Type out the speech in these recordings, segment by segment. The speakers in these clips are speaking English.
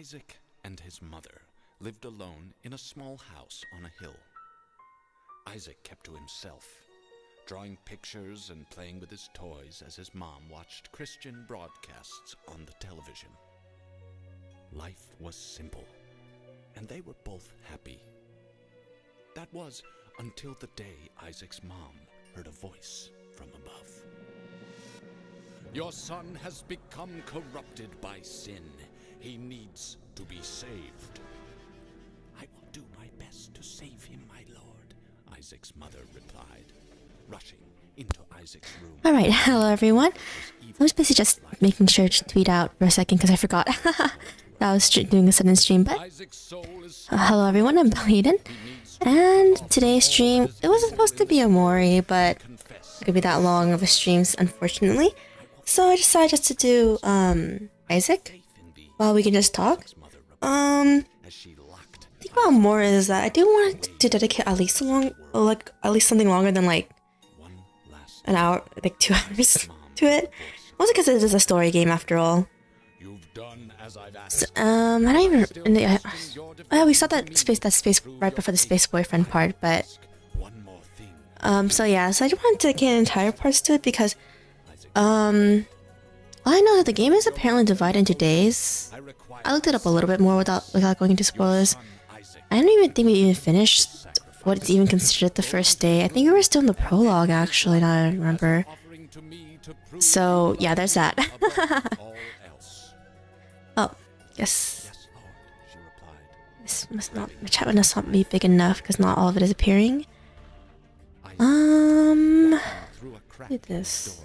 Isaac and his mother lived alone in a small house on a hill. Isaac kept to himself, drawing pictures and playing with his toys as his mom watched Christian broadcasts on the television. Life was simple, and they were both happy. That was until the day Isaac's mom heard a voice from above. "Your son has become corrupted by sin. He needs to be saved." "I will do my best to save him, my lord," Isaac's mother replied, rushing into Isaac's room. Alright, hello everyone. I was basically just making sure to tweet out for a second because I forgot that I was doing a sudden stream, but hello everyone, I'm Belle Eden. And today's stream, it wasn't supposed to be a Mori, but it could be that long of a stream, unfortunately. So I decided just to do Isaac while we can just talk. The thing about Mori is that I do want to dedicate at least something longer than like an hour, like 2 hours to it. Mostly because it is a story game after all. So, I don't even. We saw that space right before the space boyfriend part, but so yeah. So I just wanted to dedicate entire parts to it because all I know that the game is apparently divided into days. I looked it up a little bit more without going into spoilers. I don't even think we even finished what's even considered the first day. I think we were still in the prologue actually, now I remember. So yeah, there's that. Oh, yes. This must not, my chat must not be big enough because not all of it is appearing. Look at this.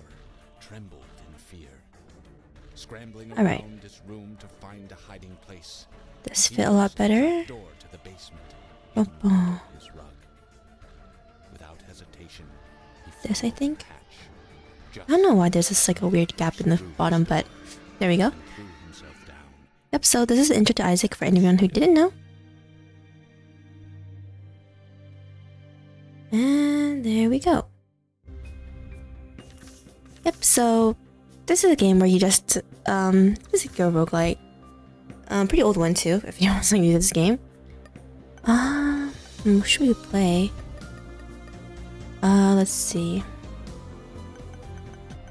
Alright. This fit a lot better. Oh. This, I think. I don't know why there's this like a weird gap in the bottom, but there we go. Yep, so this is the intro to Isaac for anyone who didn't know. And there we go. Yep, so this is a game where you just this is a roguelike. Pretty old one too, if you want to use this game. What should we play? Let's see.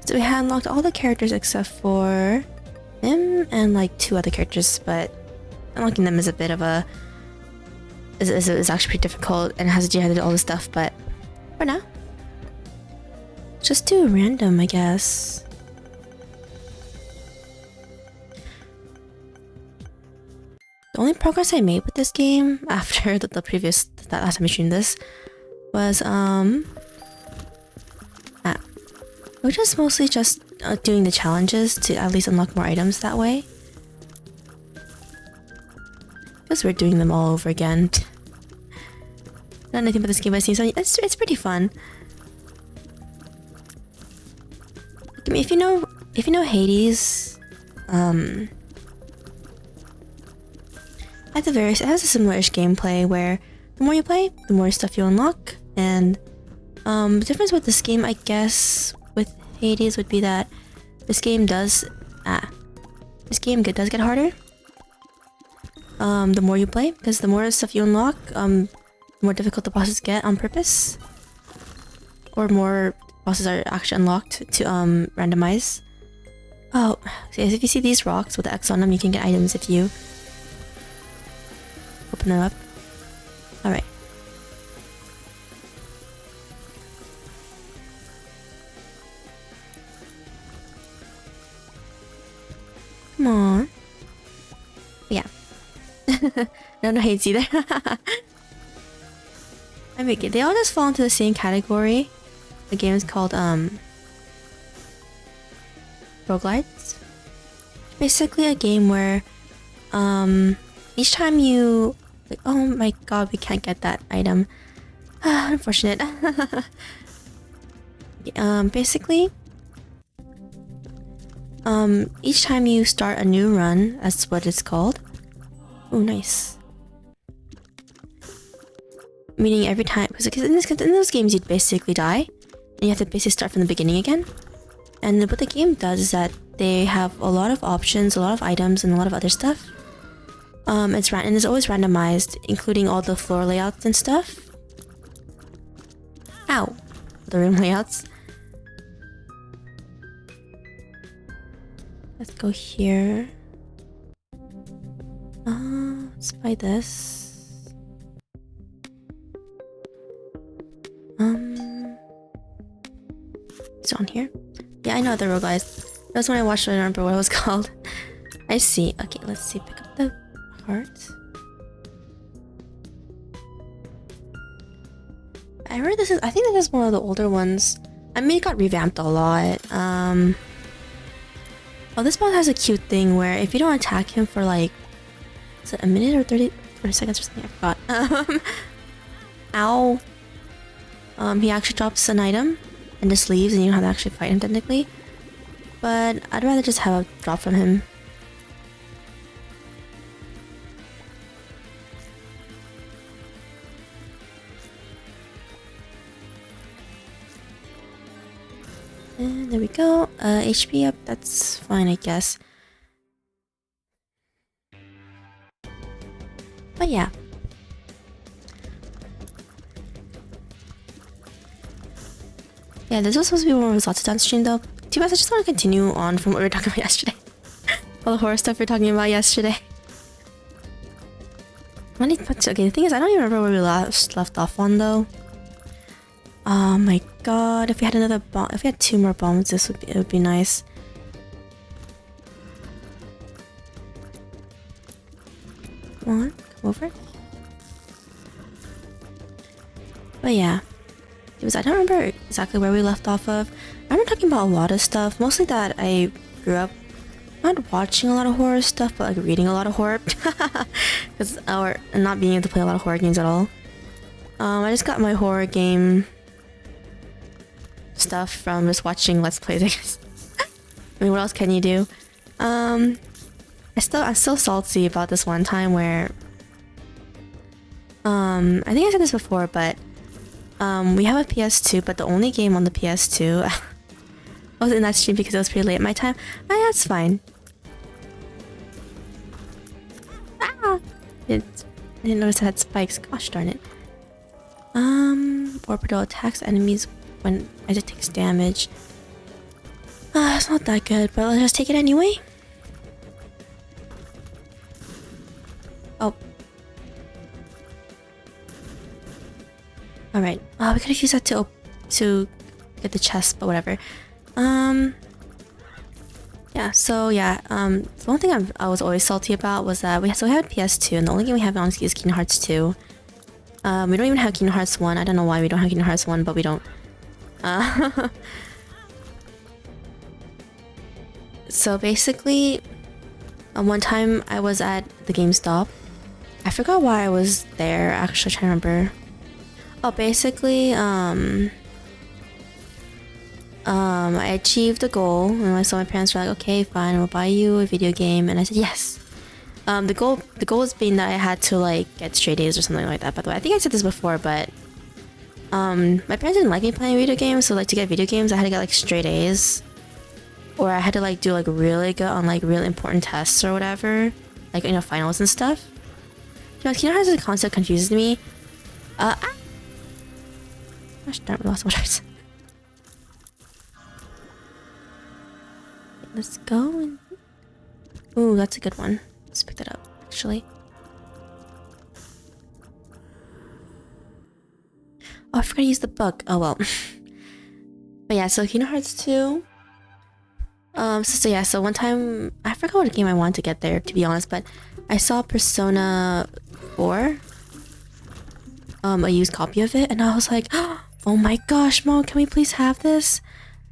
So we had unlocked all the characters except for him and like 2 other characters, but unlocking them is a bit of a is actually pretty difficult and has to do all this stuff, but for now, just do random, I guess. The only progress I made with this game after that last time I streamed this was which is mostly just doing the challenges to at least unlock more items that way. Because we're doing them all over again. Not anything but this game I've seen, so it's pretty fun. I mean, if you know Hades, it has a similar-ish gameplay where the more you play, the more stuff you unlock, and the difference with this game, I guess, with Hades would be that this game does get harder. The more you play, because the more stuff you unlock, the more difficult the bosses get on purpose, or more bosses are actually unlocked to randomize. Oh, so if you see these rocks with the X on them, you can get items if you open them up. Alright. Come on. Yeah. No Hades either. I mean, they all just fall into the same category. The game is called roguelites. Basically a game where each time you like, oh my god, we can't get that item. Unfortunate. Basically each time you start a new run, that's what it's called. Oh, nice. Meaning every time, because in those games you'd basically die, and you have to basically start from the beginning again. And what the game does is that they have a lot of options, a lot of items, and a lot of other stuff. It's always randomized, including all the floor layouts and stuff. Ow! The room layouts. Let's go here. Let's buy this. It's on here. Yeah, I know the row, guys. That's when I watched it. I don't remember what it was called. I see. Okay, let's see. Pick up the heart. I heard this is. I think this is one of the older ones. I mean, it got revamped a lot. Oh, this boss has a cute thing where if you don't attack him for like, is it a minute or 30 seconds or something? I forgot. Ow. He actually drops an item and just leaves, and you don't have to actually fight him technically. But I'd rather just have a drop from him. And there we go. HP up, that's fine, I guess. But yeah. Yeah, this was supposed to be one of Zatsudan stream though. Too bad, I just want to continue on from what we were talking about yesterday. All the horror stuff we were talking about yesterday. Okay, the thing is, I don't even remember where we left off on though. Oh my god, if we had another bomb, if we had 2 more bombs, it would be nice. Come on, come over. But yeah. I don't remember exactly where we left off of. I remember talking about a lot of stuff, mostly that I grew up not watching a lot of horror stuff, but like reading a lot of horror. Or not being able to play a lot of horror games at all. I just got my horror game stuff from just watching Let's Plays, I guess. I mean, what else can you do? I'm still salty about this one time where I think I said this before, but we have a PS2, but the only game on the PS2 I was in that stream because it was pretty late at my time. That's fine. Ah! I didn't notice I had spikes. Gosh darn it. Orbital attacks enemies when it takes damage. It's not that good, but let's just take it anyway. Oh. Alright. We could have used that to get the chest, but whatever. Yeah, so yeah, the one thing I was always salty about was that we had PS2, and the only game we have on is Kingdom Hearts 2. We don't even have Kingdom Hearts 1. I don't know why we don't have Kingdom Hearts 1, but we don't. So basically, one time I was at the GameStop. I forgot why I was there, actually, I'm trying to remember. Oh, basically, I achieved a goal, and so my parents were like, okay, fine, we'll buy you a video game, and I said yes. The goal was being that I had to like get straight A's or something like that. By the way, I think I said this before, but my parents didn't like me playing video games, so like to get video games, I had to get like straight A's, or I had to like do like really good on like really important tests or whatever, like finals and stuff. You know how the concept confuses me. Gosh darn, we lost waters. Let's go and... Ooh, that's a good one. Let's pick that up, actually. Oh, I forgot to use the book. Oh, well. But yeah, so Kingdom Hearts 2. So one time... I forgot what game I wanted to get there, to be honest, but I saw Persona 4. A used copy of it, and I was like, oh my gosh, Mom, can we please have this?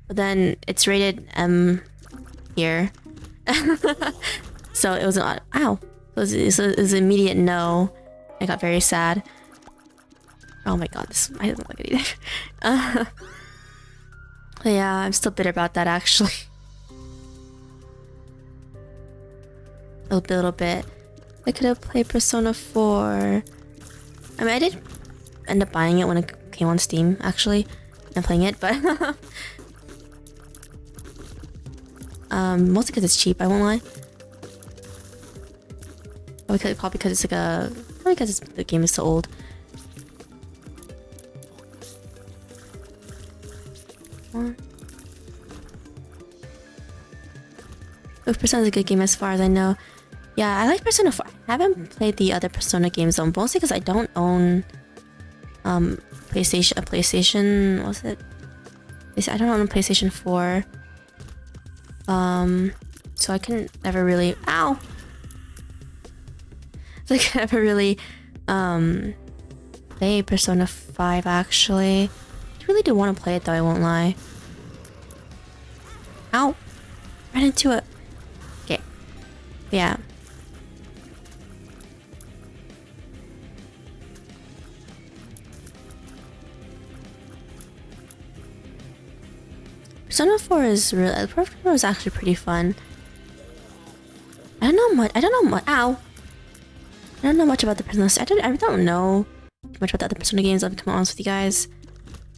But then it's rated M here. So it was an ow. It was an immediate no. I got very sad. Oh my god, I don't like it either. But yeah, I'm still bitter about that actually. A little bit. I could have played Persona 4. I mean, I did end up buying it when it came on Steam, actually, and playing it, but mostly because it's cheap, I won't lie. Probably because it's like probably because the game is so old. Persona is a good game as far as I know. Yeah, I like Persona 4. I haven't played the other Persona games though, mostly because I don't own PlayStation. Was it? I don't own a PlayStation 4. So I couldn't ever really. Ow. So I could never really play Persona 5 actually. I really do want to play it though, I won't lie. Ow! Ran into it. Okay. Yeah. Persona 4 is really. Persona 4 is actually pretty fun. I don't know much. Ow! I don't know much about the Persona. I don't know much about the other Persona games. I'll be honest with you guys.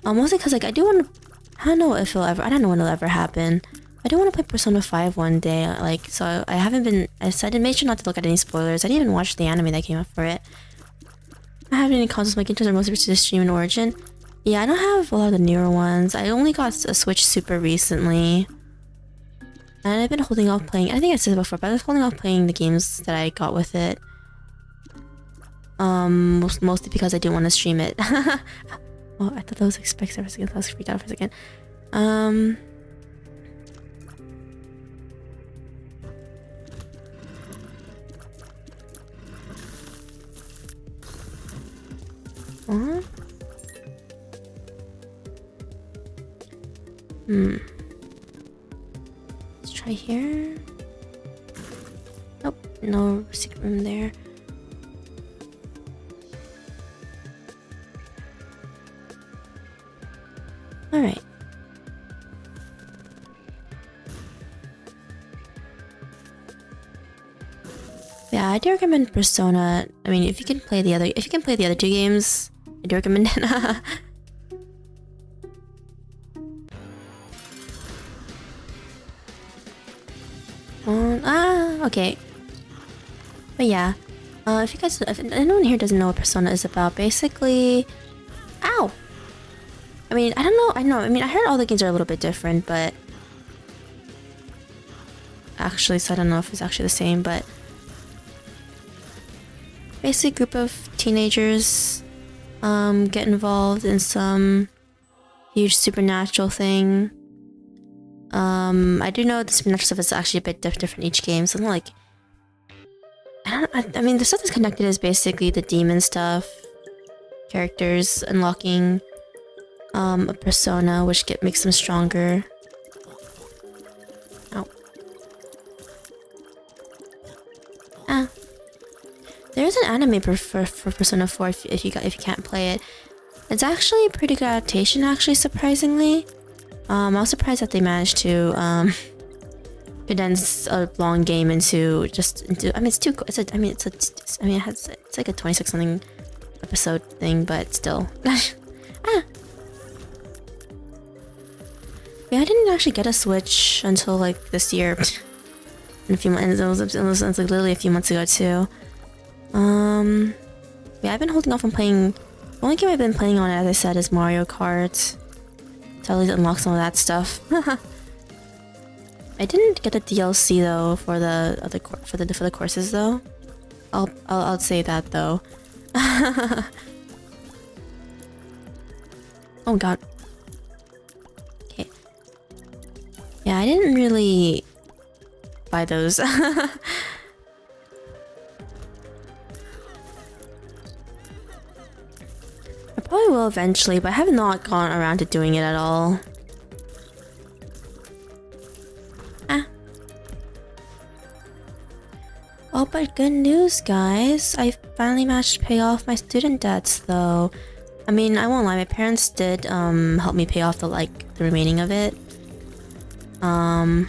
Mostly because like I do want to. I don't know if it'll ever. I don't know when it'll ever happen. I do want to play Persona 5 one day. Like so, I haven't been. I said make sure not to look at any spoilers. I didn't even watch the anime that came up for it. I haven't any consoles. My games are mostly to stream in Origin. Yeah, I don't have a lot of the newer ones. I only got a Switch Super recently. And I've been holding off playing. I think I said it before, but I was holding off playing the games that I got with it. Mostly because I didn't want to stream it. Oh, I thought that was expected for a second. I was freaked out for a second. Let's try here. Nope, no secret room there. Alright. Yeah, I do recommend Persona. I mean, if you can play the other two games, I do recommend it. Okay. But yeah, if anyone here doesn't know what Persona is about, basically, ow. I mean, I don't know. I mean, I heard all the games are a little bit different, but actually, so I don't know if it's actually the same. But basically, a group of teenagers get involved in some huge supernatural thing. I do know the supernatural stuff is actually a bit different each game. Something like I mean, the stuff that's connected is basically the demon stuff, characters unlocking a persona, which makes them stronger. Ow. There's an anime for Persona 4 if you can't play it. It's actually a pretty good adaptation, actually, surprisingly. I was surprised that they managed to condense a long game into. I mean, it's like a 26 something episode thing, but still. Yeah, I didn't actually get a Switch until like this year. In a few months, it was like literally a few months ago too. Yeah, I've been holding off on playing. The only game I've been playing on, as I said, is Mario Kart. To at least unlock some of that stuff. I didn't get the DLC though for the courses though. I'll say that though. Oh god. Okay. Yeah, I didn't really buy those. I probably will eventually, but I have not gone around to doing it at all. Oh, but good news, guys. I finally managed to pay off my student debts, though. I mean, I won't lie, my parents did help me pay off the remaining of it. I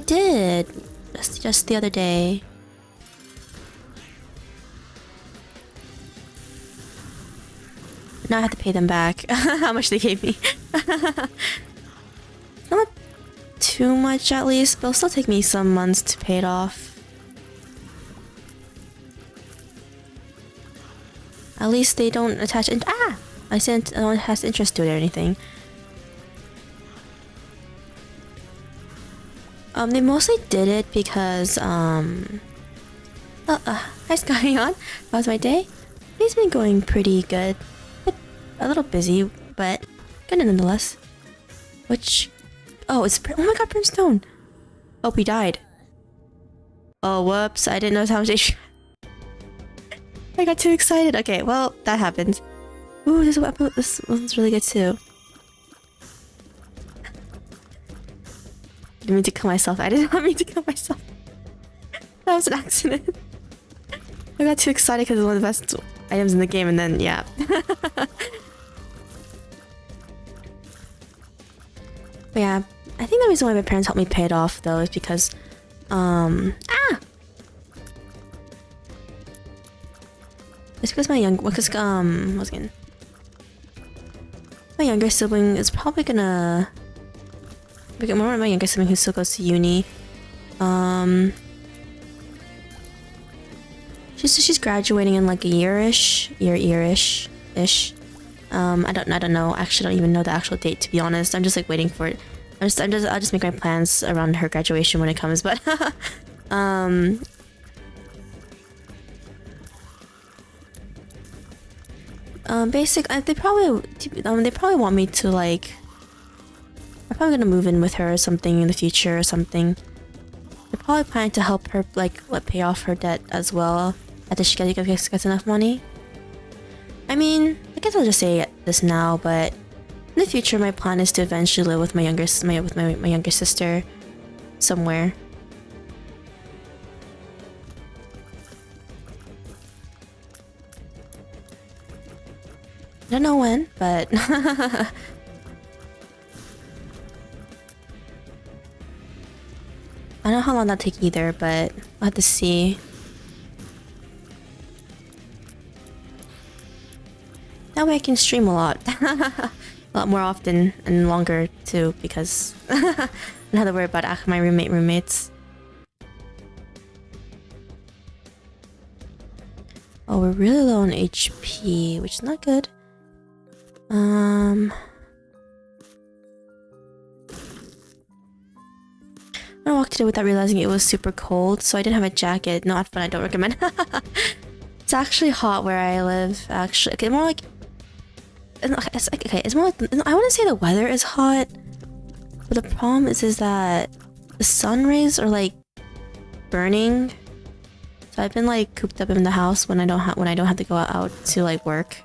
did just the other day. Now I have to pay them back. How much they gave me. Not too much at least, but it'll still take me some months to pay it off. At least they don't attach it. I said I don't have interest to it or anything. They mostly did it because hi Skyon. How's my day? It's been going pretty good. A little busy, but good nonetheless. Which, oh my god, Brimstone. Oh, he died. Oh, whoops! I didn't know how much. I got too excited. Okay, well that happened. Ooh, this one's really good too. I didn't mean to kill myself. I did not mean to kill myself. That was an accident. I got too excited because it's one of the best items in the game, and then yeah. But yeah, I think the reason why my parents helped me pay it off though is because it's because my younger sibling is probably gonna one of my younger sibling who still goes to uni. She's graduating in like a year-ish. I don't know. Actually, don't even know the actual date, to be honest. I'm just like waiting for it. I'll just make my plans around her graduation when it comes. But they probably want me to like. I'm probably gonna move in with her or something in the future or something. They're probably planning to help her like pay off her debt as well after she gets enough money. I mean, I guess I'll just say this now, but in the future, my plan is to eventually live with my younger sister somewhere. I don't know when, but I don't know how long that'll take either, but I'll have to see. That way I can stream a lot. A lot more often and longer too, because I don't have to worry about my roommates. Oh, we're really low on HP, which is not good. I walked today without realizing it was super cold, so I didn't have a jacket. Not fun, I don't recommend. It's actually hot where I live, actually. Okay, more like... it's more like... I wouldn't say the weather is hot, but the problem is that the sun rays are like burning. So I've been like cooped up in the house when I don't have to go out to like work.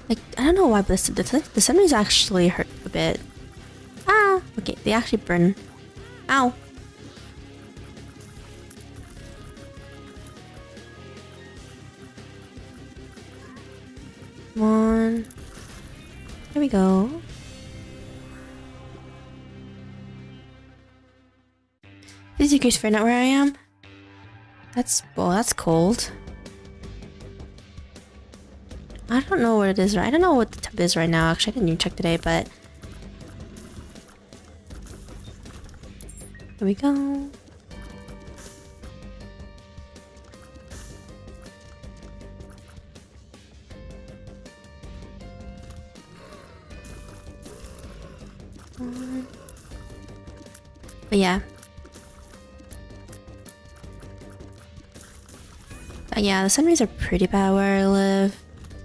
Like, I don't know why, but the sun rays actually hurt a bit. Ah! Okay, they actually burn. Ow! Come on. There we go. 50 degrees Fahrenheit where I am. That's cold. I don't know what it is. I don't know what the temp is right now. Actually, I didn't even check today, but here we go. But yeah. Yeah, the sun rays are pretty bad where I live.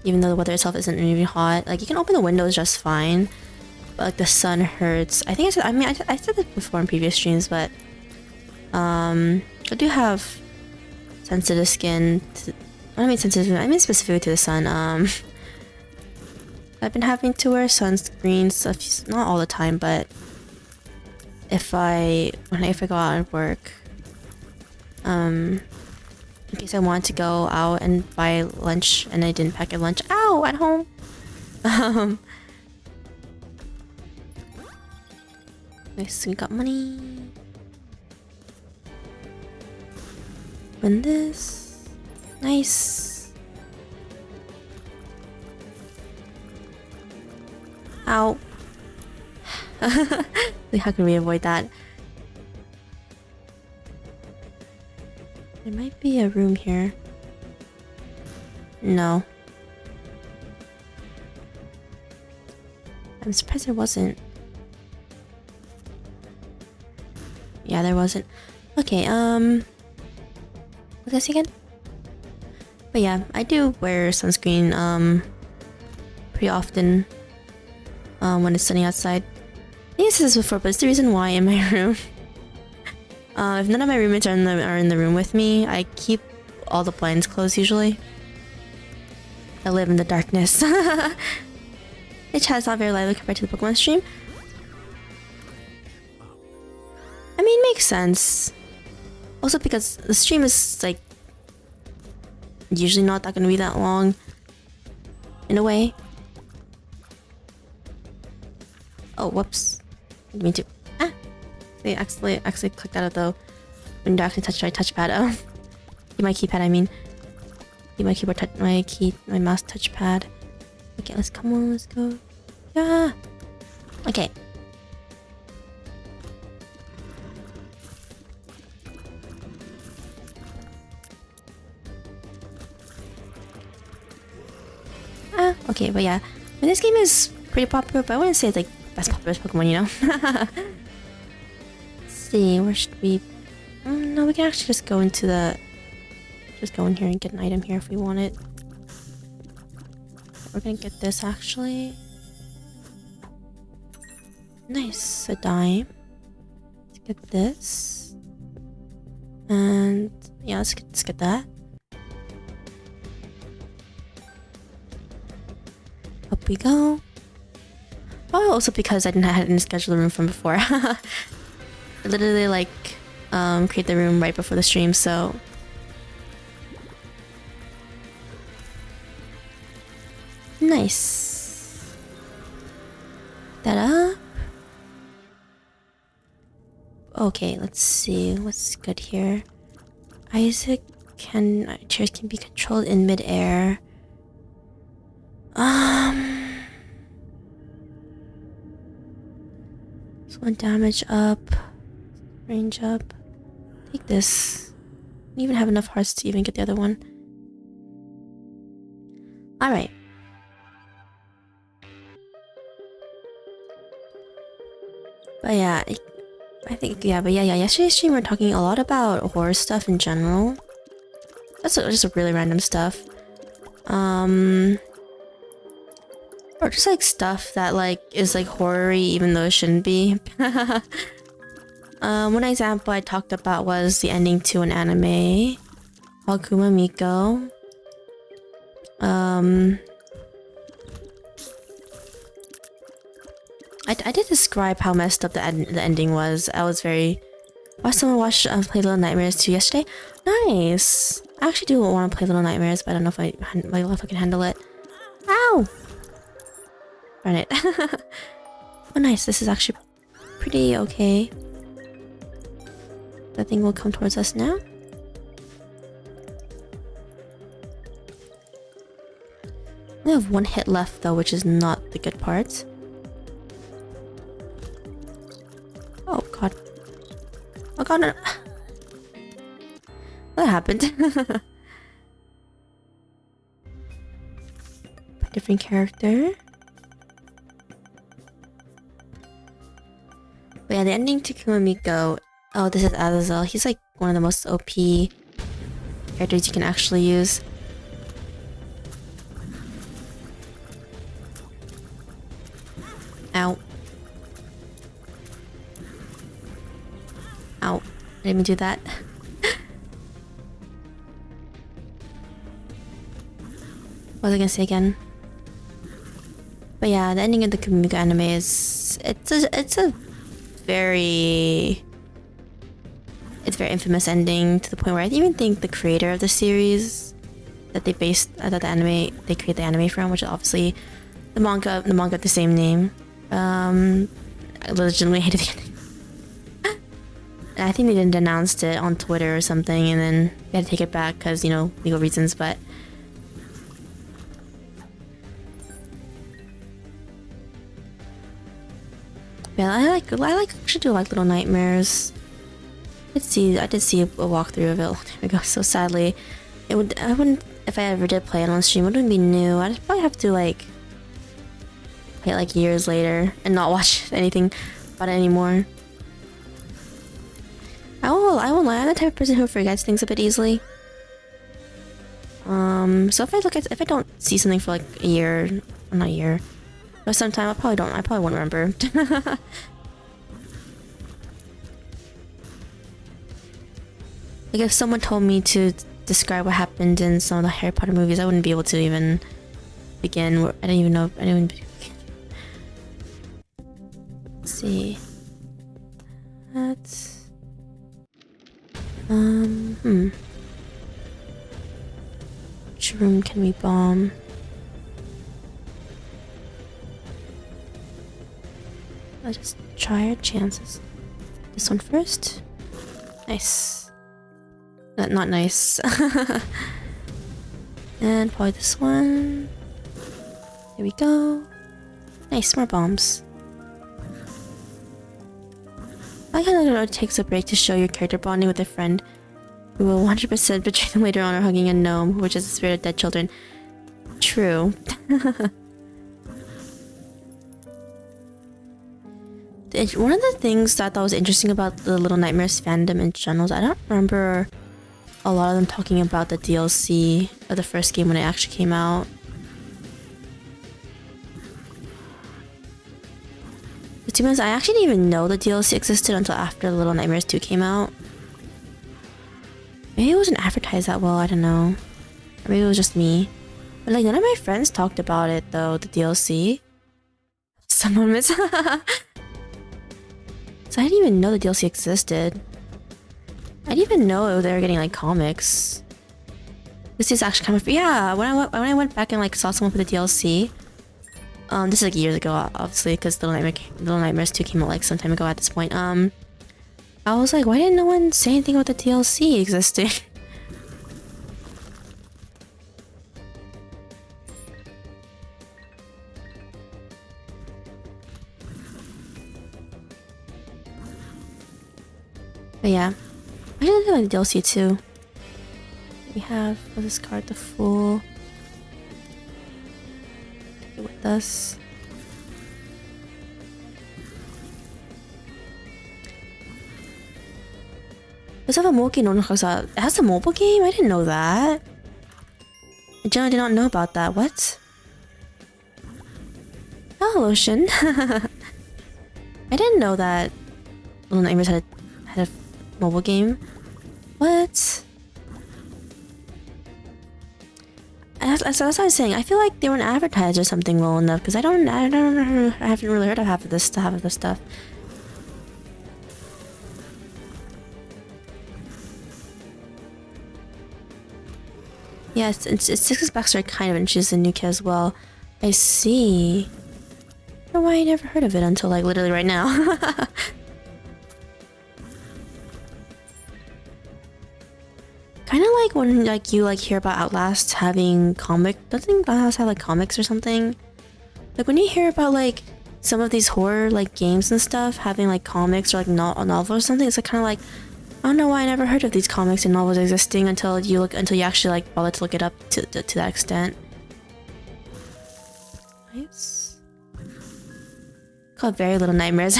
Even though the weather itself isn't really hot. Like, you can open the windows just fine. But like, the sun hurts. I think I said this before in previous streams, but I do have sensitive skin to, I mean sensitive, I mean specifically to the sun. I've been having to wear sunscreen stuff, not all the time, but if I go out and work, in case I wanted to go out and buy lunch and I didn't pack a lunch. Ow! At home. Nice, we got money. Win this. Nice. Ow. How can we avoid that? There might be a room here. No. I'm surprised there wasn't. Yeah, there wasn't. Okay, what's this again? But yeah, I do wear sunscreen, pretty often, when it's sunny outside. I think I said this before, but it's the reason why in my room, if none of my roommates are in the room with me, I keep all the blinds closed usually. I live in the darkness. The chat's not very lively compared to the Pokemon stream. I mean, makes sense. Also because the stream is like usually not that gonna be that long. In a way. Oh, whoops. Didn't mean to. Ah! I actually clicked out of the window. Actually touched my touchpad. Oh, my keypad. I mean, my keyboard, my mouse touchpad. Okay, let's come on. Let's go. Yeah. Okay. Okay, but yeah, this game is pretty popular, but I wouldn't say it's like best popular Pokemon, you know. Let's see, where should we? No, we can actually just go into just go in here and get an item here if we want it. We're gonna get this actually. Nice, a dime. Let's get this, and yeah, let's get that. Up we go. Oh, also because I hadn't scheduled the room from before. I literally like create the room right before the stream, so nice. That up. Okay, let's see what's good here. Chairs can be controlled in midair. So 1 damage up, range up. Take this. I don't even have enough hearts to even get the other one. Alright. But yeah, I think, yeah, but yeah, yesterday's stream we were talking a lot about horror stuff in general. That's just a really random stuff. Or just like stuff that like is like horror-y even though it shouldn't be. One example I talked about was the ending to an anime called Kuma Miko. I did describe how messed up the ending was. I was very... someone watched Play Little Nightmares 2 yesterday. Nice! I actually do want to play Little Nightmares, but I don't know if I can handle it. Ow! Run it. Oh nice, this is actually pretty okay. That thing will come towards us now. We have 1 hit left though, which is not the good part. Oh god. Oh god, no. What happened? Different character. But yeah, the ending to Kumamiko. Oh, this is Azazel. He's like one of the most OP characters you can actually use. Ow. Ow. I didn't even do that. What was I gonna say again? But yeah, the ending of the Kumamiko anime is... It's a very infamous ending, to the point where I even think the creator of the series that they create the anime from, which is obviously the manga of the same name, I legitimately hated the ending. And I think they didn't announce it on Twitter or something, and then they had to take it back because, you know, legal reasons, but Yeah, I actually do like Little Nightmares. I did see a walkthrough of it a long time ago. So sadly, I wouldn't if I ever did play it on stream. It wouldn't be new. I'd probably have to like play it like years later and not watch anything about it anymore. I won't lie. I'm the type of person who forgets things a bit easily. So if I don't see something for like a year, or not a year, or sometime, I probably won't remember. Like if someone told me to describe what happened in some of the Harry Potter movies, I wouldn't be able to even begin. I didn't even know. I didn't even begin. Let's see. That's which room can we bomb? Let's just try our chances. This one first. Nice. Not nice. And probably this one. Here we go. Nice, more bombs. I like how it takes a break to show your character bonding with a friend who will 100% betray them later on or hugging a gnome, which is the spirit of dead children. True. One of the things that I thought was interesting about the Little Nightmares fandom in general is I don't remember a lot of them talking about the DLC of the first game when it actually came out. But to be honest, I actually didn't even know the DLC existed until after Little Nightmares 2 came out. Maybe it wasn't advertised that well, I don't know. Or maybe it was just me. But like none of my friends talked about it though, the DLC. Someone miss. So I didn't even know the DLC existed. I didn't even know they were getting like comics. This is actually kind of yeah. When I went back and like saw someone put the DLC, this is like years ago, obviously, because Little Nightmares 2 came out like some time ago at this point. I was like, why didn't no one say anything about the DLC existing? But yeah. I really like the DLC too. We have for this card the Fool. Take it with us. Does it have a mobile game? It has a mobile game? I didn't know that. I generally did not know about that. What? Oh, lotion. I didn't know that Little Nightmares had a mobile game. What? That's what I was saying. I feel like they weren't advertised or something well enough because I haven't really heard of half of this stuff. Yeah, it's Six's backstory kind of, and she's a new kid as well. I see. I don't know why I never heard of it until like literally right now. Kind of like when like you like hear about Outlast having doesn't Outlast have like comics or something? Like when you hear about like some of these horror like games and stuff having like comics or like a novel or something, it's like kind of like I don't know why I never heard of these comics and novels existing until you actually like bother to look it up to that extent. Nice. Called Very Little Nightmares.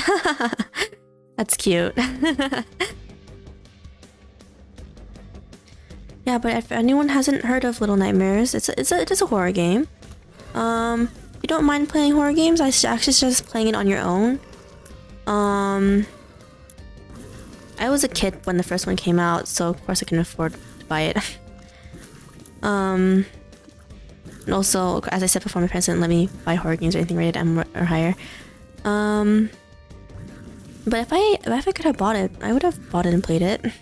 That's cute. Yeah, but if anyone hasn't heard of Little Nightmares, it is a horror game. If you don't mind playing horror games, I actually suggest playing it on your own. I was a kid when the first one came out, so of course I can afford to buy it. And also, as I said before, my parents didn't let me buy horror games or anything rated M or higher. But if I could have bought it, I would have bought it and played it.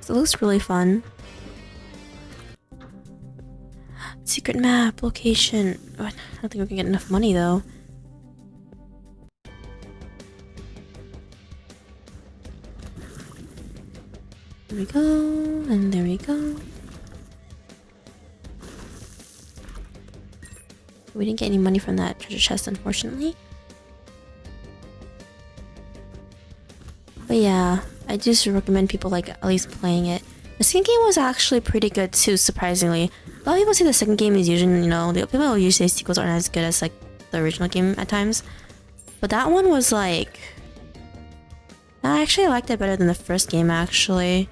So it looks really fun. Secret map, location. Oh, I don't think we can get enough money though. There we go, and there we go. We didn't get any money from that treasure chest, unfortunately. But yeah, I just recommend people like at least playing it. The second game was actually pretty good too, surprisingly. A lot of people say the second game is usually, you know, people will usually say sequels aren't as good as like the original game at times. But that one was like... I actually liked it better than the first game, actually.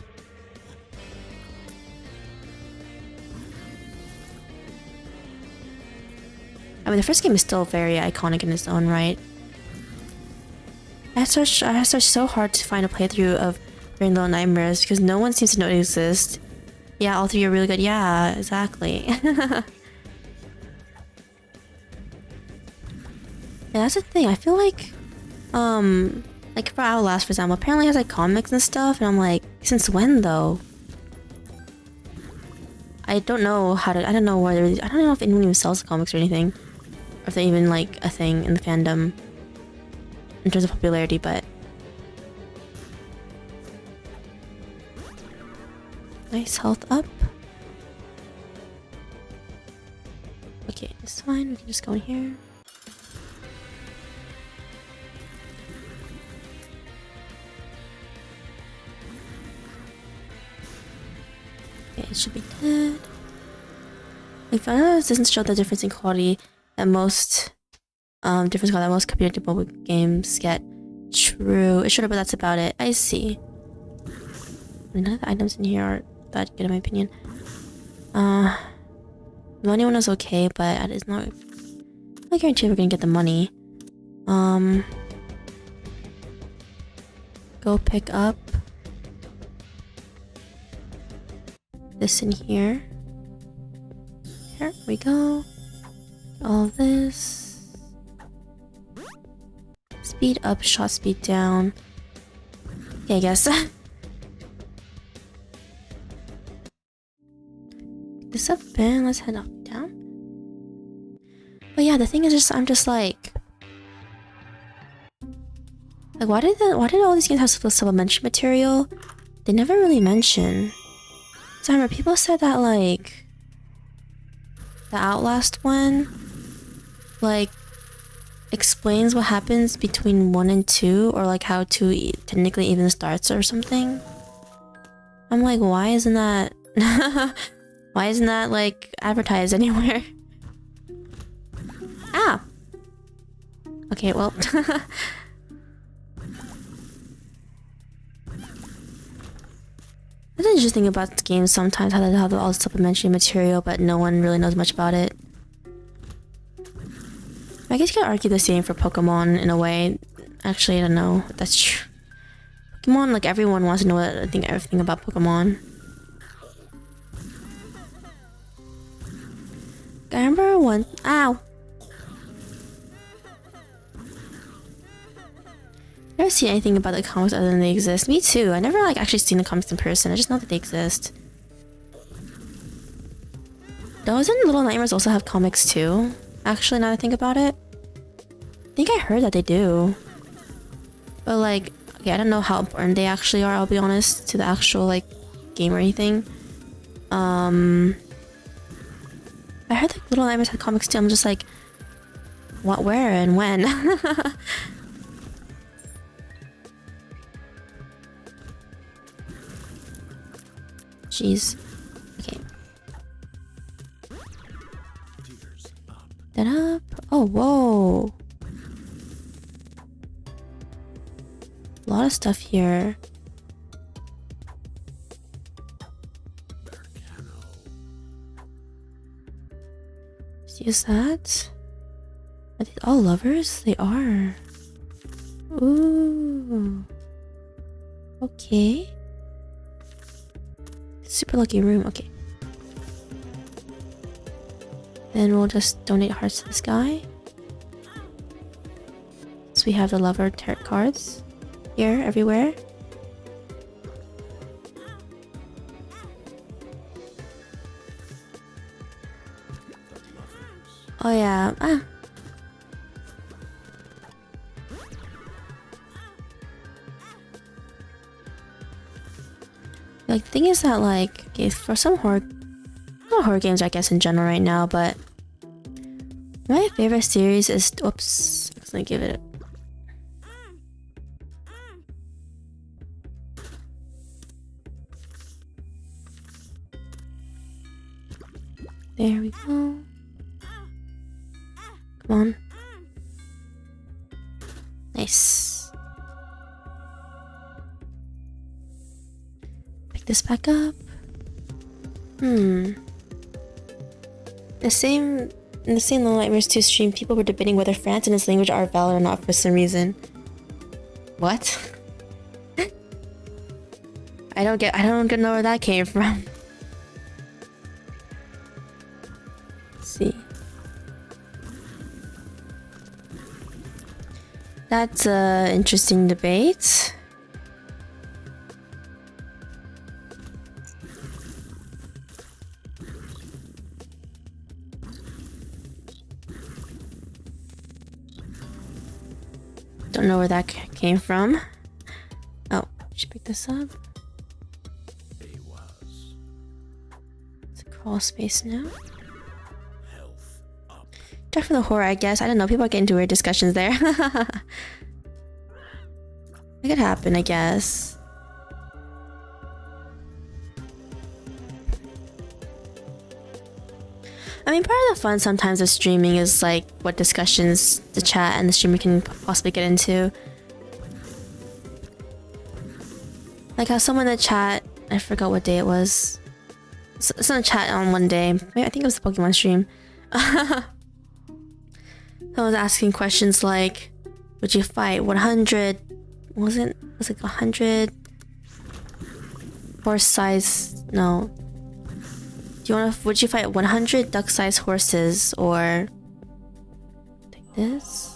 I mean, the first game is still very iconic in its own right. I searched so hard to find a playthrough of Very Little Nightmares because no one seems to know it exists. Yeah, all three are really good. Yeah, exactly. Yeah, that's the thing. I feel like for Outlast, for example, apparently it has like comics and stuff, and I'm like, since when though? I don't know how to. I don't know whether. I don't know if anyone even sells comics or anything, or if they're even like a thing in the fandom in terms of popularity. But nice health up. Okay, it's fine. We can just go in here. Okay, it should be dead. If I know this doesn't show the difference in quality that most computer mobile games get. True, it should have, but that's about it. I see. None of the items in here are that good in my opinion. The money one was okay, but it's not. I guarantee we're gonna get the money. Go pick up this in here. Here we go. All this. Speed up, shot speed down. Yeah, I guess. This up and let's head up down. But yeah, the thing is I'm just like why did all these games have supplementary material? They never really mention. So I remember people said that like the Outlast one like explains what happens between 1 and 2, or like how 2 technically even starts or something. I'm like, why isn't that why isn't that like advertised anywhere? Ah! Okay, well. That's interesting about the games sometimes, how they have all the supplementary material, but no one really knows much about it. I guess you could argue the same for Pokemon in a way. Actually, I don't know if that's true. Pokemon, like everyone wants to know everything about Pokemon. I remember one. Ow! Never seen anything about the comics other than they exist. Me too. I never like actually seen the comics in person. I just know that they exist. Doesn't Little Nightmares also have comics too? Actually, now that I think about it, I think I heard that they do. But like, okay, I don't know how important they actually are. I'll be honest, to the actual like game or anything. I heard that Little Nightmares had comics too. I'm just like, what, where, and when? Jeez. Okay. That up. Oh, whoa. A lot of stuff here. Let's use that. Are these all lovers? They are. Ooh. Okay. Super lucky room. Okay. Then we'll just donate hearts to this guy. So we have the lover tarot cards here, everywhere. Oh yeah. Ah. Like, the thing is that, like, okay, for some horror games, I guess, in general right now, but My favorite series is... Oops. I was gonna give it... There we go. Come on. Nice. Pick this back up. In the same Little Nightmares 2 stream, people were debating whether France and its language are valid or not for some reason. What? I don't know where that came from. Let's see. That's an interesting debate. Don't know where that came from. Oh, should pick this up. It's a crawl space now. Check for the horror, I guess. I don't know. People are getting into weird discussions there. It could happen, I guess. I mean, part of the fun sometimes of streaming is like what discussions the chat and the streamer can possibly get into. Like how someone in the chat, I forgot what day it was. It's in the chat on one day. I think it was the Pokemon stream. I was asking questions like, would you fight 100? Was it 100 horse size? No. Would you fight 100 duck-sized horses or take this?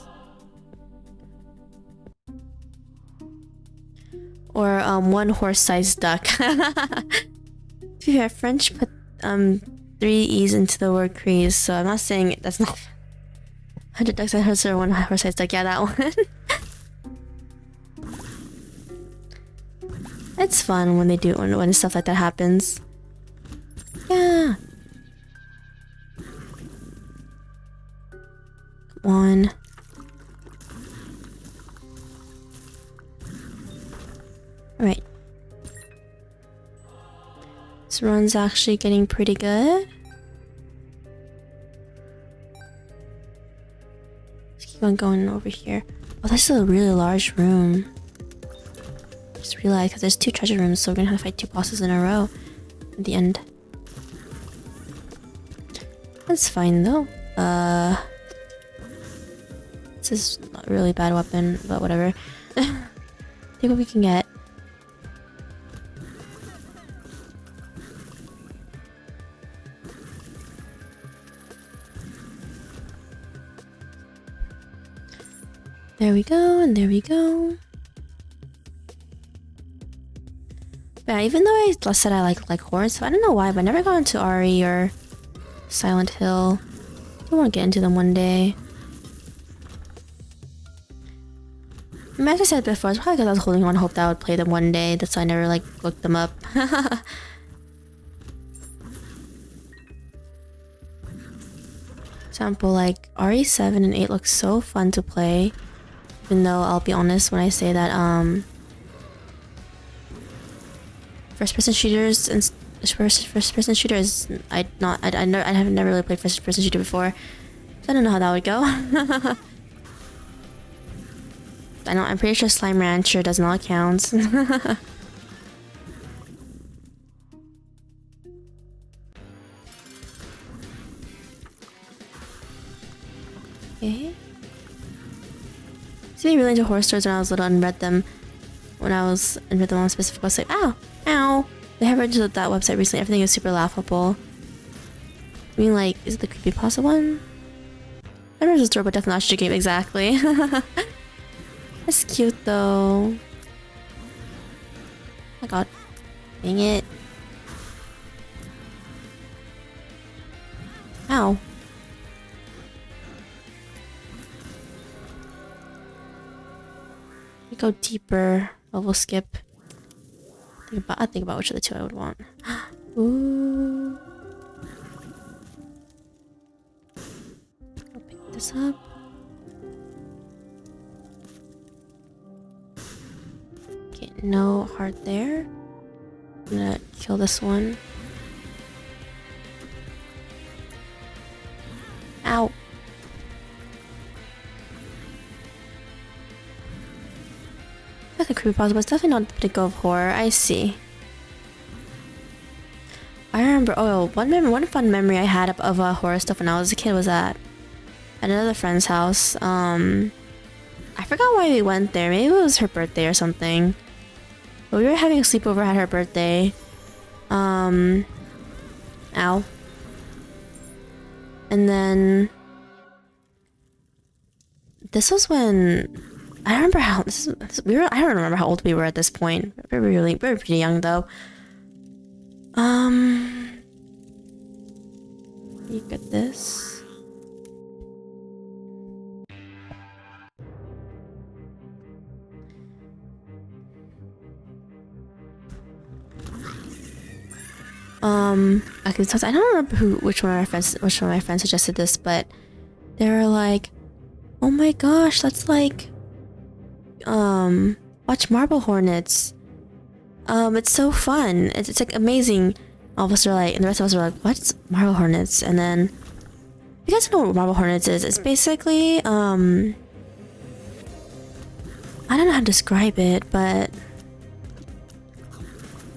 Or one horse-sized duck. To be fair, French put 3 E's into the word crease, so I'm not saying that's not 100 duck-sized horses or one horse-sized duck. Yeah, that one. It's fun when they do when stuff like that happens. Yeah. Come on. Alright. This run's actually getting pretty good. Let's keep on going over here. Oh, this is a really large room. Just realized because there's 2 treasure rooms, so we're gonna have to fight 2 bosses in a row at the end. That's fine though. This is not a really bad weapon, but whatever. Think what we can get. There we go, and there we go. Yeah, even though I said I like horror, so I don't know why, but I never got into RE or Silent Hill. I want to get into them one day. I mean, as I said before, it's probably because I was holding on hope that I would play them one day. That's why I never looked them up. Example, like RE7 and 8 look so fun to play. Even though I'll be honest when I say that first-person shooters and first-person shooters, I have never really played first-person shooter before, so I don't know how that would go. I'm pretty sure Slime Rancher does not count. Okay. I used to be really into horror stories when I was little and read them on a specific website. Ow! Ow! I have read that website recently. Everything is super laughable. I mean, like, is it the creepypasta one? I remember the story, but definitely not a game. Exactly. That's cute though. Oh my god. Dang it. Ow. We go deeper. Level skip. I think about which of the 2 I would want. Ooh. I'll pick this up. Okay, no heart there. I'm gonna kill this one. Ow. That's a creepypasta, but it's definitely not the pinnacle of horror. I see. I remember, one fun memory I had of horror stuff when I was a kid was at another friend's house. I forgot why we went there. Maybe it was her birthday or something. But we were having a sleepover at her birthday. Ow. And then this was when I remember how I don't remember how old we were at this point. We were pretty young though. You get this. Okay, so I don't remember which one of my friends suggested this, but they were like, "Oh my gosh, that's like, watch Marble Hornets. It's so fun. It's like amazing." All of us are like, and the rest of us are like, "What's Marble Hornets?" And then, you guys know what Marble Hornets is? It's basically, I don't know how to describe it, but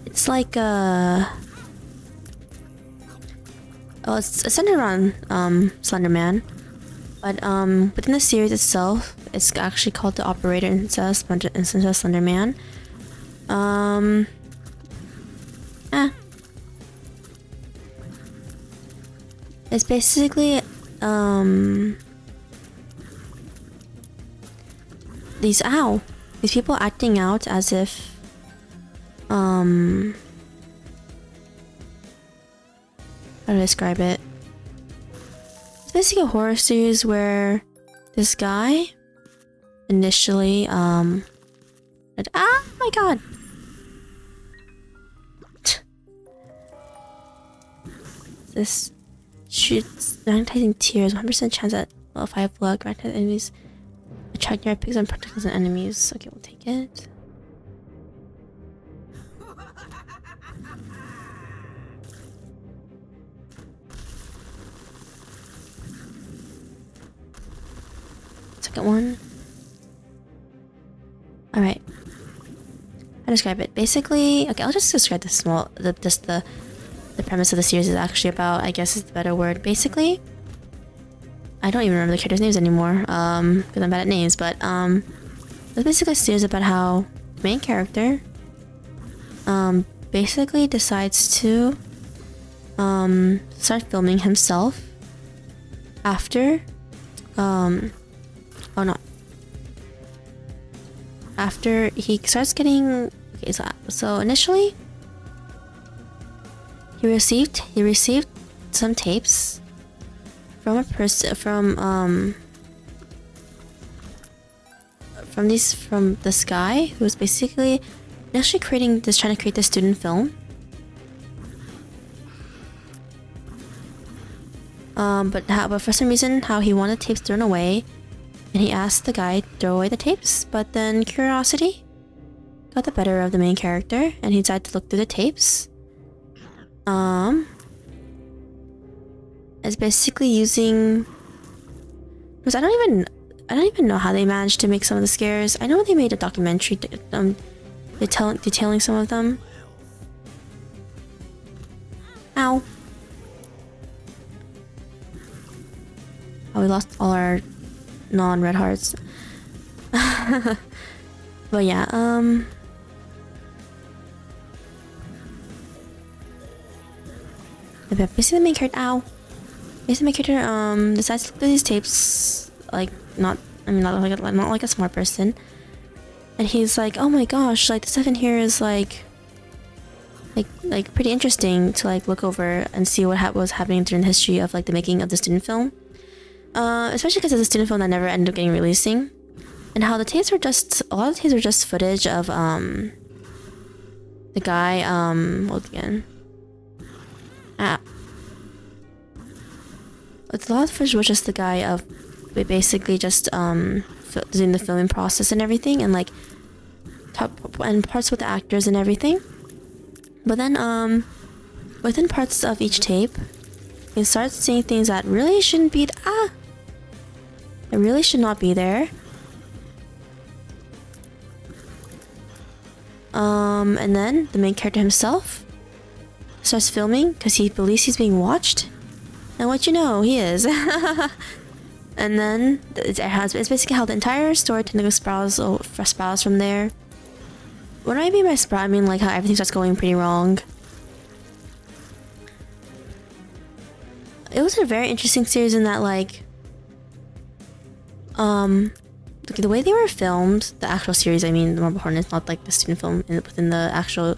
it's like it's centered around Slender Man, but within the series itself, it's actually called the Operator instead of Slender Man. It's basically these people acting out as if how do I describe it? It's basically a horror series where this guy initially oh my god. This shoots magnetizing tears, 100% chance at level 5 luck, magnetize enemies, attract near pigs and protect and enemies. Okay, we'll take it. Second one. Alright. I'll describe it. Basically, okay, I'll just describe the premise of the series is actually about, I guess is the better word. Basically, I don't even remember the characters' names anymore, because I'm bad at names, but, it's basically a series about how the main character, basically decides to, start filming himself after, after he starts getting, okay, so initially, he received some tapes from a person from this guy who was basically initially trying to create this student film. But for some reason, how he wanted tapes thrown away, and he asked the guy to throw away the tapes. But then curiosity got the better of the main character, and he decided to look through the tapes. It's basically using, because I don't even know how they managed to make some of the scares. I know they made a documentary detailing some of them. Ow. Oh, we lost all our non-red hearts. But yeah, basically the main character, decides to look through these tapes, like, not like a smart person. And he's like, oh my gosh, like, the stuff in here is like pretty interesting to, like, look over and see what was happening during the history of, like, the making of the student film. Especially because it's a student film that never ended up getting releasing. And how a lot of the tapes were just footage of, the guy, what again? A lot of footage was just the guy of basically just doing the filming process and everything, and like and parts with the actors and everything. But then within parts of each tape, you start seeing things that really shouldn't be. It really should not be there. And then the main character himself starts filming because he believes he's being watched, and what you know, he is. And then it's basically how the entire story technically sprouts from there. What do I mean by sprout? I mean like how everything starts going pretty wrong. It was a very interesting series in that, like, the way they were filmed, the actual series, I mean, the Marble Hornets, not like the student film within the actual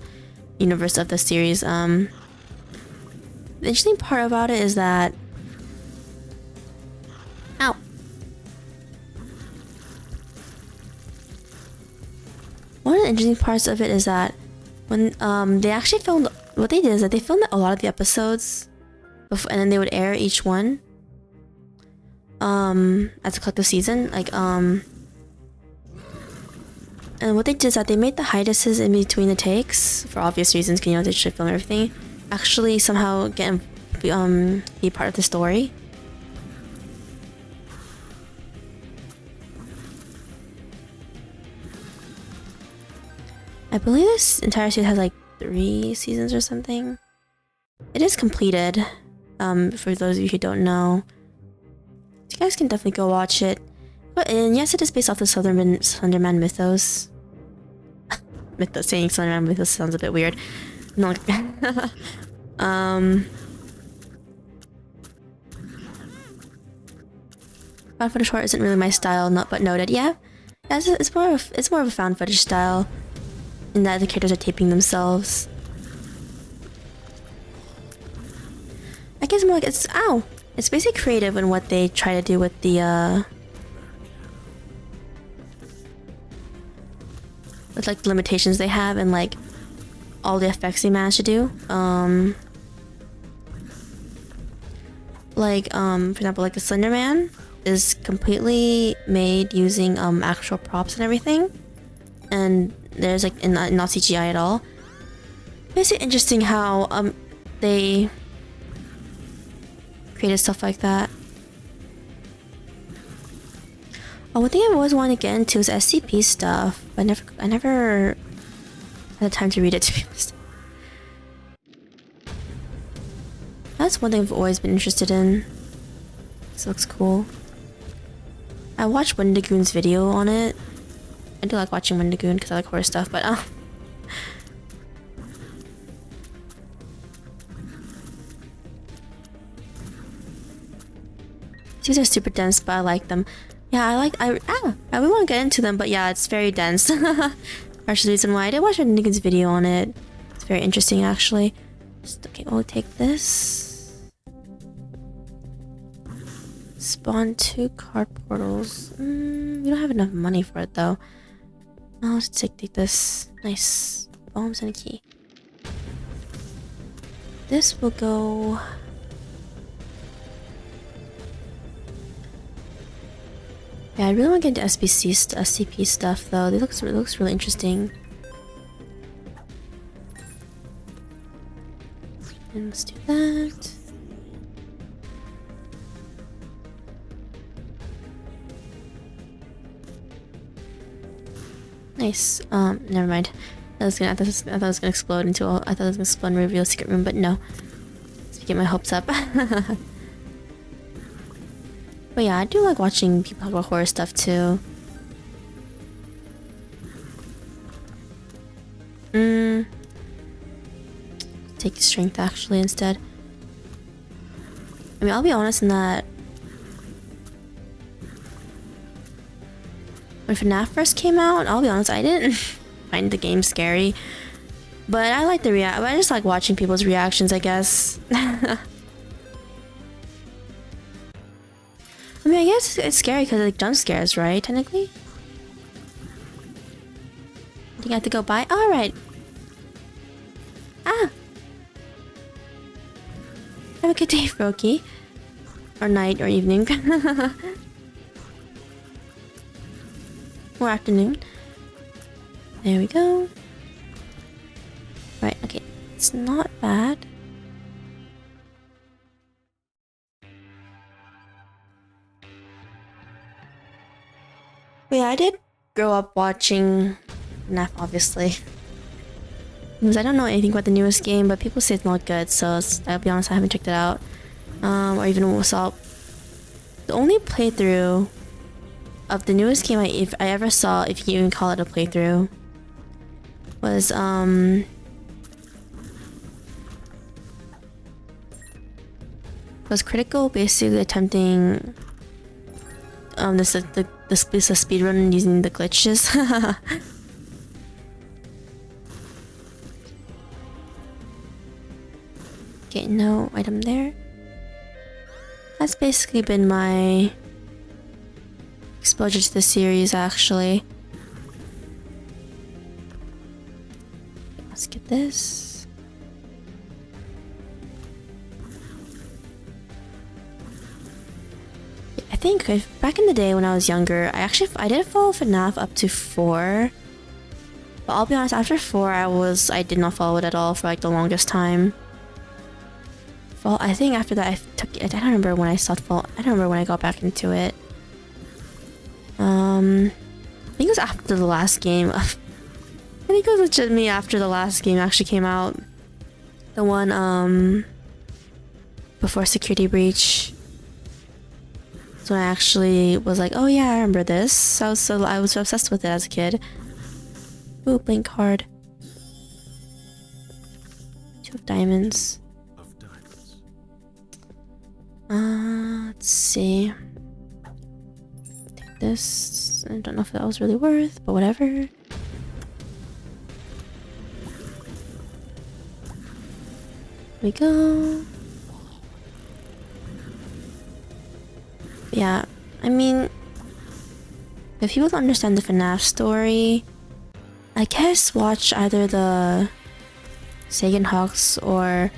universe of the series. The interesting part about it is that, ow. One of the interesting parts of it is that when they actually filmed, what they did is that they filmed a lot of the episodes before, and then they would air each one as a collective season, like and what they did is that they made the hiatuses in between the takes, for obvious reasons, because, you know, they should film everything, actually somehow be part of the story. I believe this entire series has like 3 seasons or something. It is completed, for those of you who don't know. You guys can definitely go watch it. And yes, it is based off the Slenderman mythos. Saying Slenderman mythos sounds a bit weird. No. Found footage horror isn't really my style, but noted. Yeah, it's more of a found footage style, in that the characters are taping themselves. I guess more like it's basically creative in what they try to do with the with like the limitations they have and like all the effects they manage to do. Like for example, like the Slender Man is completely made using actual props and everything, and there's like not CGI at all. Basically interesting how they created stuff like that. Oh, one thing I've always wanted to get into is SCP stuff, but I never had the time to read it, to be honest. That's one thing I've always been interested in. This looks cool. I watched Wendigoon's video on it. I do like watching Wendigoon because I like horror stuff, but these are super dense, but I like them. Yeah, I really want to get into them, but yeah, it's very dense. That's the reason why I did watch Wendigoon's video on it. It's very interesting, actually. Okay, we'll take this. Spawn 2 card portals. We don't have enough money for it though. I'll just take this. Nice. Bombs and a key. This will go. Yeah, I really want to get into SCP stuff though. It looks really interesting. And let's do that. Nice. Never mind. I thought it was gonna explode into I thought it was gonna explode and reveal a secret room, but no. Let's get my hopes up. But yeah, I do like watching people talk about horror stuff too. Take strength actually instead. I mean, I'll be honest in that when FNAF first came out, I'll be honest, I didn't find the game scary. But I like I just like watching people's reactions, I guess. I mean, I guess it's scary because like jump scares, right? Technically. You got to go by. All right. Have a good day, Froakie. Or night or evening. or afternoon. There we go. Right, okay. It's not bad. But yeah, I did grow up watching FNAF, obviously. Because I don't know anything about the newest game, but people say it's not good, so I'll be honest, I haven't checked it out. Or even saw... The only playthrough of the newest game if I ever saw, if you can even call it a playthrough, was Critical basically attempting the speedrun using the glitches. Okay, no item there. That's basically been my exposure to the series, actually. Let's get this. I think back in the day when I was younger, I did follow FNAF up to 4. But I'll be honest, after 4 I did not follow it at all for like the longest time. Well, I think after that I don't remember when I stopped I don't remember when I got back into it. I think it was after the last game. I think it was legitimately after the last game actually came out. The one before Security Breach. So I actually was like, oh yeah, I remember this. I was so obsessed with it as a kid. Ooh, blink card. 2 of diamonds. Let's see. Take this. I don't know if that was really worth, but whatever. Here we go. Yeah, I mean, if people don't understand the FNAF story, I guess watch either the Sagan Hawks or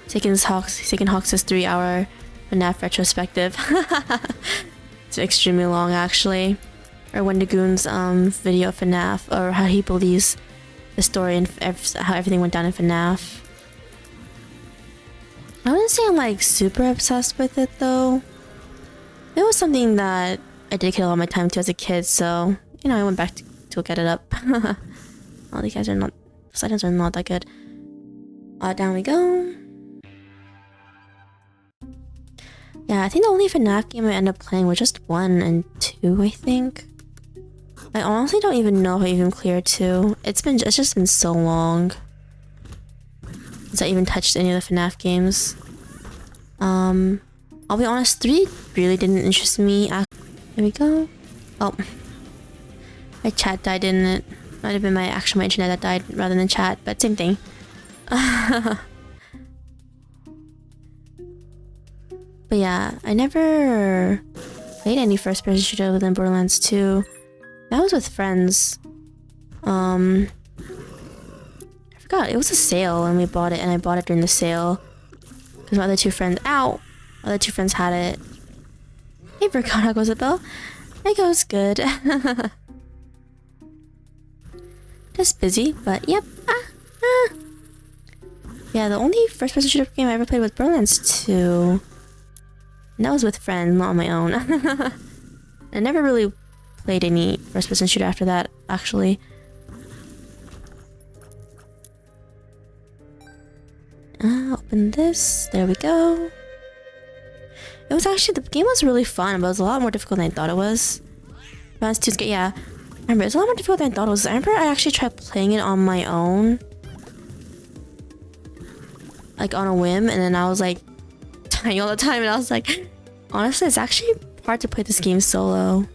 Sagan Hawks' 3-hour FNAF retrospective. It's extremely long, actually. Or Wendigoon's video of FNAF, or how he believes the story and how everything went down in FNAF. I wouldn't say I'm like super obsessed with it though. It was something that I dedicated a lot of my time to as a kid, so you know I went back to get it up. All these guys are not, items are not that good. Down we go. Yeah, I think the only FNAF game I ended up playing was just 1 and 2, I think. I honestly don't even know if I even cleared 2. It's just been so long since I even touched any of the FNAF games. I'll be honest, 3 really didn't interest me. Here we go. Oh. My chat died, didn't it? Might have been my internet that died rather than chat, but same thing. But yeah, I never played any first-person shooter other than Borderlands 2. That was with friends. I forgot, it was a sale and we bought it, and I bought it during the sale. Because my other 2 friends, my other 2 friends had it. Hey Virgon, how goes it, Belle? It goes good. Just busy, but yep. Yeah, the only first-person shooter game I ever played was Borderlands 2. And that was with friends, not on my own. I never really played any first-person shooter after that, actually. Open this. There we go. It was actually, the game was really fun, but it was a lot more difficult than I thought it was. Borderlands 2's good, yeah. I remember, it was a lot more difficult than I thought it was. I remember I actually tried playing it on my own. Like on a whim, and then I was like dying all the time, and I was like, honestly, it's actually hard to play this game solo.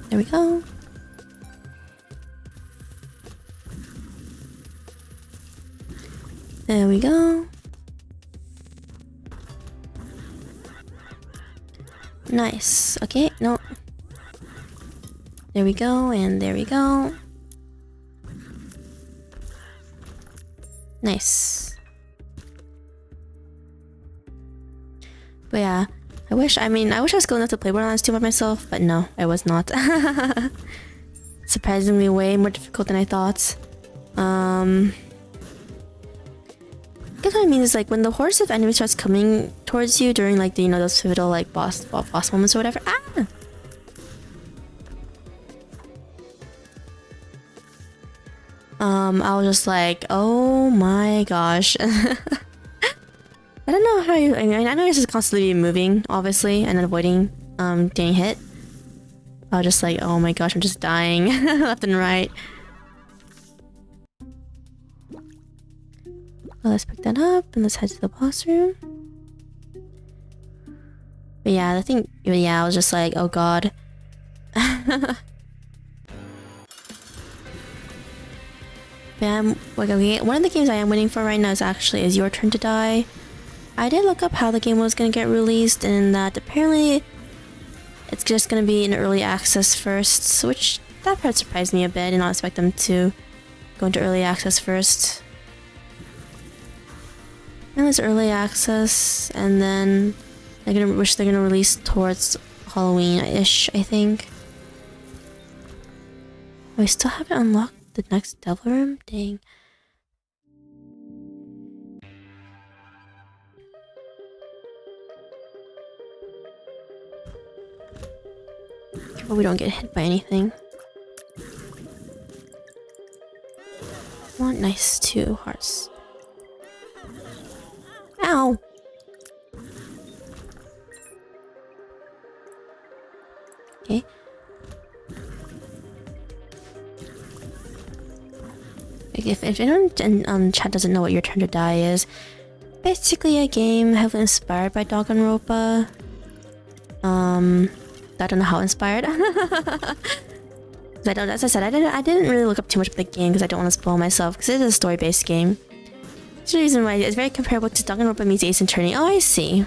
There we go. There we go. Nice. Okay, no. There we go, and there we go. Nice. But yeah, I wish I was good enough to play Borderlands 2 by myself, but no, I was not. Surprisingly way more difficult than I thought. I guess what I mean is like when the horde of enemies starts coming towards you during like the, you know, those pivotal like boss moments or whatever. Ah! I was just like, oh my gosh. I don't know how you. I mean, I know this is constantly moving, obviously, and avoiding getting hit. I was just like, oh my gosh, I'm just dying left and right. Well, let's pick that up and let's head to the boss room. But yeah, I was just like, oh god. But okay, one of the games I am waiting for right now is Your Turn to Die. I did look up how the game was gonna get released, and that apparently it's just gonna be in early access first, which that part surprised me a bit. I did not expect them to go into early access first. And it's early access, and then they're gonna release towards Halloween-ish, I think. Oh, I still haven't unlocked the next devil room? Dang. Careful we don't get hit by anything. One nice 2 hearts. Ow! Okay. If anyone in chat doesn't know what Your Turn to Die is, basically a game heavily inspired by Danganronpa. I don't know how inspired. As I said, I didn't really look up too much about the game because I don't want to spoil myself, because it is a story-based game. That's the reason why it's very comparable to Danganronpa meets Ace Attorney. Oh, I see.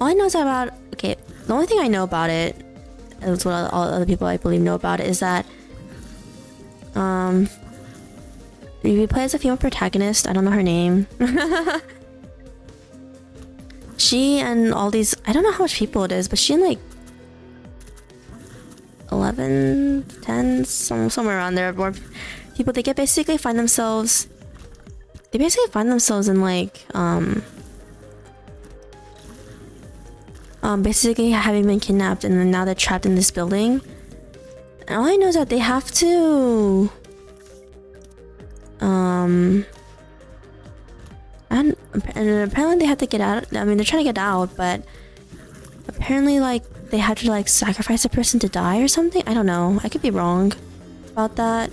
All I know is about... Okay, the only thing I know about it, is what all other people I believe know about it, is that you play as a female protagonist. I don't know her name. She and all these... I don't know how much people it is, but she and like 11, 10, somewhere around there, more people, they basically find themselves in like basically having been kidnapped, and then now they're trapped in this building. And all I know is that they have to and apparently they have to get out. I mean, they're trying to get out, but apparently like they had to like sacrifice a person to die or something. I don't know, I could be wrong about that,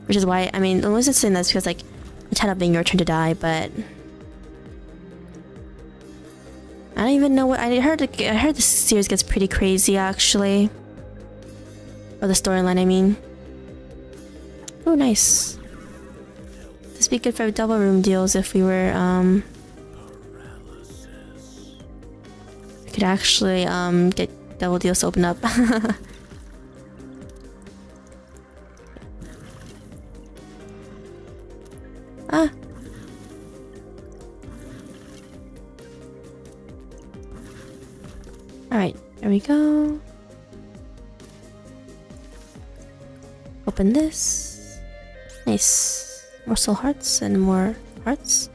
which is why, I mean, the reason I'm saying that's because like it's had up being Your Turn to Die, but I don't even know what I heard the series gets pretty crazy actually, or the storyline, I mean. Oh, nice. This would be good for double room deals if we were we could actually get double deals to open up. Ah. Alright, there we go. Open this. Nice. More soul hearts and more hearts.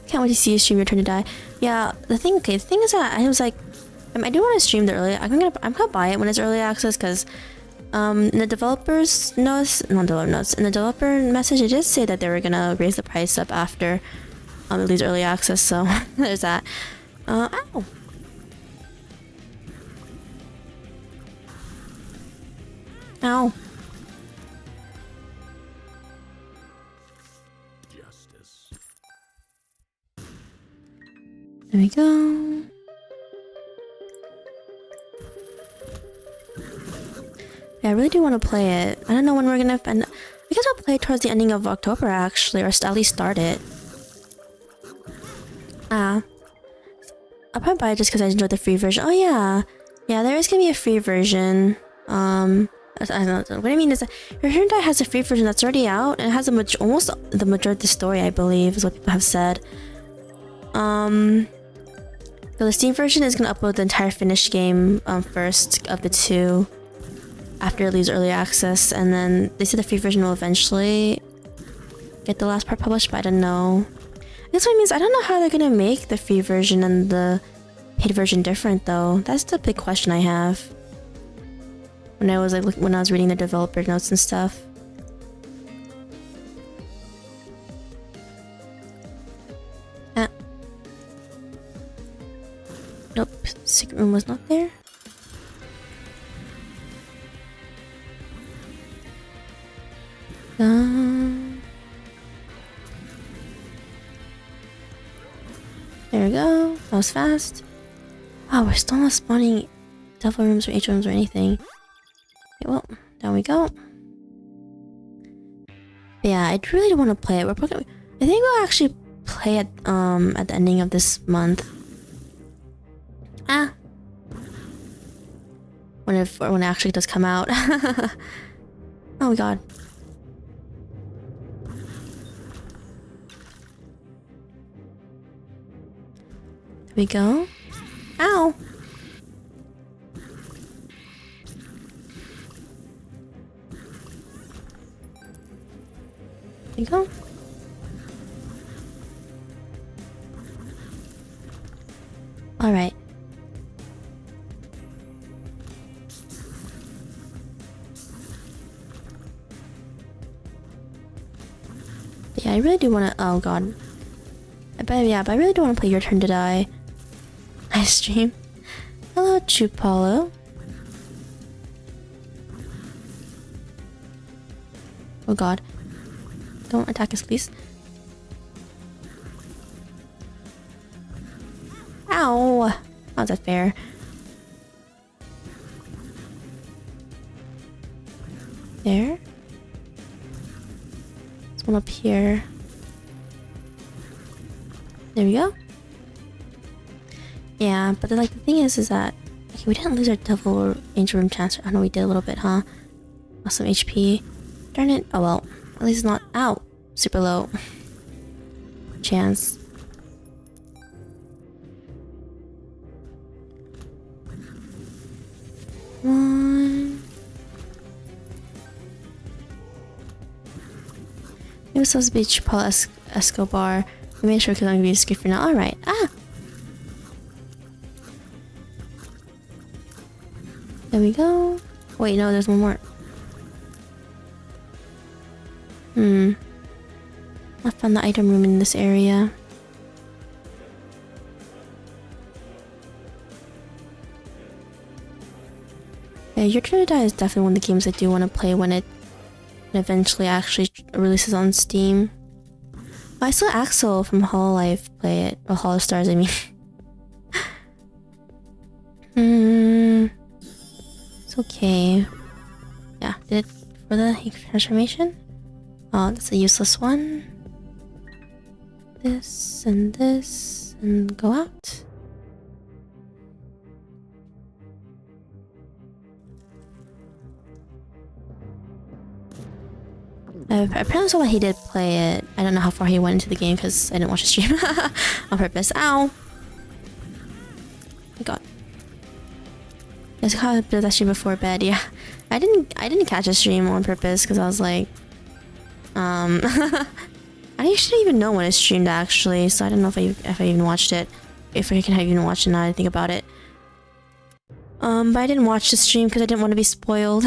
Can't wait to see you stream Your Turn to Die. Yeah, the thing is that I was like, I do want to stream the early. I'm gonna buy it when it's early access, because in the developers notes, not developer notes, in the developer message, it did say that they were gonna raise the price up after at least early access. So there's that. Ow. Ow. There we go. Yeah, I really do want to play it. I don't know when we're gonna... I guess I'll play it towards the ending of October, actually, or at least start it. I'll probably buy it just because I enjoyed the free version. Oh, yeah. Yeah, there is gonna be a free version. I don't know. What I mean is that Return to Die has a free version that's already out, and it has almost the majority of the story, I believe, is what people have said. So the Steam version is gonna upload the entire finished game first of the two after it leaves early access, and then they say the free version will eventually get the last part published, but I don't know. This one means I don't know how they're gonna make the free version and the paid version different though. That's the big question I have. When I was when I was reading the developer notes and stuff. Ah. Nope, secret room was not there. There we go. That was fast. Wow, we're still not spawning devil rooms or H rooms or anything. Okay, well, down we go. But yeah, I really do want to play it. I think we'll actually play it at the ending of this month. Ah. When it actually does come out. Oh my god. There we go. Ow! There you go. Alright. Yeah, I really do want to. Oh god. But I really do want to play Your Turn to Die. Nice stream. Hello, Chupalo. Oh god. Don't attack us, please. Ow! How's that fair? There. There's one up here. There we go. Yeah, but the thing is that okay, we didn't lose our devil or angel room chance. I know we did a little bit, huh? Lost some HP. Darn it. Oh well. At least it's not out. Super low chance. One. It was supposed to be Paul Escobar. We made sure because I'm gonna be discreet for now. Alright. Ah! There we go. Wait, no, there's one more. I found the item room in this area. Yeah, Your Turn to Die is definitely one of the games I do want to play when it eventually actually releases on Steam. I saw Axel from Hololive play it. Or Hall of Stars, I mean. It's okay. Yeah, did it for the transformation? Oh, that's a useless one. This, and go out. Apparently saw that he did play it. I don't know how far he went into the game because I didn't watch the stream on purpose. Ow! My god. I saw a bit of that stream before bed. Yeah, I didn't catch a stream on purpose because I was like, I shouldn't even know when it's streamed actually, so I don't know if I even watched it. If I can have even watched it now that I think about it. But I didn't watch the stream because I didn't want to be spoiled.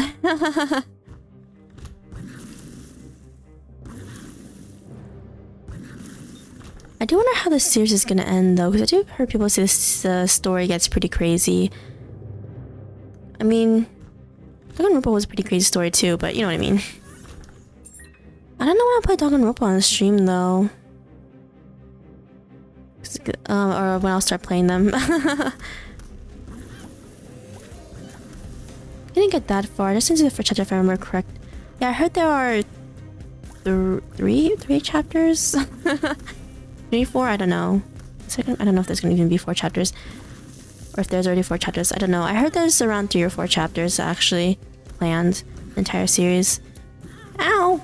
I do wonder how this series is gonna end though, because I do heard people say this story gets pretty crazy. I mean, Danganronpa was a pretty crazy story too, but you know what I mean. I don't know when I'll play Danganronpa on the stream though. Or when I'll start playing them. Didn't get that far. Just into the first chapter if I remember correct. Yeah, I heard there are three chapters. 3, 4, I don't know. I don't know if there's gonna even be 4 chapters. Or if there's already 4 chapters, I don't know. I heard there's around 3 or 4 chapters actually planned. the entire series. Ow!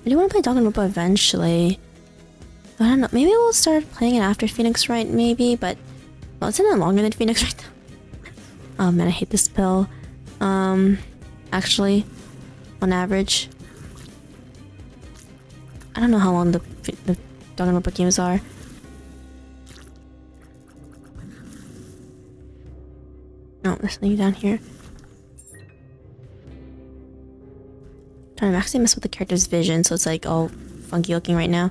I do want to play Danganronpa eventually. I don't know, maybe we'll start playing it after Phoenix Wright, maybe, but... Well, isn't it longer than Phoenix Wright? Oh man, I hate this pill. Actually, on average... I don't know how long the Danganronpa games are. No, there's something down here. I'm actually messing with the character's vision, so it's like all funky looking right now.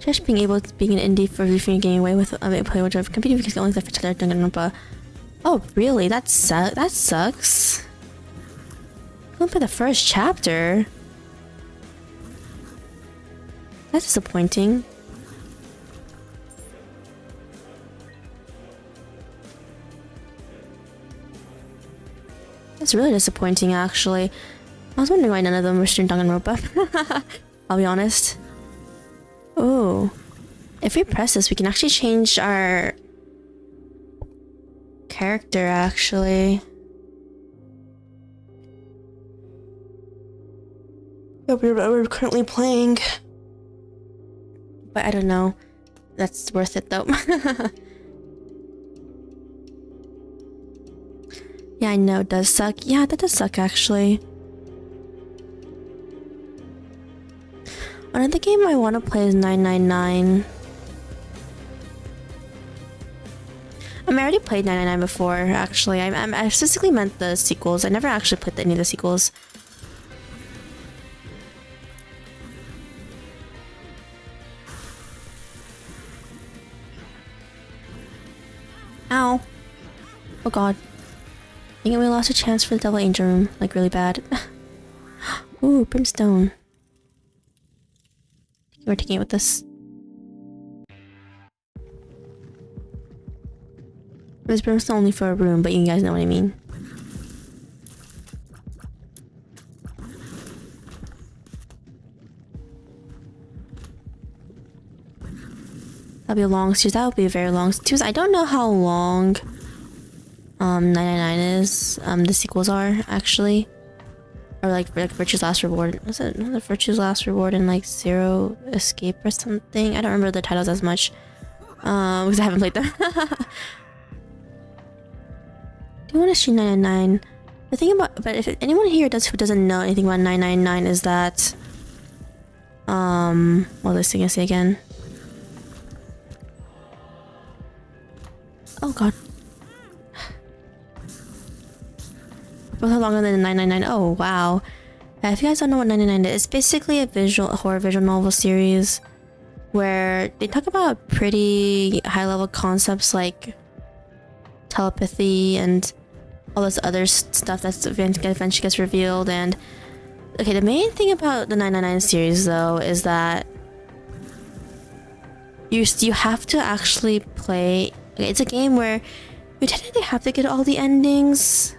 Just being an indie for reviewing getting away with playing with competing because only the for Danganronpa. Oh really? That sucks. I couldn't play the first chapter. That's disappointing. That's really disappointing, actually. I was wondering why none of them were streamed Danganronpa. I'll be honest. Oh, if we press this, we can actually change our character, actually. We're currently playing. But I don't know. That's worth it, though. Yeah, I know, it does suck. Yeah, that does suck, actually. Another game I want to play is 999. I already played 999 before, actually. I specifically meant the sequels. I never actually played any of the sequels. Ow. Oh god. I think we lost a chance for the Devil Angel room, like really bad. Ooh, Brimstone. We're taking it with this. There's Brimstone only for a room, but you guys know what I mean. That'll be a long series. That would be a very long series. I don't know how long 999 is. The sequels are actually, or like Virtue's Last Reward. Was it the Virtue's Last Reward and like Zero Escape or something? I don't remember the titles as much because I haven't played them. Do you want to stream 999? The thing about, but if anyone here who doesn't know anything about 999 is that what was I gonna say again? Oh god. Both are longer than 999. Oh wow. If you guys don't know what 999 is, it's basically a horror visual novel series where they talk about pretty high level concepts like telepathy and all this other stuff that's eventually gets revealed. And okay, the main thing about the 999 series though is that you have to actually play. Okay, it's a game where you technically have to get all the endings.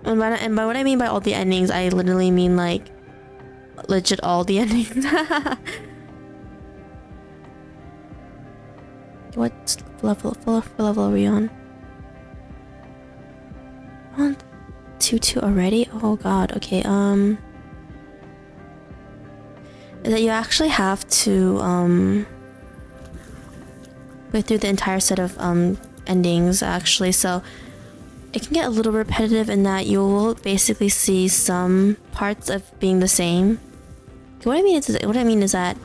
And by what I mean by all the endings, I literally mean like legit all the endings. What level are we on? On 2-2 already? Oh god, okay, that you actually have to go through the entire set of endings actually, so it can get a little repetitive in that you will basically see some parts of being the same. What I mean is that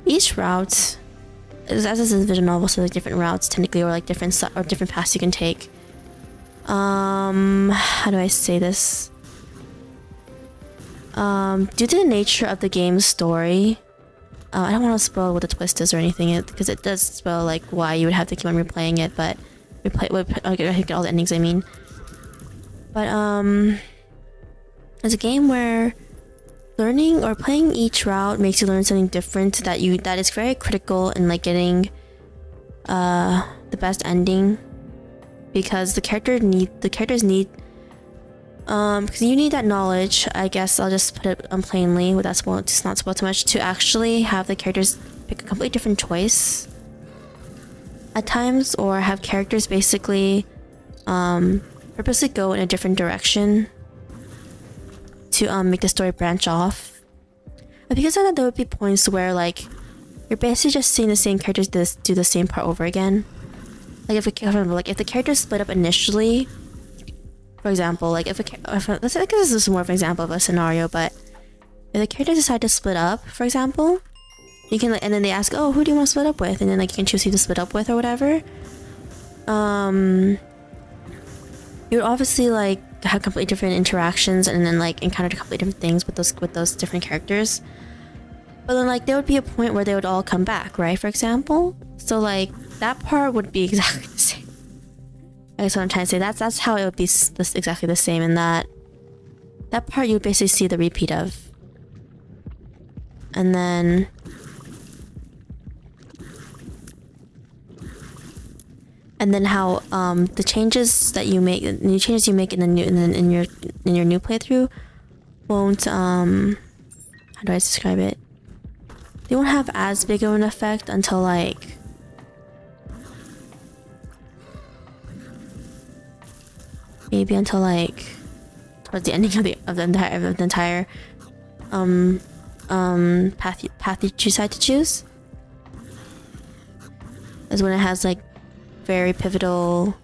each route, as this is a visual novel, so like different routes technically, or like different paths you can take. How do I say this? Due to the nature of the game's story, I don't want to spoil what the twist is or anything, because it does spell like why you would have to keep on replaying it, but get all the endings, I mean. But it's a game where learning or playing each route makes you learn something different that is very critical in like getting the best ending, because the characters need because you need that knowledge. I guess I'll just put it plainly without just not spoil too much, to actually have the characters pick a completely different choice at times, or have characters basically purposely go in a different direction to make the story branch off. But because of that, there would be points where like you're basically just seeing the same characters do the same part over again. Like if the characters split up initially, for example, like let's say this is more of an example of a scenario, but if the characters decide to split up, for example, you can and then they ask, oh, who do you want to split up with, and then like you can choose who to split up with or whatever. You would obviously like have completely different interactions and then like encounter completely different things with those different characters. But then like there would be a point where they would all come back, right? For example, so like that part would be exactly the same. That's what I'm trying to say. That's how it would be exactly the same, in that part you would basically see the repeat of. And then how the changes that you make, the new changes you make in your new playthrough won't how do I describe it? They won't have as big of an effect until like maybe until like towards the ending of the entire path you decide to choose. Is when it has like very pivotal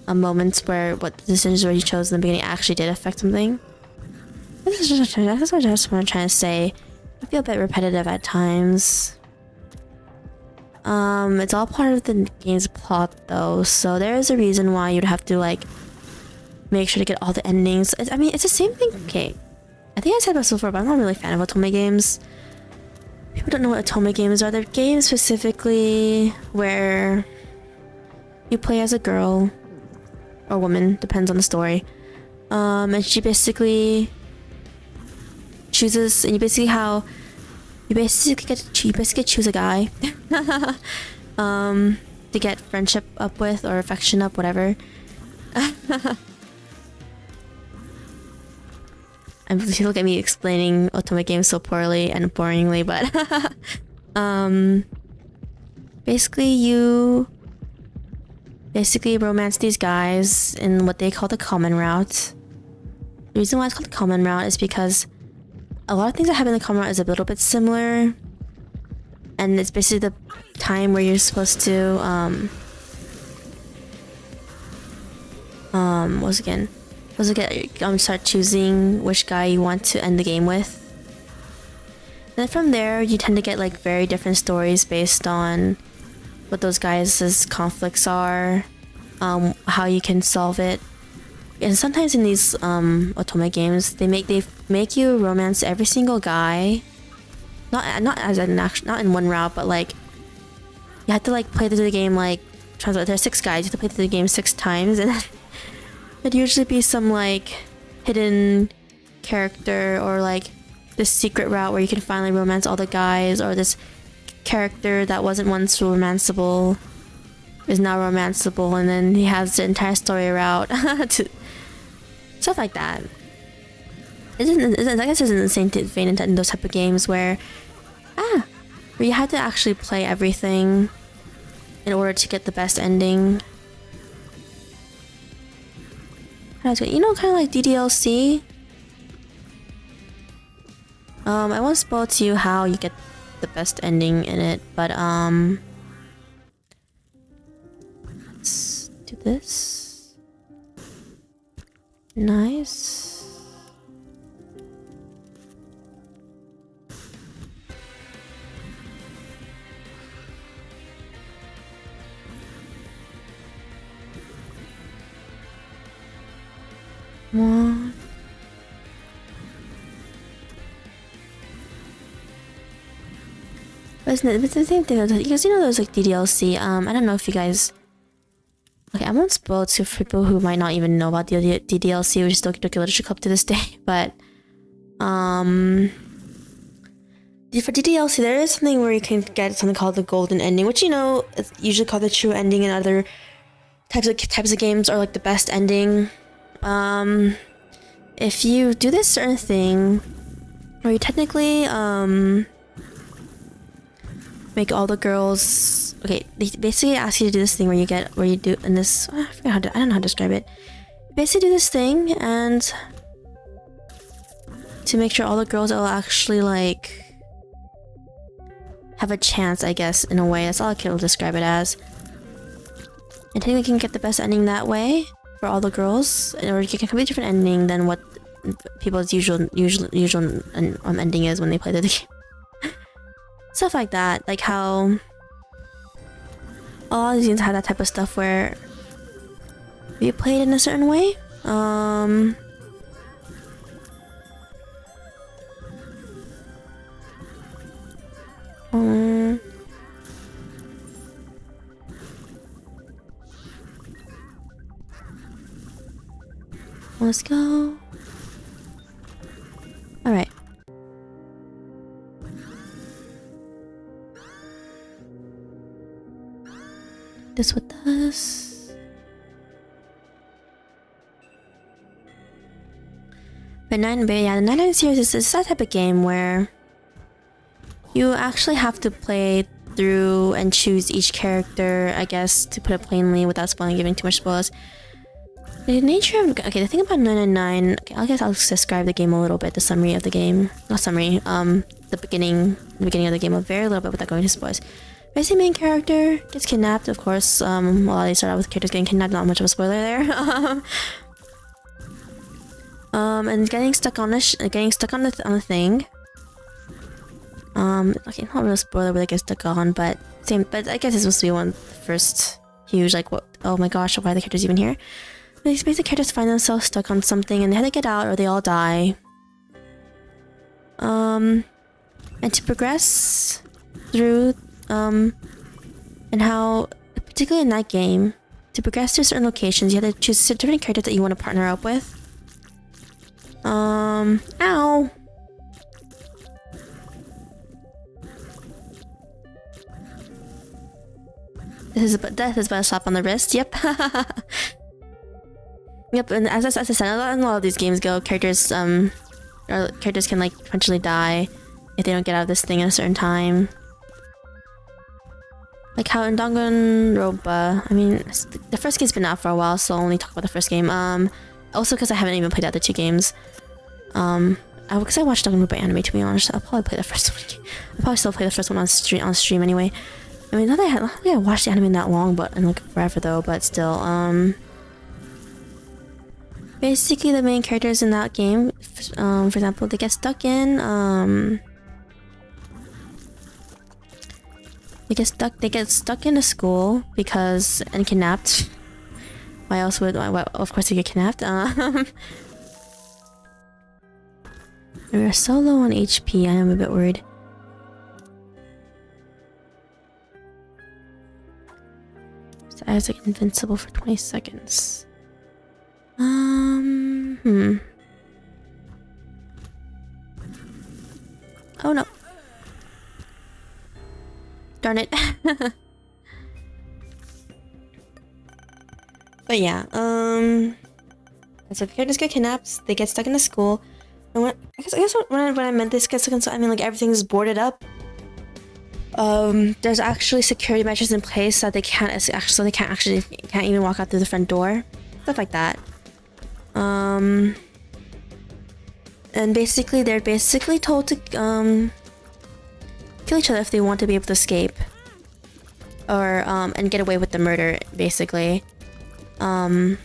moments where what the decisions where you chose in the beginning actually did affect something. That's what I'm trying to say. I feel a bit repetitive at times. It's all part of the game's plot though, so there is a reason why you'd have to like make sure to get all the endings. I mean, it's the same thing. Okay, I think I said this before, but I'm not really a fan of otome games. People don't know what otome games are. They're games specifically where you play as a girl or woman, depends on the story. And she basically chooses, and you basically choose a guy to get friendship up with or affection up, whatever. And if you look at me explaining otome games so poorly and boringly, but basically you romance these guys in what they call the common route. The reason why it's called the common route is because a lot of things that happen in the common route is a little bit similar, and it's basically the time where you're supposed to start choosing which guy you want to end the game with. And then from there you tend to get like very different stories based on what those guys' conflicts are, how you can solve it. And sometimes in these otome games, they make you romance every single guy, not in one route, but like you have to like play through the game like there's 6 guys. You have to play through the game 6 times, and it'd usually be some like hidden character or like this secret route where you can finally romance all the guys, or this character that wasn't once romanceable is now romanceable, and then he has the entire story route to stuff like that. I guess it's in the same vein in those type of games where you had to actually play everything in order to get the best ending. You know, kind of like DDLC. I won't spoil to you how you get the best ending in it, but let's do this. Nice. One. But it's the same thing, because you know there's like DDLC. I don't know if you guys. Okay, I won't spoil it for people who might not even know about the DDLC, which is Doki Doki Literature Club to this day. But For DDLC, there is something where you can get something called the golden ending, which it's usually called the true ending in other types of games, or like the best ending. If you do this certain thing, where you technically make all the girls they basically ask you to do this thing where you do in this. I don't know how to describe it. Basically, do this thing and to make sure all the girls will actually like have a chance, I guess, in a way. That's all I can describe it as. And technically, you can get the best ending that way for all the girls, or you can come with a different ending than what people's usual ending is when they play the game. Stuff like that, like how a lot of these games have that type of stuff where you play it in a certain way. Let's go. All right. This with this. But yeah, the 99 series is that type of game where you actually have to play through and choose each character, I guess, to put it plainly without giving too much spoilers. The nature of the thing about 999, I guess I'll describe the game a little bit, the summary of the game. Not summary, the beginning of the game a very little bit without going to spoilers. Basically, main character gets kidnapped, of course. A lot of these start out with characters getting kidnapped, not much of a spoiler there. And getting stuck on the thing. Okay, not really a spoiler where they get stuck on, but I guess it's supposed to be one of the first huge, like, what? Oh my gosh, why are the characters even here? These basic characters find themselves stuck on something and they have to get out or they all die. And to progress through, and how, particularly in that game, to progress to certain locations, you have to choose different characters that you want to partner up with. Ow! Death is but a slap on the wrist, yep. Yep, and as I said, a lot of these games characters can like potentially die if they don't get out of this thing at a certain time. Like how in Danganronpa, I mean, the first game's been out for a while, so I'll only talk about the first game. Also because I haven't even played the other two games. Because I watched Danganronpa anime, to be honest, I'll probably play the first one. I'll probably still play the first one on stream anyway. I mean, not that I watched the anime that long, but and like forever though, but still, basically the main characters in that game, for example, they get stuck in, they get stuck in a school and kidnapped. Why else would, of course they get kidnapped, we're so low on HP, I am a bit worried. So I was like invincible for 20 seconds. Oh no. Darn it. But yeah, so if characters get kidnapped, they get stuck in a school. And I guess when I meant this get stuck in school, I mean like everything's boarded up. There's actually security measures in place so they can't even walk out through the front door. Stuff like that. And basically they're told to kill each other if they want to be able to escape. Or and get away with the murder, basically. That's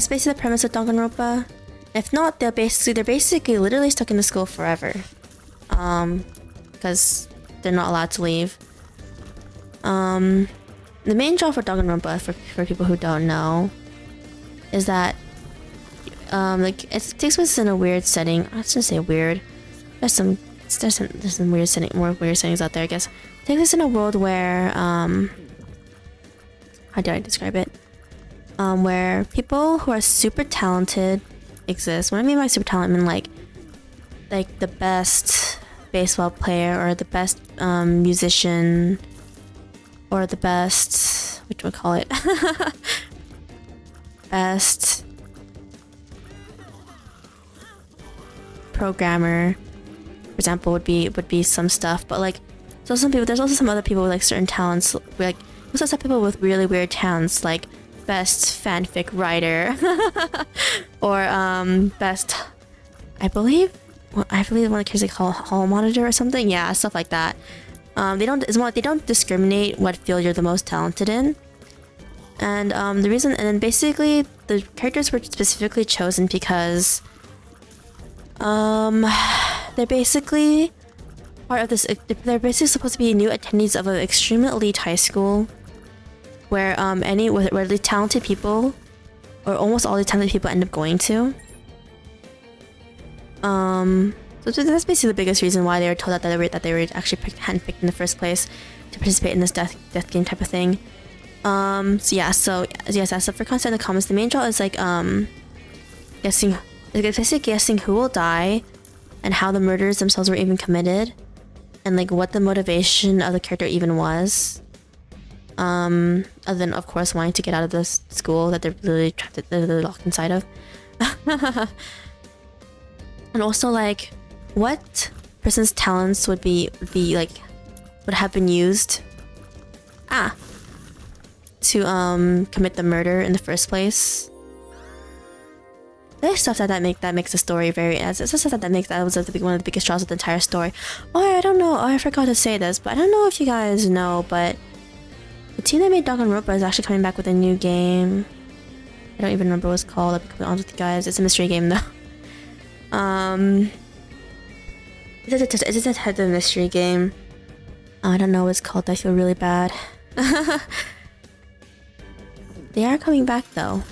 basically the premise of Danganronpa. If not, they're basically literally stuck in the school forever. Because they're not allowed to leave. The main draw for Danganronpa, for people who don't know, is that like it takes place in a weird setting. I shouldn't say weird. There's some weird more weird settings out there, I guess. It takes place in a world where how do I describe it? Where people who are super talented exist. When I mean by super talent, I mean like the best baseball player or the best musician or the best, what do I call it? Best programmer, for example, would be some stuff. But like, so some people, there's also some other people with like certain talents. Like, there's also some people with really weird talents, like best fanfic writer, or best, I believe one of the kids they call hall monitor or something. Yeah, stuff like that. They don't. It's more like they don't discriminate what field you're the most talented in. And the reason, and then basically the characters were specifically chosen because they're basically part of this. They're basically supposed to be new attendees of an extremely elite high school, where where the talented people, or almost all the talented people, end up going to. So that's basically the biggest reason why they were told that they were actually handpicked in the first place to participate in this death game type of thing. So for content in the comments, the main draw is like basically guessing who will die and how the murders themselves were even committed, and like what the motivation of the character even was. Other than of course wanting to get out of this school that they're literally locked inside of. And also like what person's talents would have been used to commit the murder in the first place. There's stuff that makes the story very. It's stuff that was one of the biggest draws of the entire story. Oh, I don't know. Oh, I forgot to say this, but I don't know if you guys know, but the team that made Danganronpa is actually coming back with a new game. I don't even remember what it's called. I'll be completely honest with you guys. It's a mystery game though. It's a type of mystery game. I don't know what it's called. I feel really bad. They are coming back though.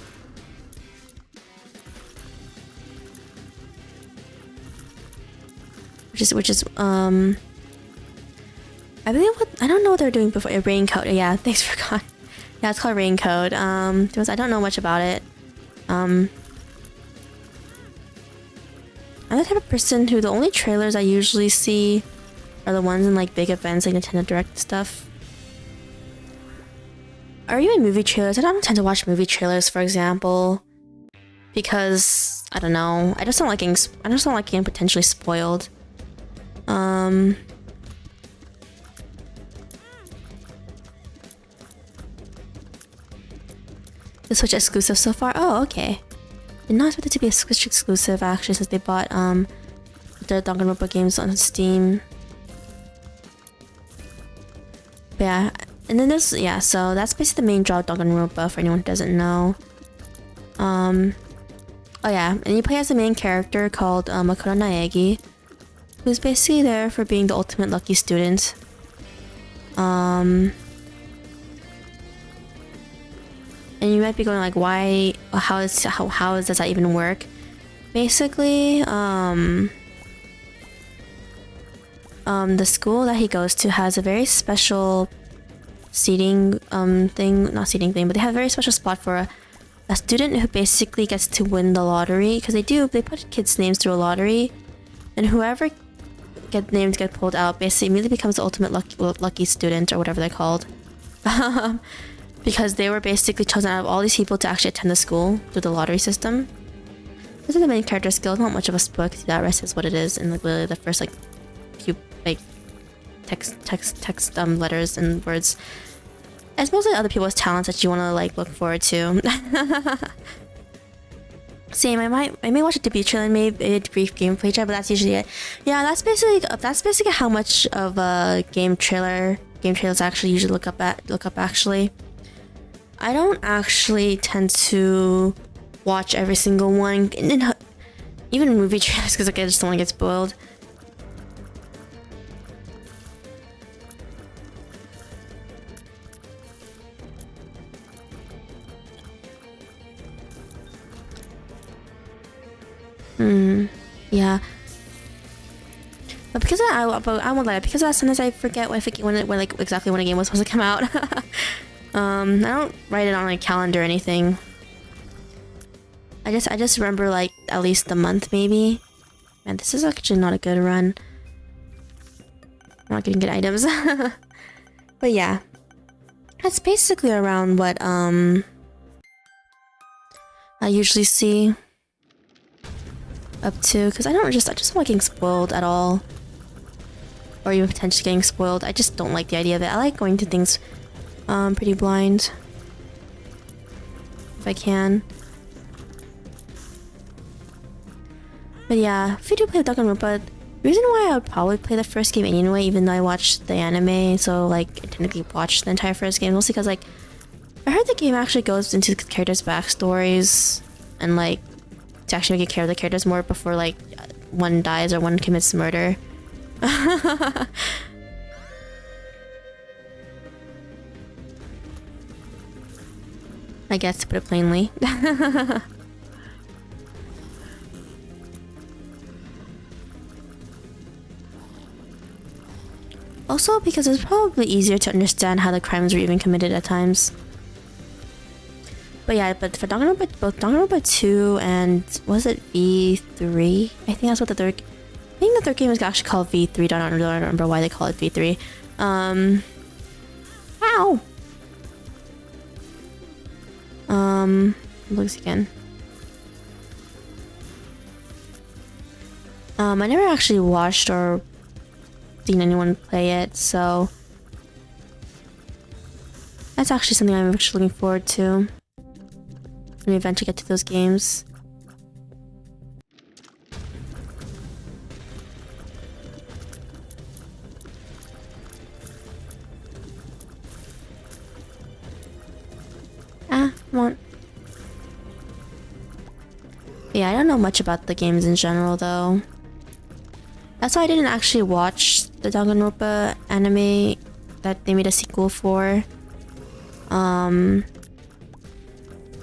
Which is I believe I don't know what they're doing before. Raincoat. Yeah, thanks for calling. Yeah, it's called Raincoat. Because I don't know much about it. I'm the type of person who the only trailers I usually see are the ones in like big events like Nintendo Direct stuff. Or even movie trailers. I don't tend to watch movie trailers, for example, because I don't know. I just don't like getting potentially spoiled. The Switch exclusive so far. Oh, okay. Did not expect it to be a Switch exclusive actually, since they bought their Danganronpa games on Steam. But yeah, and then there's so that's basically the main draw of Danganronpa for anyone who doesn't know. Oh yeah, and you play as the main character called Makoto Naegi, who's basically there for being the ultimate lucky student. And you might be going like, why? How does that even work? Basically, the school that he goes to has a very special seating not seating thing, but they have a very special spot for a student who basically gets to win the lottery, because they put kids' names through a lottery, and whoever names get pulled out basically immediately becomes the ultimate lucky student, or whatever they're called. Because they were basically chosen out of all these people to actually attend the school through the lottery system. This is the main character skill. Not much of a spoiler, because that rest is what it is in like literally the first few text letters and words. It's mostly other people's talents that you want to look forward to. Same. I may watch a debut trailer and maybe a brief gameplay trailer, but that's usually it. Yeah, that's basically how much of a game trailers actually usually look up actually. I don't actually tend to watch every single one, even movie trailers, because I just don't want to get spoiled. Yeah. But because I won't lie, because sometimes I forget exactly when a game was supposed to come out. I don't write it on a calendar or anything. I just remember like at least a month maybe. Man, this is actually not a good run. I'm not getting good items. But yeah. That's basically around what I usually see up to, because I just don't like getting spoiled at all. Or even potentially getting spoiled. I just don't like the idea of it. I like going to things pretty blind. If I can. But yeah, if you do play with Danganronpa, the reason why I would probably play the first game anyway, even though I watched the anime, so like I technically watched the entire first game, mostly because like I heard the game actually goes into the characters' backstories and like to actually make you care of the characters more before like one dies or one commits murder. I guess, to put it plainly. Also because it's probably easier to understand how the crimes were even committed at times. But yeah, but for Danganronpa, both Danganronpa 2 and was it V3? I think that's what the third. I think the third game is actually called V3. I don't remember why they call it V3. Ow. Looks again. I never actually watched or seen anyone play it, so that's actually something I'm actually looking forward to when we eventually get to those games. Come on. Yeah, I don't know much about the games in general though. That's why I didn't actually watch the Danganronpa anime that they made a sequel for.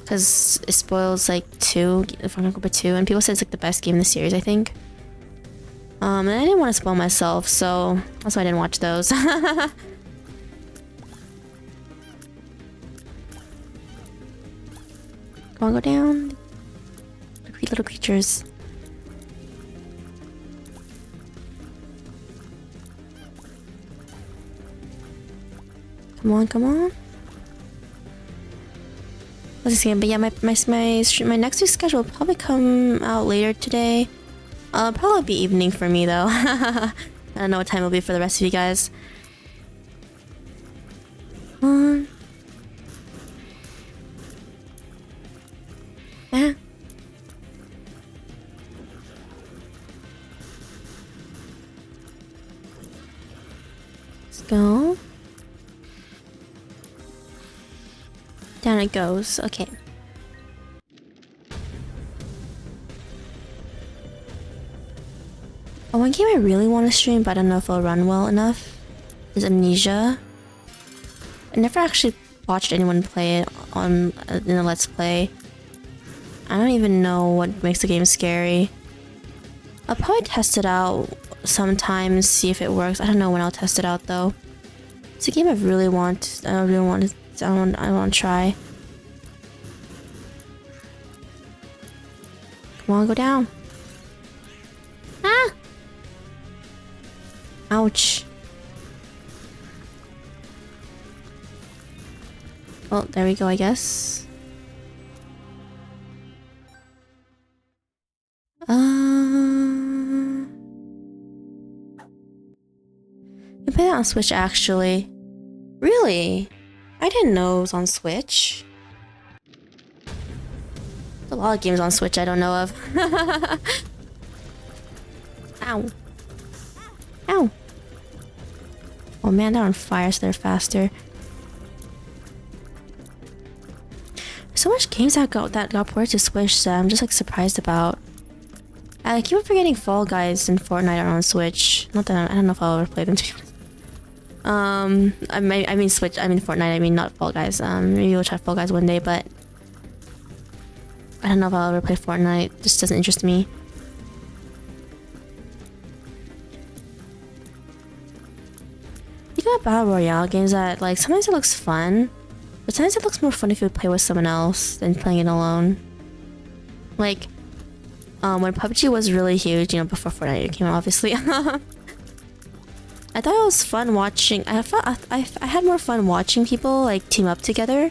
Because it spoils like Danganronpa 2, and people say it's like the best game in the series, I think. And I didn't want to spoil myself, so that's why I didn't watch those. Come on, go down. Little creatures. Come on, come on. What's this game? But yeah, my next week's schedule will probably come out later today. Probably be evening for me though. I don't know what time it'll be for the rest of you guys. Come on. Yeah. Let's go. Down it goes. Okay. Oh, one game I really want to stream, but I don't know if it'll run well enough, is Amnesia. I never actually watched anyone play it in a Let's Play. I don't even know what makes the game scary. I'll probably test it out sometime, see if it works. I don't know when I'll test it out though. It's a game I really want to try. Come on, go down. Ah! Ouch. Well, there we go, I guess. You play that on Switch, actually. Really? I didn't know it was on Switch. There's a lot of games on Switch I don't know of. Ow. Ow. Oh man, they're on fire, so they're faster. So much games that got ported to Switch that I'm just like surprised about. I keep forgetting Fall Guys and Fortnite are on Switch. Not that I don't know if I'll ever play them to be honest. I mean Switch. I mean Fortnite. I mean not Fall Guys. Maybe we'll try Fall Guys one day, but I don't know if I'll ever play Fortnite. It just doesn't interest me. You got battle royale games that like sometimes it looks fun, but sometimes it looks more fun if you play with someone else than playing it alone. Like, when PUBG was really huge, you know, before Fortnite came out, obviously. I thought it was fun watching. I had more fun watching people like team up together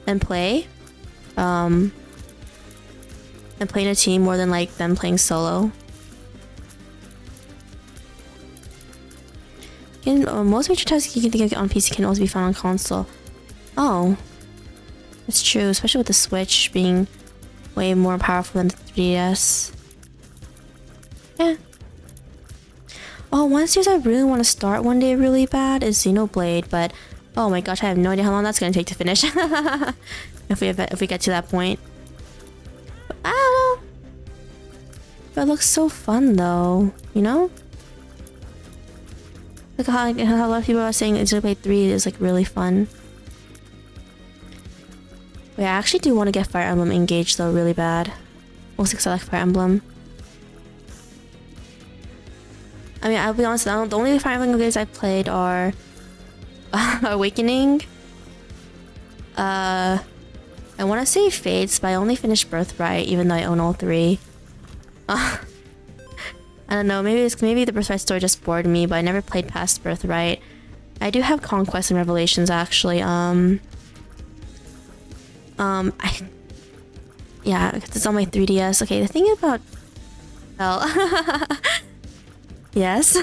and play, and playing a team more than like them playing solo. Most major tasks you can think of on PC can also be found on console. Oh, it's true, especially with the Switch being way more powerful than the 3DS. Yeah. Oh, one series I really want to start one day really bad is Xenoblade, but oh my gosh, I have no idea how long that's gonna take to finish. if we get to that point. But I don't know. But it looks so fun though, you know? Look how a lot of people are saying Xenoblade 3 is like really fun. Wait, I actually do want to get Fire Emblem engaged though really bad. Mostly because I like Fire Emblem. I mean, I'll be honest, the only Fire Emblem games I've played are Awakening. I want to say Fates, but I only finished Birthright, even though I own all 3. I don't know, maybe the Birthright story just bored me, but I never played past Birthright. I do have Conquest and Revelations actually. Yeah, because it's on my 3DS. Okay, the thing about Belle. Yes.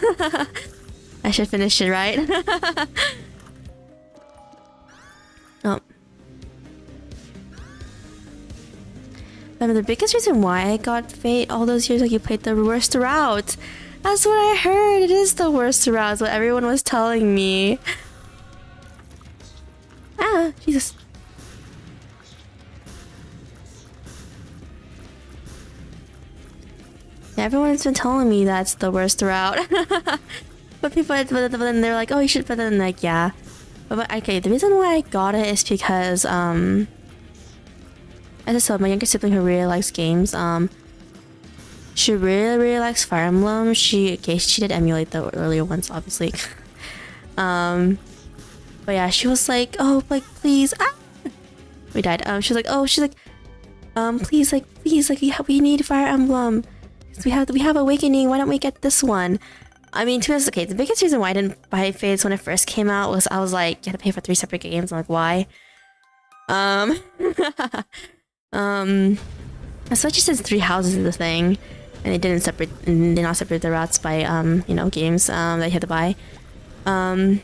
I should finish it, right? Oh. Remember, the biggest reason why I got Fate all those years, like, you played the worst route. That's what I heard. It is the worst route. That's what everyone was telling me. Ah, Jesus. Everyone's been telling me that's the worst route. but then they're like, oh, you should, but then like, yeah. But okay, the reason why I got it is because, as I said, my younger sibling who really likes games, she really likes Fire Emblem. She did emulate the earlier ones, obviously. But yeah, she was like, oh, like, please, ah! We died. She's like, please, we need Fire Emblem. We have Awakening, why don't we get this one? I mean, to be honest, okay, the biggest reason why I didn't buy Fates when it first came out was I was like, you had to pay for 3 separate games. I'm like, why? Especially since 3 houses is the thing, and they did not separate the routes by, you know, games that you had to buy. The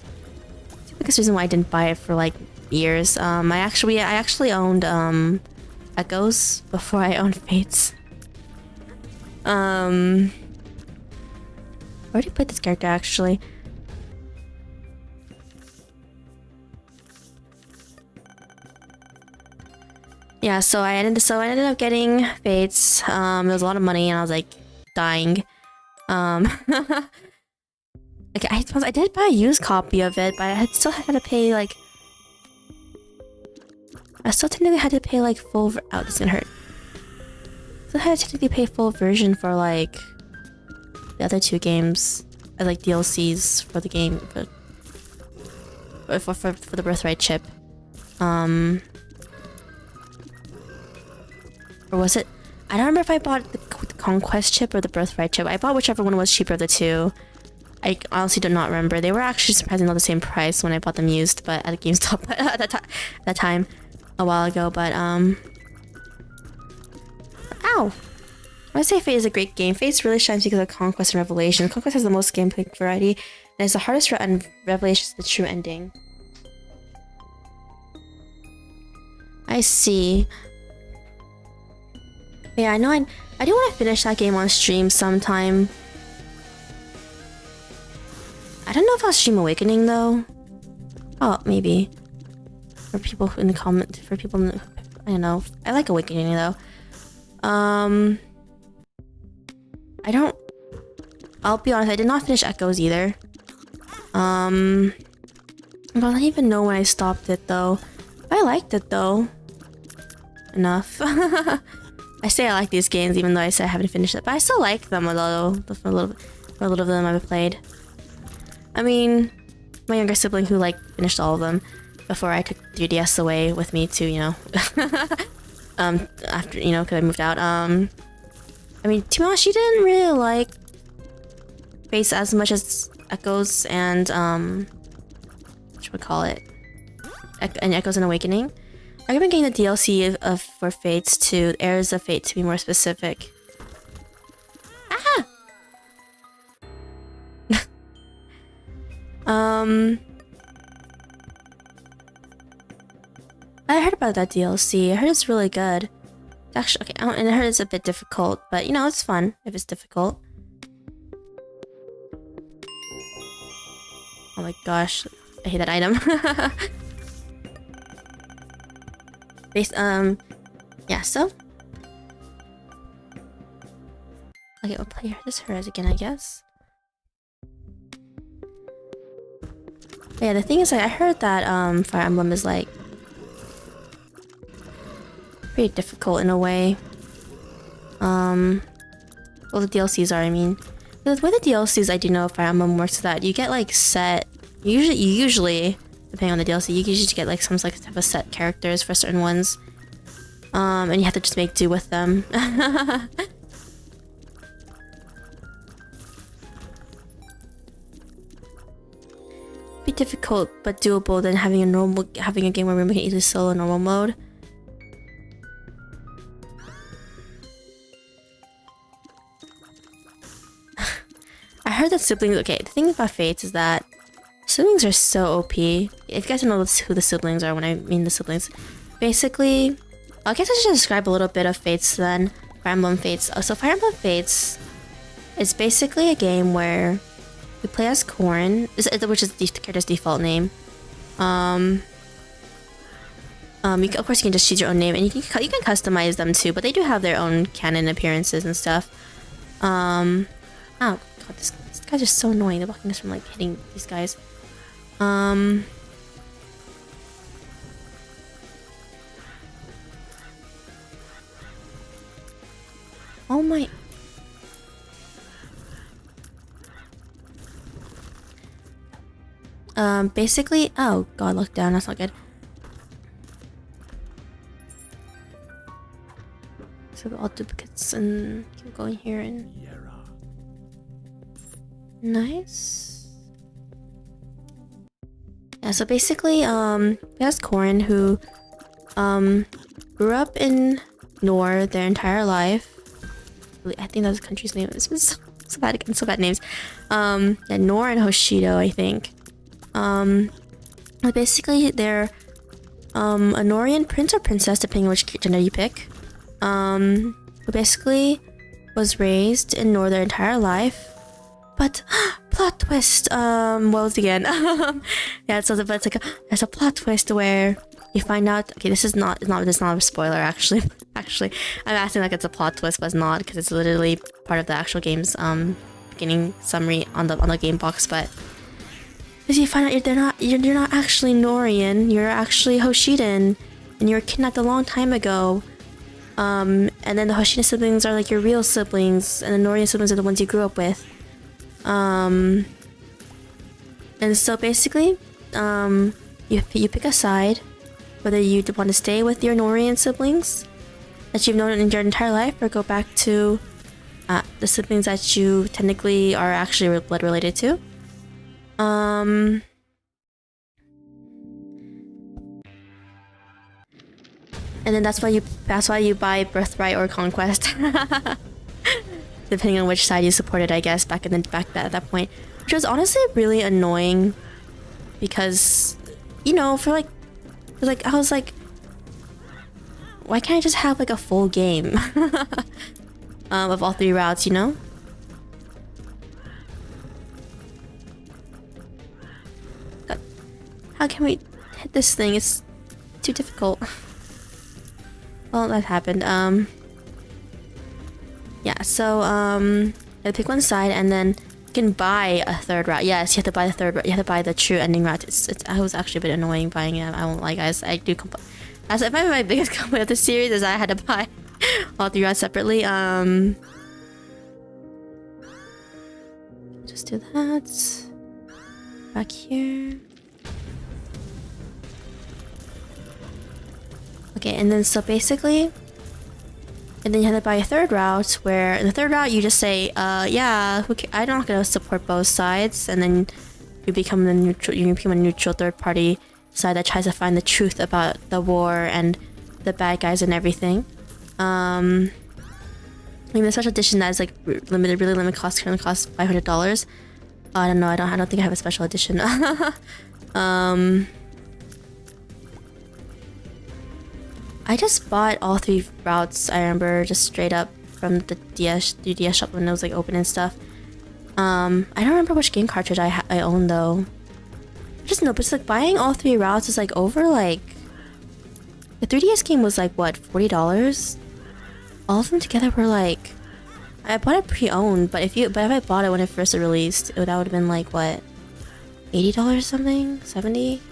biggest reason why I didn't buy it for like years. I actually owned Echoes before I owned Fates. I already played this character actually. Yeah, so I ended up getting Fates. There was a lot of money and I was like dying. Okay, I did buy a used copy of it, but I still had to pay like technically had to pay like full. Oh, this is gonna hurt. I had to technically pay full version for like the other 2 games as like DLCs for the game for the Birthright chip. Or was it? I don't remember if I bought the Conquest chip or the Birthright chip. I bought whichever one was cheaper of the 2. I honestly do not remember. They were actually surprisingly the same price when I bought them used, but at a GameStop at that time a while ago. But ow! I would say Fate is a great game. Fate really shines because of Conquest and Revelation. Conquest has the most gameplay variety, and it's the hardest route, and Revelation is the true ending. I see. Yeah, I know. I do want to finish that game on stream sometime. I don't know if I'll stream Awakening though. Oh, maybe. For people in the comment, I don't know. I like Awakening though. I'll be honest, I did not finish Echoes either. I don't even know when I stopped it though. I liked it though. Enough. I say I like these games even though I say I haven't finished it, but I still like them a little of them I've played. I mean, my younger sibling who like finished all of them before I took 3DS away with me to, you know, After, you know, because I moved out. I mean, Timeout, she didn't really like Fates as much as Echoes and what should we call it? And Echoes and Awakening. I recommend getting the DLC for Fates to Heirs of Fate to be more specific. Ah! I heard about that DLC. I heard it's really good. Actually, okay, and I heard it's a bit difficult, but you know, it's fun if it's difficult. Oh my gosh, I hate that item. Yeah, so. Okay, we'll play this hers again, I guess. But yeah, the thing is, like, I heard that Fire Emblem is like pretty difficult in a way. Well, the DLCs are, I mean. With the DLCs, I do know Fire Emblem works that you get like set. Usually, depending on the DLC, you usually get like some like type of set characters for certain ones, and you have to just make do with them. Be difficult but doable than having a game where we can easily solo normal mode. I heard that siblings. Okay, the thing about Fates is that siblings are so OP. If you guys don't know who the siblings are, when I mean the siblings, basically, I guess I should describe a little bit of Fates then. Fire Emblem Fates. So Fire Emblem Fates is basically a game where you play as Corrin, which is the character's default name. Of course, you can just choose your own name, and you can customize them too. But they do have their own canon appearances and stuff. Oh god, this guy's just so annoying. They're blocking us from like hitting these guys. Oh my. Basically, oh god, look down. That's not good. So all duplicates and keep going here and nice. Yeah, so basically, that's Corrin, who grew up in Nor their entire life. I think that's the country's name. It's so bad again, so bad names. Yeah, Nor and Hoshido, I think. Basically they're a Norian prince or princess, depending on which gender you pick. Who basically was raised in Nor their entire life. But plot twist. What was it again? Yeah, so but it's like there's a plot twist where you find out. Okay, this is not a spoiler actually. Actually, I'm acting like it's a plot twist, but it's not because it's literally part of the actual game's beginning summary on the game box. But as you find out you're not actually Norian. You're actually Hoshiden, and you were kidnapped a long time ago. And then the Hoshiden siblings are like your real siblings, and the Norian siblings are the ones you grew up with. And so basically, you pick a side, whether you want to stay with your Norian siblings that you've known in your entire life, or go back to the siblings that you technically are actually blood related to. And then that's why you buy Birthright or Conquest. Depending on which side you supported, I guess, back at that point. Which was honestly really annoying. Because, you know, I was like, why can't I just have like a full game of all 3 routes, you know? How can we hit this thing? It's too difficult. Well, that happened. Yeah, so I pick one side and then you can buy a 3rd route. Yes, you have to buy the 3rd route. You have to buy the true ending route. I was actually a bit annoying buying it. I won't lie, guys. I do complain. That's my biggest complaint of the series is I had to buy all 3 routes separately. Just do that. Back here. Okay, and then so basically, And then you have to buy a third route, where in the third route you just say, yeah, I'm not gonna support both sides, and then you become a neutral third party side that tries to find the truth about the war and the bad guys and everything. I mean, the special edition that is like really limited cost, currently costs $500. I don't know. I don't think I have a special edition. I just bought all 3 routes. I remember just straight up from the DS shop when it was like open and stuff. I don't remember which game cartridge I own though. I just know, but it's like buying all 3 routes is like over like the 3DS game was like what, $40? All of them together were like, I bought it pre-owned, but if I bought it when it first released, that would have been like what, $80 something, 70.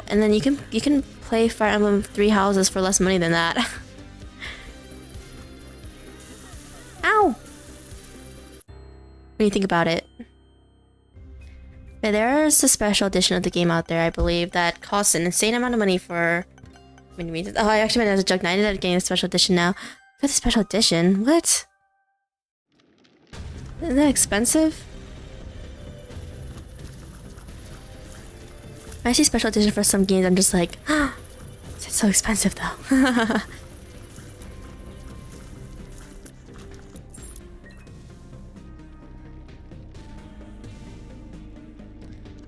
And then you can play Fire Emblem 3 Houses for less money than that. Ow! When you think about it. But there's a special edition of the game out there, I believe, that costs an insane amount of money for many reasons. Oh, I actually meant as a joke. Now I ended up getting a special edition now. Got a special edition? What? Isn't that expensive? I see special edition for some games, I'm just like, ah, it's so expensive though.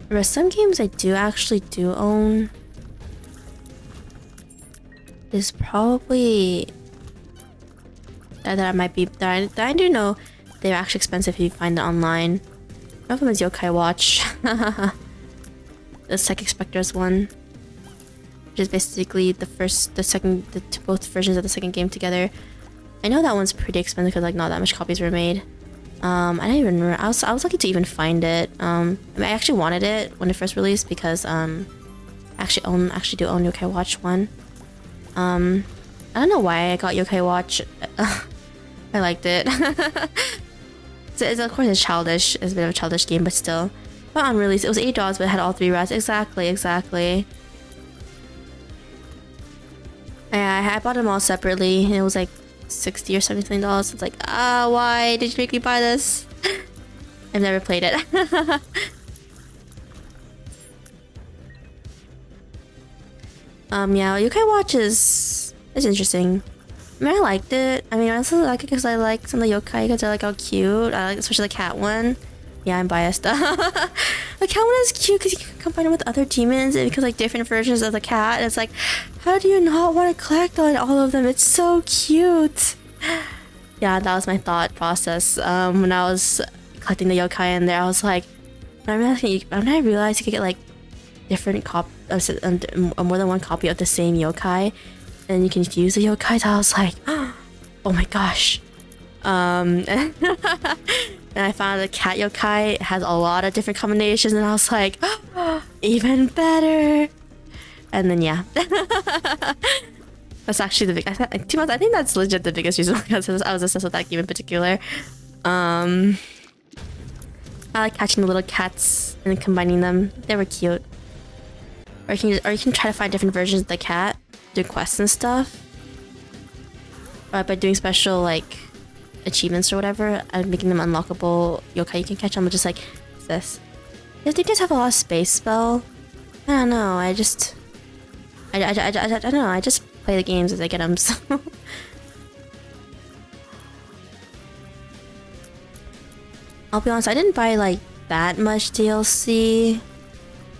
There are some games I actually own. Is probably that I do know they're actually expensive if you find it online. One of them is Yokai Watch. The Psychic Spectres one, which is basically both versions of the second game together. I know that one's pretty expensive because like not that much copies were made. I didn't even remember. I was lucky to even find it. I mean, I actually wanted it when it first released because I actually do own Yokai Watch 1. I don't know why I got Yokai Watch. I liked it. Of course it's childish. It's a bit of a childish game, but still. But on release, it was $80, but it had all 3 routes. Exactly. I bought them all separately, and it was like $60 or $70. It's like, why did you make me buy this? I've never played it. Yeah, Yokai Watch is interesting. I mean, I liked it. I mean, I also like it because I like some of the yokai because they're like all cute. I like especially the cat one. Yeah, I'm biased. The cat one is cute because you can combine it with other demons and because like different versions of the cat. And it's like, how do you not want to collect on all of them? It's so cute. Yeah, that was my thought process when I was collecting the yokai in there. I was like, when I realized you could get like different more than one copy of the same yokai, and you can use the yokai. I was like, oh my gosh. And I found the cat yokai has a lot of different combinations, and I was like, even better. And then yeah, that's actually the big. I think that's legit the biggest reason because I was obsessed with that game in particular. I like catching the little cats and combining them. They were cute. Or you can try to find different versions of the cat, do quests and stuff. By doing special like achievements or whatever, and making them unlockable yokai, you can catch them with just like this. They just have a lot of space spell. I don't know. I don't know. I just play the games as I get them. So. I'll be honest. I didn't buy like that much DLC.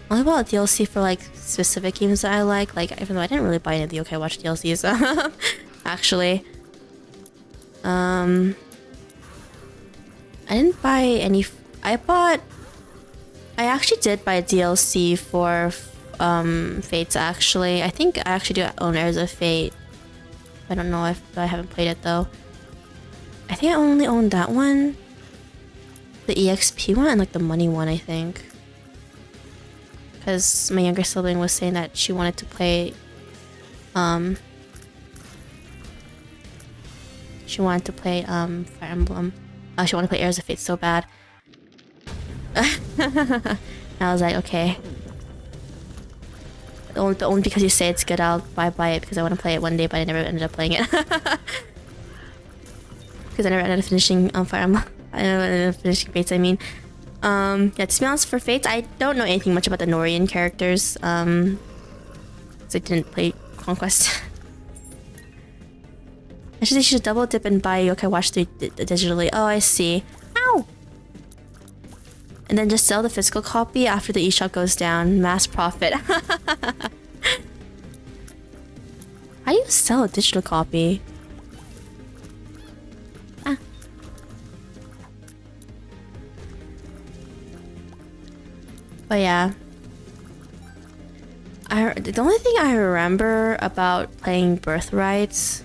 I only bought DLC for like specific games that I like. Like even though I didn't really buy any of the Yokai Watch DLCs, actually. I didn't buy any. I actually did buy a DLC for Fates. Actually, I think I actually do own Heirs of Fate. I don't know if I haven't played it though. I think I only owned that one, the EXP one, and like the money one. I think because my younger sibling was saying that she wanted to play. She wanted to play Fire Emblem. She wanted to play Heirs of Fate so bad. And I was like, okay. Only because you say it's good, I'll buy it because I want to play it one day, but I never ended up playing it. Because I never ended up finishing Fire Emblem. I never ended up finishing Fates, I mean. Yeah, to be honest, for Fates, I don't know anything much about the Norian characters. So I didn't play Conquest. Actually, you should double dip and buy Yokai Watch 3 digitally. Oh, I see. Ow! And then just sell the physical copy after the eShop goes down. Mass profit. How do you sell a digital copy? Ah. But yeah. The only thing I remember about playing Birthrights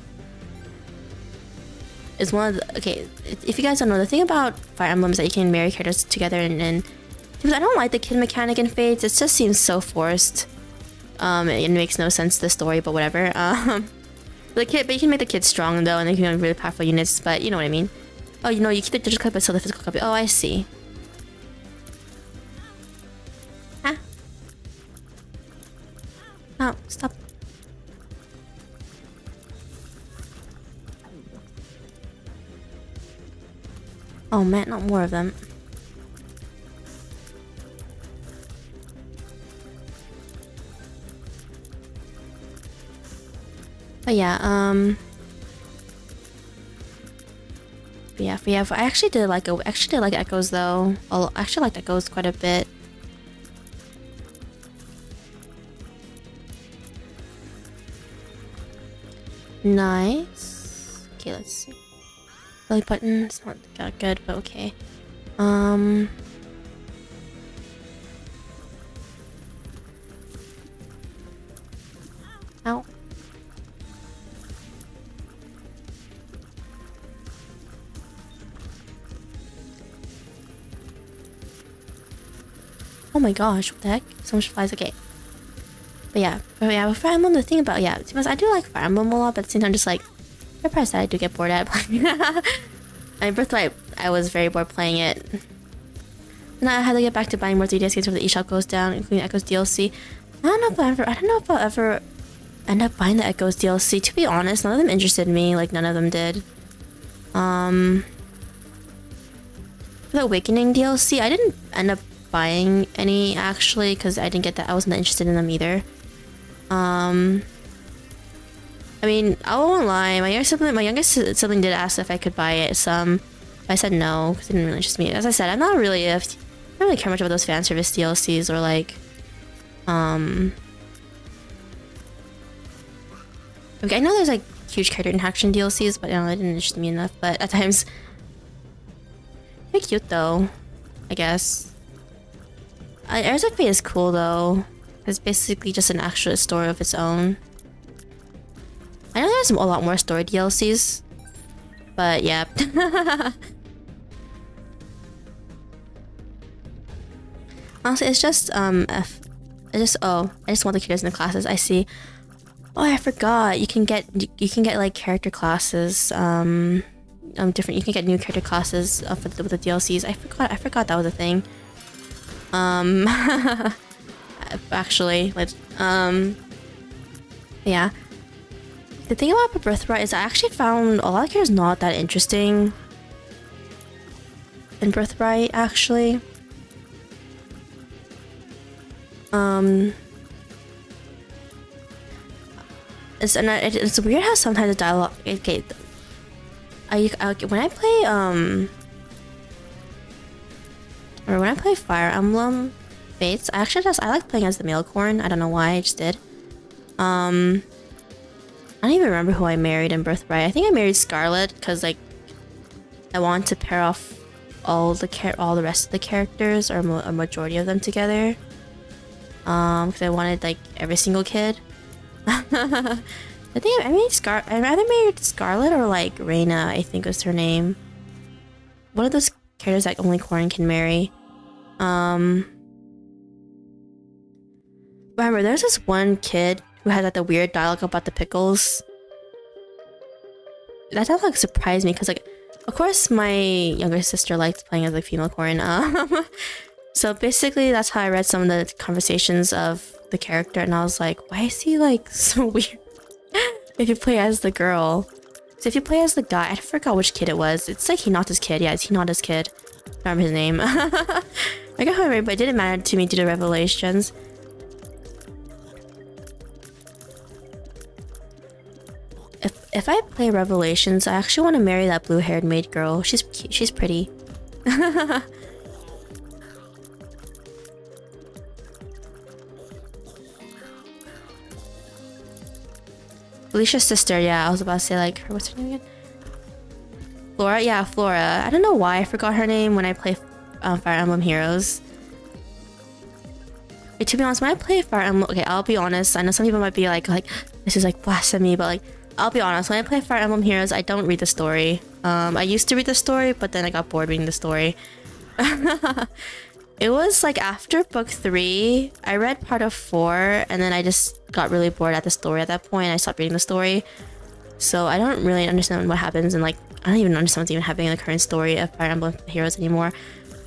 is one of the... Okay, if you guys don't know, the thing about Fire Emblem is that you can marry characters together and because I don't like the kid mechanic in Fates. It just seems so forced. It makes no sense to the story, but whatever. But you can make the kids strong though, and they can have really powerful units, but you know what I mean. Oh, you know, you keep the digital copy but sell the physical copy. Oh, I see. Ah. Oh, stop. Oh man, not more of them. But yeah, but yeah, I actually did like Echoes though. I actually liked Echoes quite a bit. Nice. Okay, let's see. Belly button, it's not that good, but okay. Ow. Oh my gosh, what the heck? So much flies, okay. But yeah, with Fire Emblem, the thing about, yeah, to be honest, I do like Fire Emblem a lot, but at the same time, just like, I'm surprised that I do get bored at playing. My Birthright, I was very bored playing it. And I had to get back to buying more 3DS games where the eShop goes down, including Echoes DLC. I don't know if I'll ever end up buying the Echoes DLC. To be honest, none of them interested me, like none of them did. For the Awakening DLC, I didn't end up buying any actually, because I didn't get that. I wasn't that interested in them either. I mean, I won't lie. My youngest sibling did ask if I could buy it some. I said no because it didn't really interest me. As I said, I don't really care much about those fan service DLCs or like, Okay, I know there's like huge character interaction DLCs, but you know, it didn't interest me enough. But at times, they're cute though, I guess. Heirs of Fate is cool though. It's basically just an actual story of its own. I know there's a lot more story DLCs, but yeah. Honestly, it's just I just want the characters in the classes. I see. Oh, I forgot. You can get like character classes. Different. You can get new character classes with the DLCs. I forgot that was a thing. Actually, like, yeah. The thing about Birthright is I actually found a lot of characters not that interesting in Birthright, actually. It's weird how sometimes the dialogue. Okay, when I play or when I play Fire Emblem Fates, I like playing as the male Corn. I don't know why, I just did. I don't even remember who I married in Birthright. I think I married Scarlet because like I want to pair off all the rest of the characters or a majority of them together. Because I wanted like every single kid. I think I either married Scarlet or like Reina, I think was her name. One of those characters that only Corn can marry. Remember, there's this one kid who had like the weird dialogue about the pickles. That dialogue surprised me because, like, of course, my younger sister liked playing as like female Corn. So basically, that's how I read some of the conversations of the character, and I was like, why is he like so weird? If you play as the girl. So if you play as the guy, I forgot which kid it was. It's like Hinata's kid. Yeah, it's Hinata's kid. I don't remember his name. I got him right, but it didn't matter to me due to revelations. If I play Revelations, I actually want to marry that blue-haired maid girl. She's cute. She's pretty. Felicia's sister, yeah, I was about to say like her. What's her name again? Flora, yeah, Flora. I don't know why I forgot her name when I play Fire Emblem Heroes. Okay, to be honest, when I play Fire Emblem, okay, I'll be honest. I know some people might be like this is like blasphemy, but like I'll be honest. When I play Fire Emblem Heroes, I don't read the story. I used to read the story, but then I got bored reading the story. It was like after book 3, I read part of 4, and then I just got really bored at the story at that point. I stopped reading the story. So I don't really understand what happens, and like I don't even understand what's even happening in the current story of Fire Emblem Heroes anymore.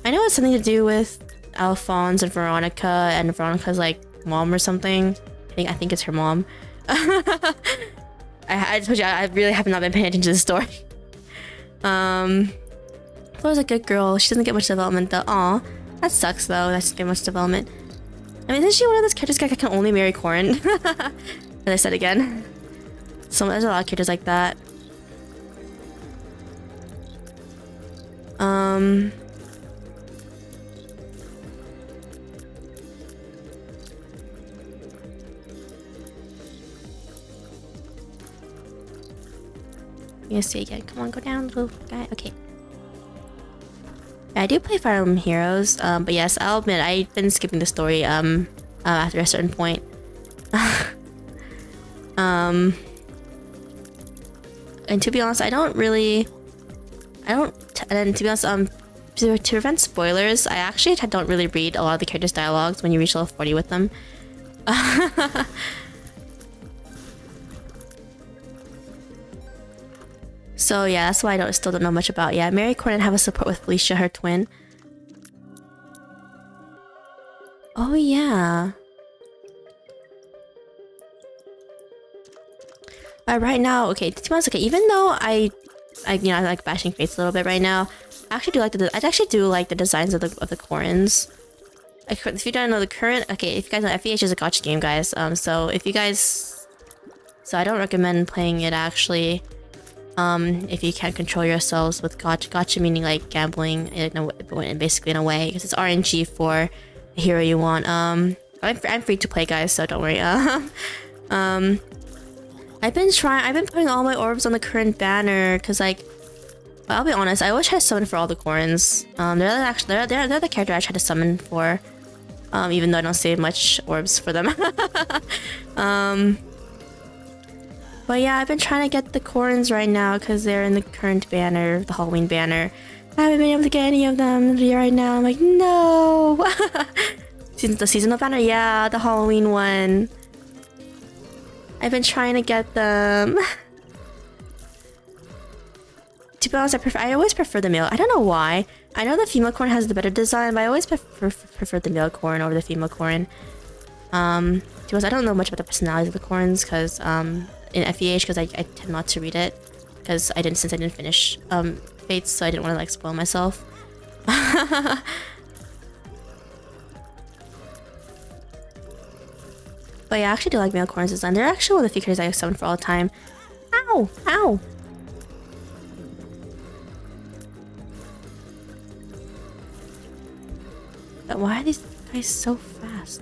I know it's something to do with Alphonse and Veronica's like mom or something. I think it's her mom. I told you I really have not been paying attention to the story. Flora's a good girl. She doesn't get much development though. Aw, that sucks though. That doesn't get much development. I mean, isn't she one of those characters that can only marry Corrin? As I said again. So there's a lot of characters like that. I'm gonna see again. Come on, go down, little guy. Okay. I do play Fire Emblem Heroes, but yes, I'll admit I've been skipping the story after a certain point. And to be honest, and to be honest, to prevent spoilers, I actually don't really read a lot of the characters' dialogues when you reach level 40 with them. So yeah, that's why I still don't know much about. Yeah, Mary Corrin have a support with Felicia, her twin. Oh yeah. Right now, okay, to be honest, okay, even though I like bashing Fates a little bit right now, I actually do like the designs of the Corrins. If you don't know the current, okay, if you guys know, FEH is a gacha game, guys. So I don't recommend playing it actually. If you can't control yourselves with gacha meaning like gambling basically in a way, because it's RNG for the hero you want. I'm free to play, guys, so don't worry. I've been putting all my orbs on the current banner because, like, well, I'll be honest, I always try to summon for all the Corrins. They're the character I try to summon for, even though I don't save much orbs for them. But yeah, I've been trying to get the Corrins right now because they're in the current banner, the Halloween banner. I haven't been able to get any of them right now. I'm like, no. The seasonal banner, yeah, the Halloween one. I've been trying to get them. To be honest, I always prefer the male. I don't know why. I know the female Corrin has the better design, but I always prefer the male Corrin over the female Corrin. To be honest, I don't know much about the personalities of the Corrins because in FEH, because I tend not to read it because since I didn't finish Fates, so I didn't want to like spoil myself. But yeah, I actually do like male Corrin's design. They're actually one of the few characters I summon for all the time. Ow! Ow! But why are these guys so fast?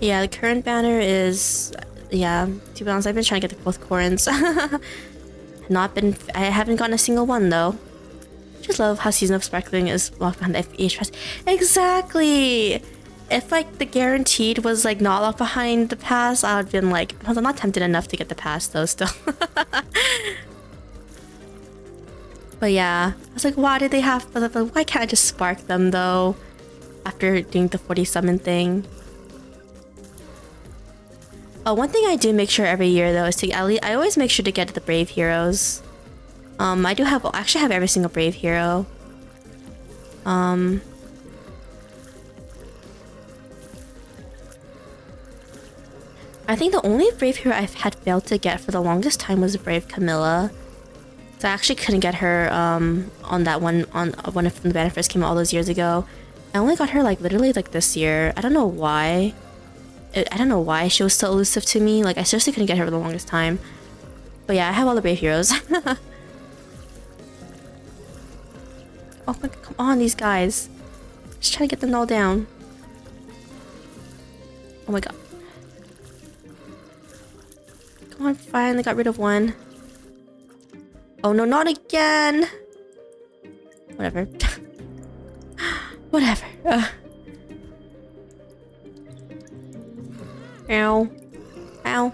Yeah, the current banner is... Yeah, to be honest, I've been trying to get both Corrins. I haven't gotten a single one, though. I just love how Season of Sparkling is locked behind the FEH pass. Exactly! If, like, the guaranteed was, like, not locked behind the pass, I would've been, like... I'm not tempted enough to get the pass, though, still. But yeah, I was like, why did they have... Why can't I just spark them, though? After doing the 40 summon thing. One thing I do make sure every year, though, is to... I always make sure to get the Brave Heroes. I actually have every single Brave Hero. I think the only Brave hero I've had failed to get for the longest time was Brave Camilla. So I actually couldn't get her on that one when the banner first came out all those years ago. I only got her like literally like this year. I don't know why. I don't know why she was so elusive to me. Like I seriously couldn't get her for the longest time. But yeah, I have all the Brave heroes. Oh my god, come on, these guys. Just trying to get them all down. Oh my god. Come on, finally got rid of one. Oh no, not again! Whatever. Whatever. Ow. Ow.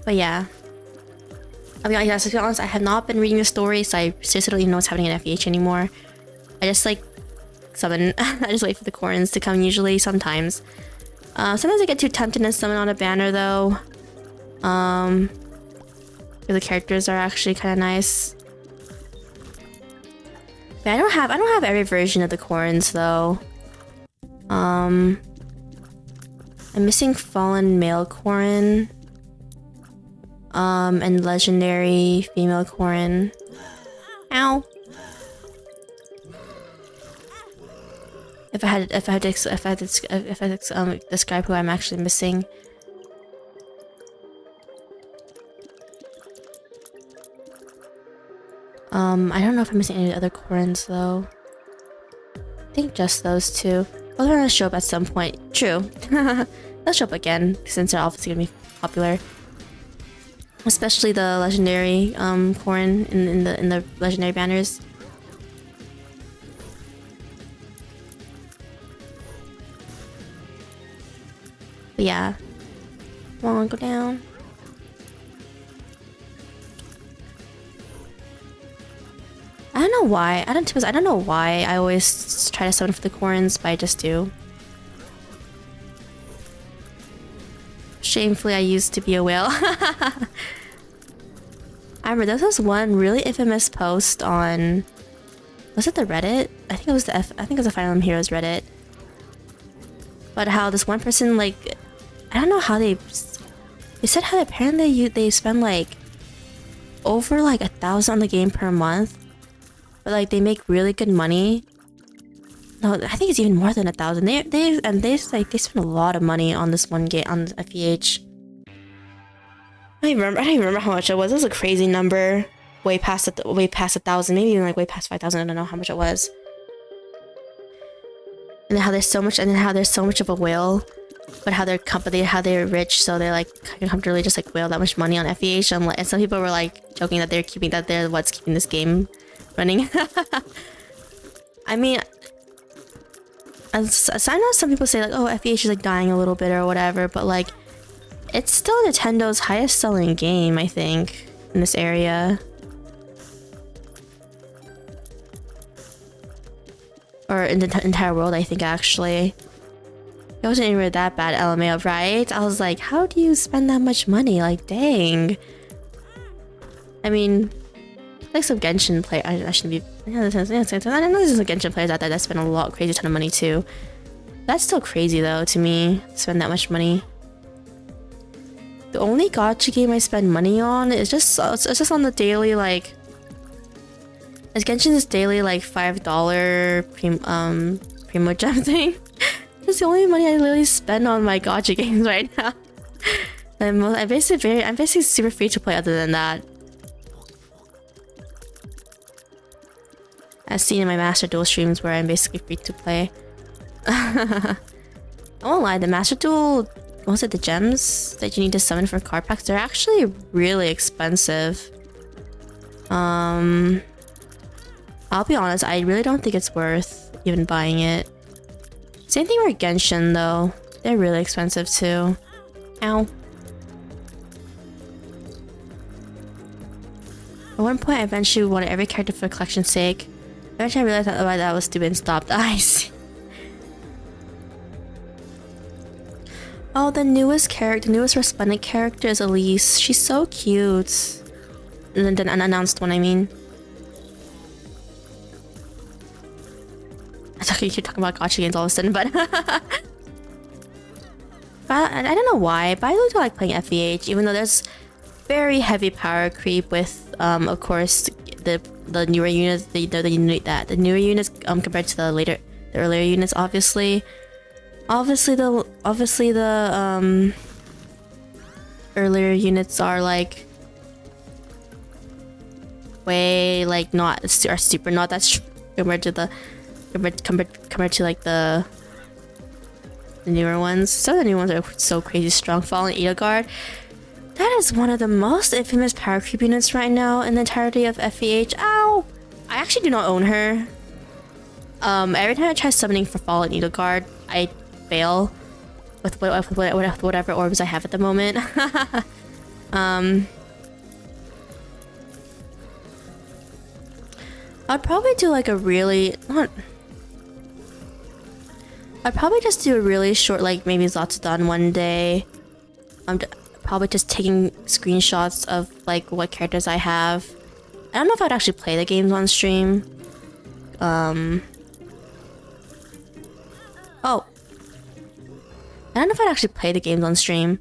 But yeah. To be honest, I have not been reading the story, so I seriously don't even know what's happening in FEH anymore. I just like summon. I just wait for the Corins to come usually, sometimes. Sometimes I get too tempted and summon on a banner though. The characters are actually kind of nice. But I don't have every version of the Corins though. I'm missing Fallen Male Corin. And Legendary Female Corin. Ow. If I had to describe who I'm actually missing. I don't know if I'm missing any other Corins though. I think just those two. Well, they're gonna show up at some point. True. They'll show up again since they're obviously gonna be popular. Especially the legendary Corin in the legendary banners. But yeah. Come on, go down. I don't know why. I don't know why I always try to summon for the Corins, but I just do. Shamefully, I used to be a whale. I remember there was one really infamous post on, was it the Reddit? I think it was the Fire Emblem Heroes Reddit. But how this one person, like, I don't know how they said how apparently they spend like over like 1,000 on the game per month, but like they make really good money. No, I think it's even more than 1,000. They spend a lot of money on this one game on FEH. I don't even remember how much it was. It was a crazy number, way past 1,000, maybe even like way past 5,000. I don't know how much it was. And how there's so much, of a whale, but how they're rich, so they like can comfortably just like whale that much money on FEH. And some people were like joking that they're what's keeping this game running. I mean, I know some people say like, oh, FEH is like dying a little bit or whatever, but like, it's still Nintendo's highest selling game, I think, in this area. Or in the entire world, I think, actually. It wasn't even that bad, LMAO, right? I was like, how do you spend that much money? Like, dang. I mean, like some Genshin players, I shouldn't be... I know there's some Genshin players out there that spend a crazy ton of money, too. That's still crazy, though, to me, to spend that much money. The only gacha game I spend money on is just on the daily, like... Is Genshin's daily, like, $5 Primo Gem thing? That's the only money I literally spend on my gacha games right now. I'm basically super free to play other than that. As seen in my Master Duel streams where I'm basically free to play. I won't lie, the Master Duel... What was it, the gems that you need to summon for card packs? They're actually really expensive. I'll be honest, I really don't think it's worth even buying it. Same thing with Genshin though. They're really expensive too. Ow. At one point I eventually wanted every character for collection's sake. Eventually I realized that was stupid and stopped. Ice. Oh, the newest resplendent character is Elise. She's so cute. And then unannounced one, I mean. keep talking about gacha games all of a sudden, but I don't know why, but I really do like playing FEH, even though there's very heavy power creep with, of course, the newer units, the newer units compared to the earlier units. Obviously the earlier units are like way like are super not that compared to like the newer ones. Some of the new ones are so crazy strong. Fallen Edelgard, that is one of the most infamous power creep units right now in the entirety of FEH. Ow! I actually do not own her. Every time I try summoning for Fallen Edelgard, I fail with whatever orbs I have at the moment. I'd probably do like I'd probably just do a really short, like maybe Zatsudan one day. I'm probably just taking screenshots of like what characters I have. I don't know if I'd actually play the games on stream. Oh. I don't know if I'd actually play the games on stream.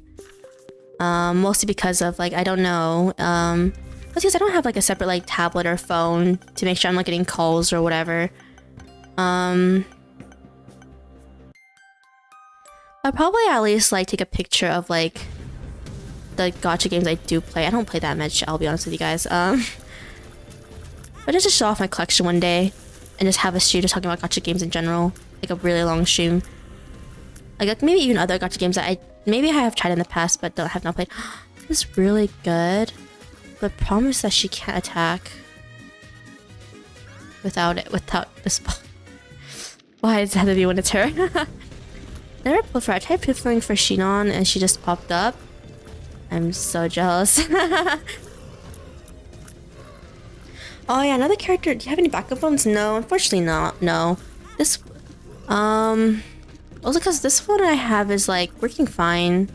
Mostly because of like, I don't know. Because I don't have like a separate like tablet or phone to make sure I'm not getting calls or whatever. I'll probably at least like take a picture of like the gacha games I do play. I don't play that much, I'll be honest with you guys. But just to show off my collection one day and just have a stream just talking about gacha games in general, like a really long stream. Like maybe even other gacha games that I have tried in the past but have not played. This is really good. The problem is that she can't attack without this ball. Why does it have to be when it's her? Never pulled for her. I tried pulling for Shinon and she just popped up. I'm so jealous. Oh yeah, another character. Do you have any backup phones? No, unfortunately not. No. This also because this phone I have is like working fine.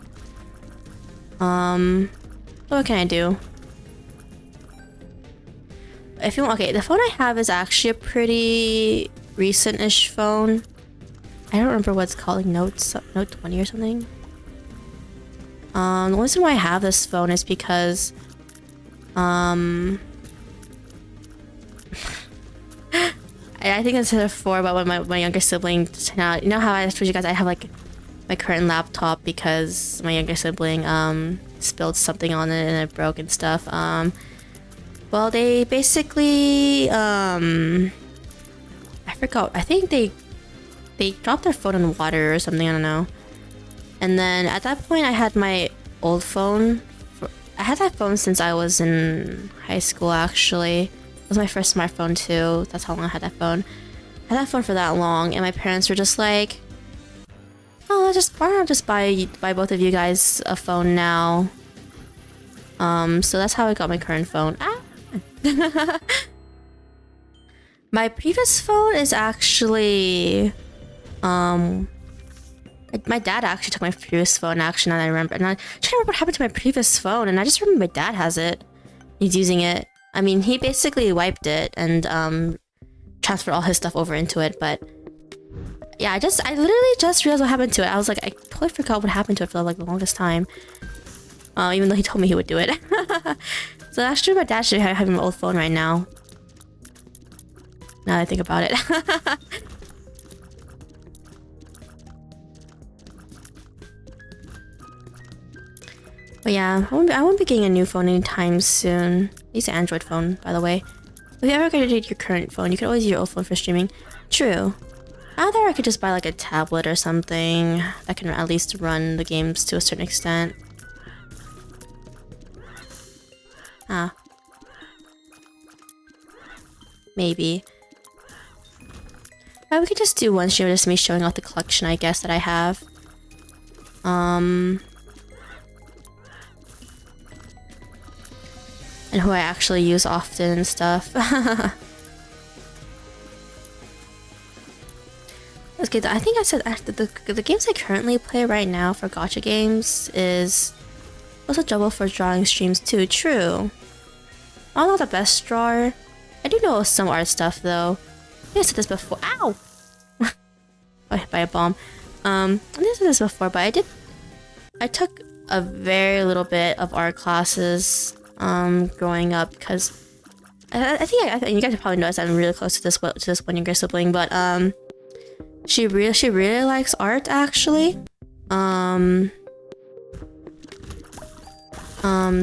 What can I do? If you want, okay, the phone I have is actually a pretty recent-ish phone. I don't remember what it's called, like Note 20 or something. The only reason why I have this phone is because I think I said before about when my younger sibling, now you know how I told you guys I have like my current laptop because my younger sibling spilled something on it and it broke and stuff. Well, they basically I forgot. I think they dropped their phone in water or something. I don't know. And then at that point, I had my old phone. I had that phone since I was in high school. Actually, it was my first smartphone too. That's how long I had that phone. I had that phone for that long, and my parents were just like, "Oh, why not just buy both of you guys a phone now?" So that's how I got my current phone. My previous phone is actually, my dad actually took my previous phone. Actually, now that I remember, and I'm trying to remember what happened to my previous phone, and I just remember my dad has it. He's using it. I mean, he basically wiped it and transferred all his stuff over into it. But yeah, I literally just realized what happened to it. I was like, I totally forgot what happened to it for like the longest time. Even though he told me he would do it. So actually, my dad should have my old phone right now. Now that I think about it. But yeah, I won't be getting a new phone anytime soon. It's an Android phone, by the way. If you ever get your current phone, you can always use your old phone for streaming. True. Either I could just buy like a tablet or something that can at least run the games to a certain extent. Maybe. But we could just do one stream, just me showing off the collection, I guess, that I have. And who I actually use often and stuff. Okay, I think I said the games I currently play right now for gacha games is also double for drawing streams too. True. I'm not the best drawer. I do know some art stuff though. I think I said this before. Ow! by a bomb. I did this before, but I took a very little bit of art classes growing up because I think you guys probably noticed I'm really close to this one younger sibling, but she really likes art actually.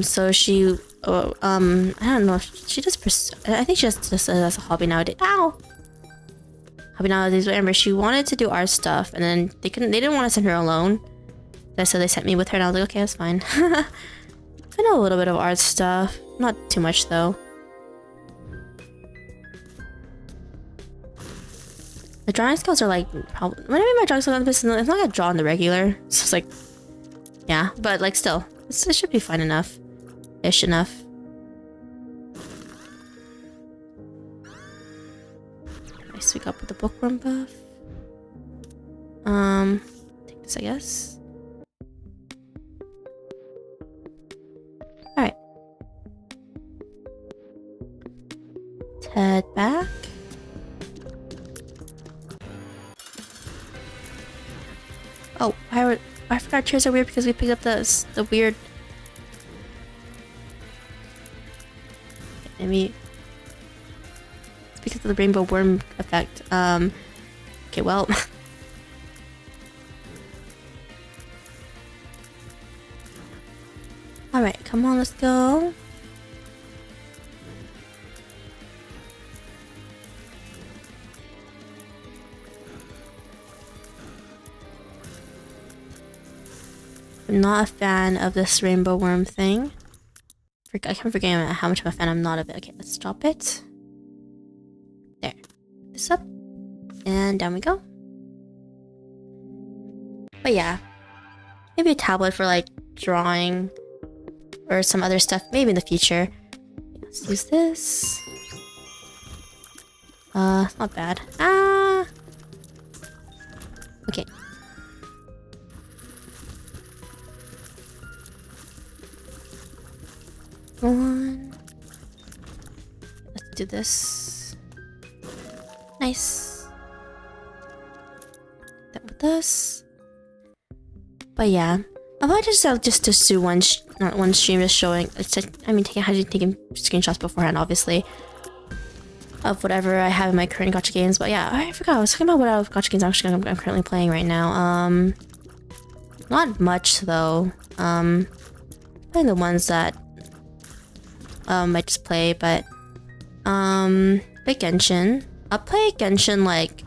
So she I don't know, she just I think she just as a hobby nowadays. Ow. Hobby nowadays, remember she wanted to do art stuff, and then they didn't want to send her alone. So they sent me with her, and I was like, okay, that's fine. I know a little bit of art stuff, not too much though. The drawing skills are like probably when I mean my drawing skills, it's not like I draw on the regular. So it's like, yeah, but like still, it should be fine enough, ish enough. Nice, we got with the bookworm buff. Take this, I guess. Alright. Head back. Oh, I forgot chairs are weird because we picked up the weird. Maybe it's because of the rainbow worm effect. Okay, well. Alright, come on, let's go. I'm not a fan of this rainbow worm thing. I keep forgetting how much of a fan I'm not of it. Okay, let's drop it. There. This up. And down we go. But yeah. Maybe a tablet for like drawing or some other stuff. Maybe in the future. Let's use this. It's not bad. Ah. Okay. Let's do this. Nice. That with this. But yeah, I might just do one stream just showing. Taking screenshots beforehand, obviously, of whatever I have in my current gacha games. But yeah, I forgot. I was talking about what gacha games I'm currently playing right now. Not much though. Playing the ones that I just play, but play Genshin. I'll play Genshin like,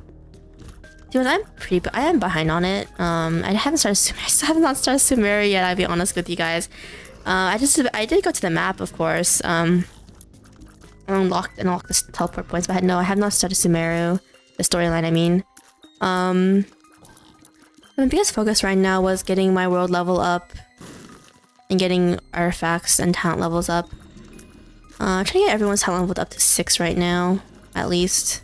dude, I am behind on it. I haven't started I still have not started Sumeru yet, I'll be honest with you guys. I did go to the map, of course. Unlocked the teleport points, but I have not started Sumeru, the storyline I mean. My biggest focus right now was getting my world level up and getting artifacts and talent levels up. Trying to get everyone's talent leveled up to 6 right now, at least.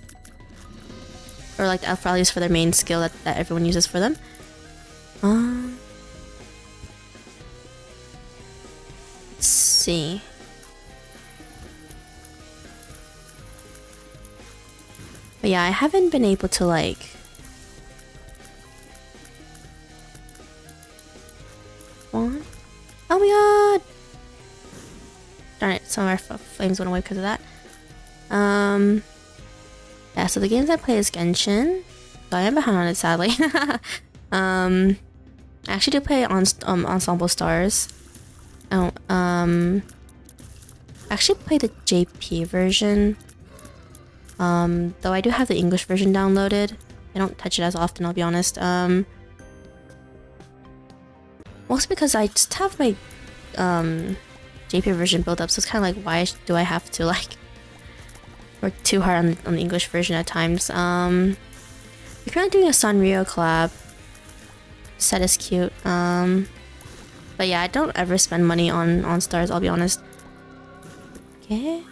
Or like at least for their main skill that everyone uses for them. Let's see. But yeah, I haven't been able to like... Oh my god! Darn it, some of our flames went away because of that. Yeah, so the games I play is Genshin. So I am behind on it, sadly. I actually do play on Ensemble Stars. Oh, I actually play the JP version. Though I do have the English version downloaded. I don't touch it as often, I'll be honest. Mostly because I just have my JP version built up, so it's kind of like, why do I have to like work too hard on the English version at times? We're currently doing a Sanrio collab. Set is cute. But yeah, I don't ever spend money on stars, I'll be honest. Okay.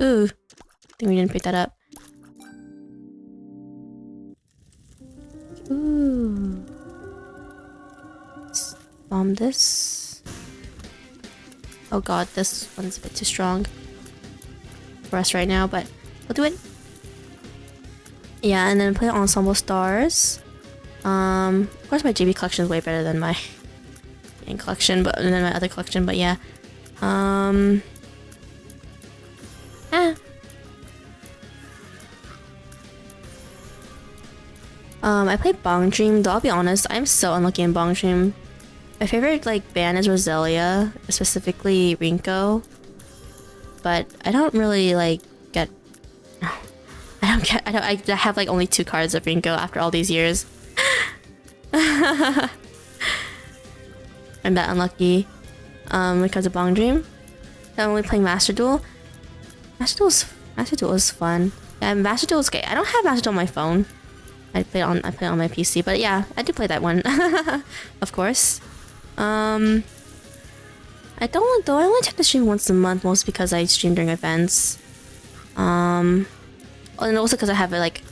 Ooh, I think we didn't pick that up. Ooh. Let's bomb this. Oh god, this one's a bit too strong for us right now, but we'll do it. Yeah, and then play Ensemble Stars. Of course my JB collection is way better than my main collection, but than my other collection. But yeah, I played Bong Dream, though I'll be honest, I'm so unlucky in Bong Dream. My favorite like band is Roselia, specifically Rinko. But I don't really like get. I have like only 2 cards of Rinko after all these years. I'm that unlucky. Because of Bong Dream. I'm only playing Master Duel. Master Duel is fun. Yeah, Master Duel is great. I don't have Master Duel on my phone. I play it on my PC, but yeah, I do play that one. Of course. I don't though. I only tend to stream once a month, mostly because I stream during events. And also because I have like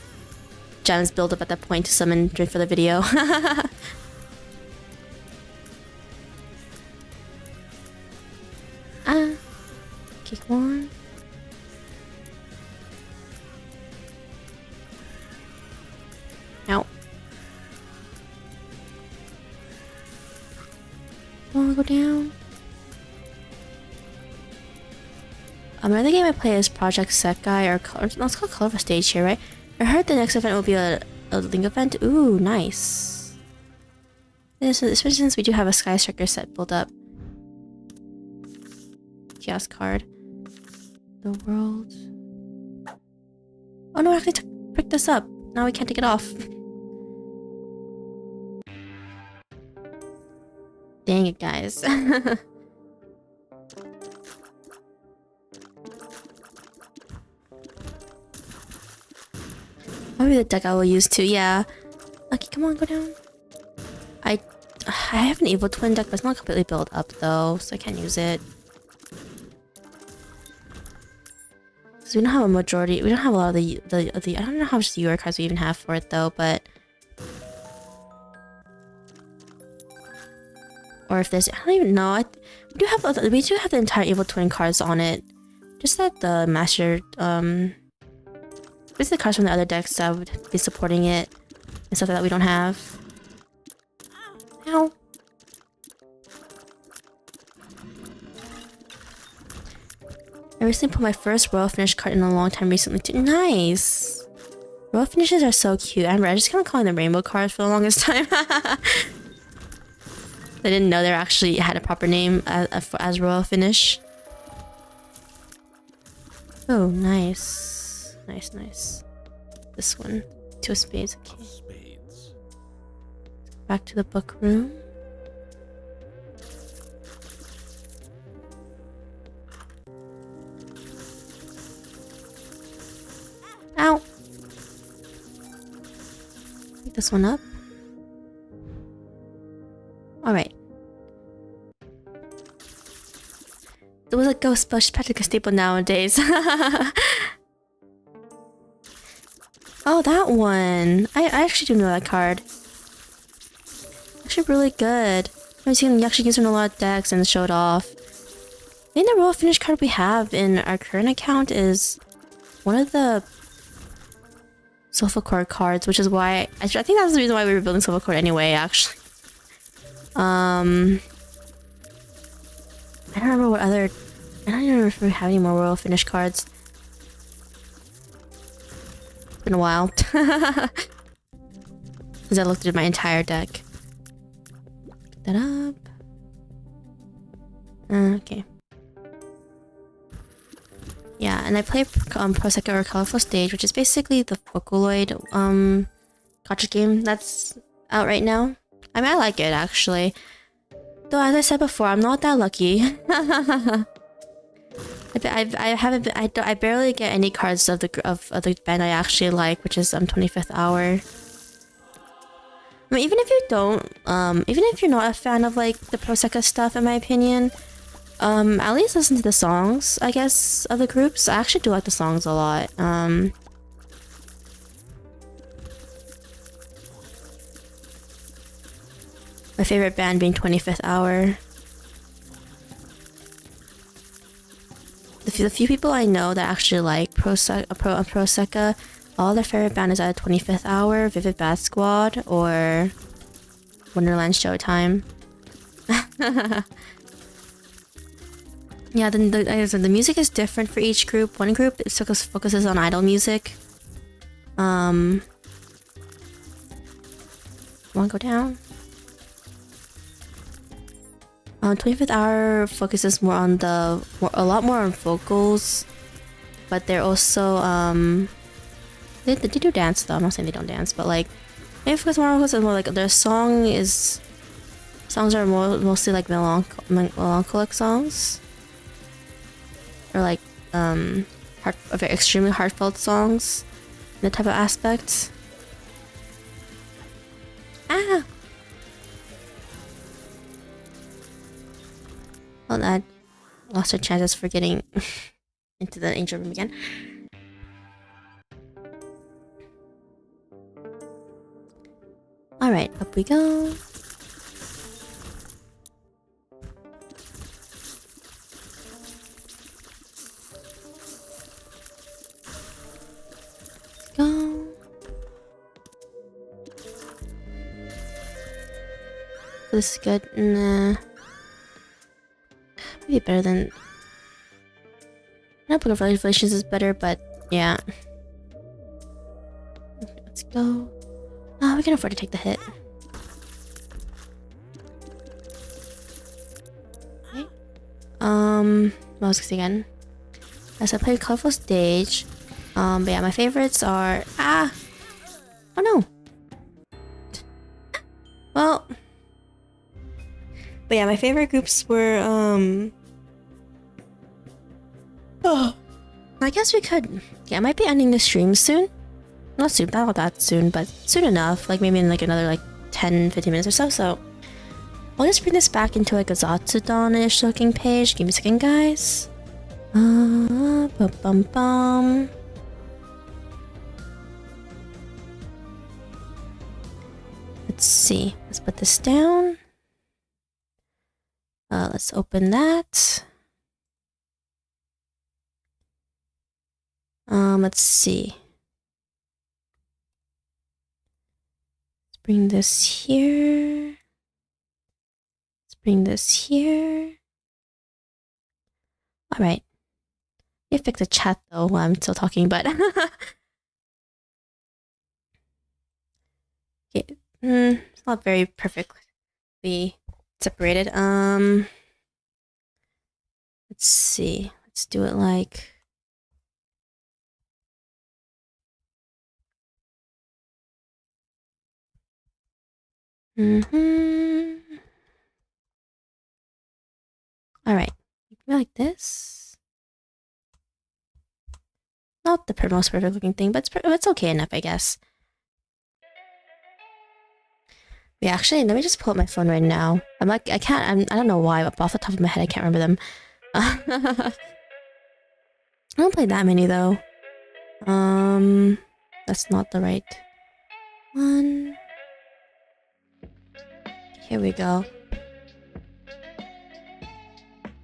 gems build up at that point to summon for the video. Kick one. Ow. Wanna go down? Another game I play is Project Sekai, or no, it's called Colorful Stage here, right? I heard the next event will be a Link event. Ooh, nice. Especially since we do have a Sky Striker set built up. Chaos card. The world. Oh no, I actually picked this up. Now we can't take it off. Dang it, guys. Probably the deck I will use too, yeah. Okay, come on, go down. I have an Evil Twin deck, but it's not completely built up though, so I can't use it. So we don't have a majority. We don't have a lot of the. I don't know how much UR cards we even have for it though, but or if there's, I don't even know. We do have the entire Evil Twin cards on it. Just that the master basically cards from the other decks that would be supporting it and stuff that we don't have. Ow. I recently put my first Royal Finish card in a long time recently too. Nice! Royal Finishes are so cute. I just kind of calling them rainbow cards for the longest time. I didn't know they actually had a proper name as Royal Finish. Oh, nice. Nice. This one. 2 of spades, okay. Back to the book room. Ow! Pick this one up. Alright. There was a ghost, but she's practically a staple nowadays. Oh, that one! I actually do know that card. Actually really good. I've seen you actually use it in a lot of decks and show it off. I think the Royal Finish card we have in our current account is one of the Soulful Core cards, which is why I think that's the reason why we were building Soulful Core anyway, actually. I don't remember what other. I don't even remember if we have any more Royal Finish cards. It's been a while. Because I looked at my entire deck. Pick that up. Okay. Yeah, and I play Prosecco or Colorful Stage, which is basically the Vocaloid gacha game that's out right now. I mean, I like it actually. Though, as I said before, I'm not that lucky. I barely get any cards of the band I actually like, which is 25th Hour. I mean, even if you don't, even if you're not a fan of like the Prosecco stuff, in my opinion, at least listen to the songs, I guess, of the groups. I actually do like the songs a lot. My favorite band being 25th Hour. The few people I know that actually like Prosecco, all their favorite band is either 25th Hour, Vivid Bad Squad, or Wonderland Showtime. Yeah, then the music is different for each group. One group focuses on idol music. Wanna go down? 25th Hour focuses more on a lot more on vocals, but they're also they do dance though. I'm not saying they don't dance, but like they focus more on vocals and more like their songs are mostly like melancholic songs, or like extremely heartfelt songs, that type of aspect. Ah. Well, that lost our chances for getting into the angel room again. Alright, up we go. Let's go. This is good. Nah. Maybe better than... Book of Revelations is better, but yeah. Let's go. Oh, we can afford to take the hit. Okay. What was this again? As I played Colorful Stage. But yeah, my favorites are... Oh no! Well... But yeah, my favorite groups were, Oh, I guess we could... Yeah, I might be ending the stream soon. Not that soon, but soon enough. Like, maybe in like another, like, 10-15 minutes or so, so... I'll just bring this back into, like, a Zatsudan-ish looking page. Give me a second, guys. Bum. Let's see. Let's put this down. Let's open that. Let's see. Let's bring this here. Let's bring this here. Alright. Let me fix the chat though while I'm still talking, but... Okay. It's not very perfectly separated. Let's see. Let's do it like... Alright. Like this. Not the most perfect looking thing, but it's okay enough, I guess. Yeah, actually, let me just pull up my phone right now. I don't know why, but off the top of my head, I can't remember them. I don't play that many, though. That's not the right one. Here we go.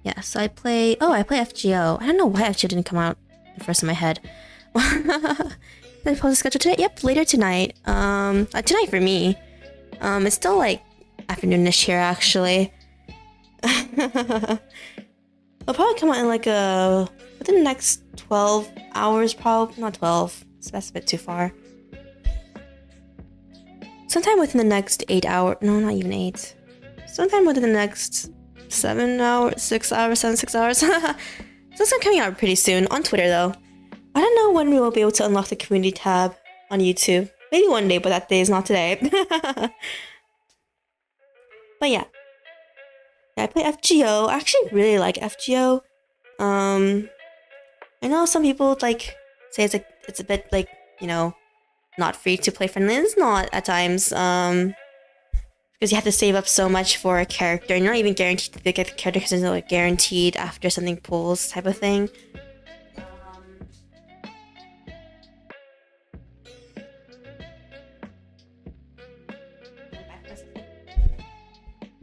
Yeah, so I play FGO. I don't know why FGO didn't come out first in my head. Did I post the schedule today? Yep, later tonight. Tonight for me. It's still like afternoonish here actually. It'll probably come out in like within the next 12 hours, probably not 12. So that's a bit too far. Sometime within the next 8 hours. No, not even 8. Sometime within the next 7 hours, 6 hours, 6 hours. So it's coming out pretty soon on Twitter though. I don't know when we will be able to unlock the community tab on YouTube. Maybe one day, but that day is not today. But yeah. I play FGO. I actually really like FGO. I know some people like say it's a bit like, you know, not free to play friendly. It's not at times. Because you have to save up so much for a character, and you're not even guaranteed to get the character because it's like guaranteed after something pulls type of thing.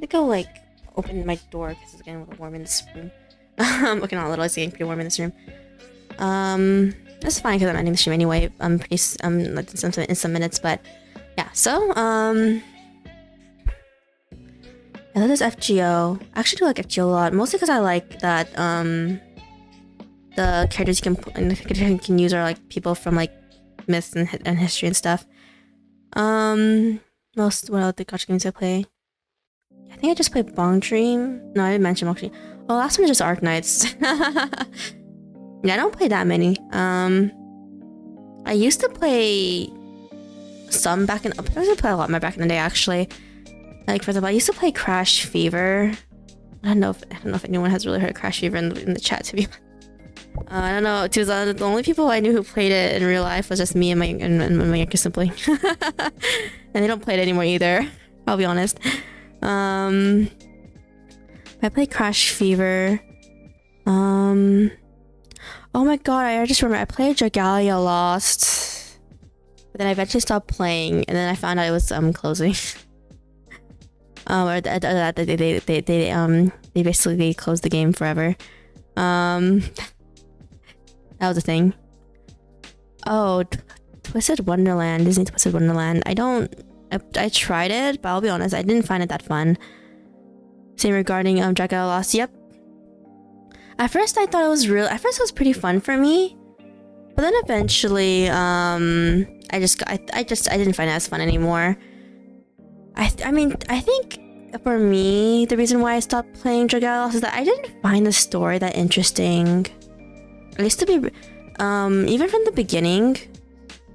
Go like open my door because it's getting a little warm in this room. Okay, not a little, it's getting pretty warm in this room. That's fine because I'm ending the stream anyway. I'm pretty like in some minutes, but yeah. So I love this FGO. I actually do like FGO a lot, mostly because I like that the characters you can use are like people from like myths and history and stuff. What other gacha games I play? I think I just played Bong Dream. No, I didn't mention Bong Dream. Well, last one is just Arc Knights. Yeah, I don't play that many. I used to play some I used to play a lot more back in the day actually. Like for example, I used to play Crash Fever. I don't know if anyone has really heard of Crash Fever in the chat, to be honest. I don't know. The only people I knew who played it in real life was just me and my younger sibling. And they don't play it anymore either. I'll be honest. I played Crash Fever. Oh my god, I just remember I played Dragalia Lost. But then I eventually stopped playing, and then I found out it was closing. Or they basically closed the game forever. That was a thing. Oh, Twisted Wonderland, Disney Twisted Wonderland. I tried it, but I'll be honest, I didn't find it that fun. Same regarding Dragalia Lost. Yep. At first I thought it was pretty fun for me, but then eventually I didn't find it as fun anymore. I mean I think for me the reason why I stopped playing Dragalia Lost is that I didn't find the story that interesting. It used to be even from the beginning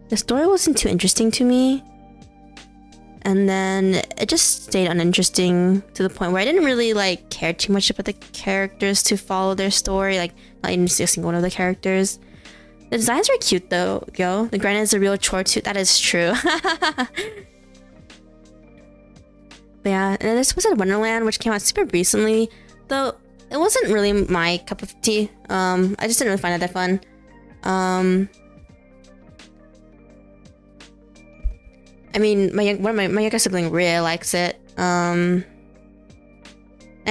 the story wasn't too interesting to me, and then it just stayed uninteresting to the point where I didn't really like care too much about the characters to follow their story, like not even just a single one of the characters. The designs are cute though, The grind is a real chore too. That is true. But yeah, and this was at Wonderland, which came out super recently, though it wasn't really my cup of tea. I just didn't really find it that fun. I mean, my younger sibling really likes it. I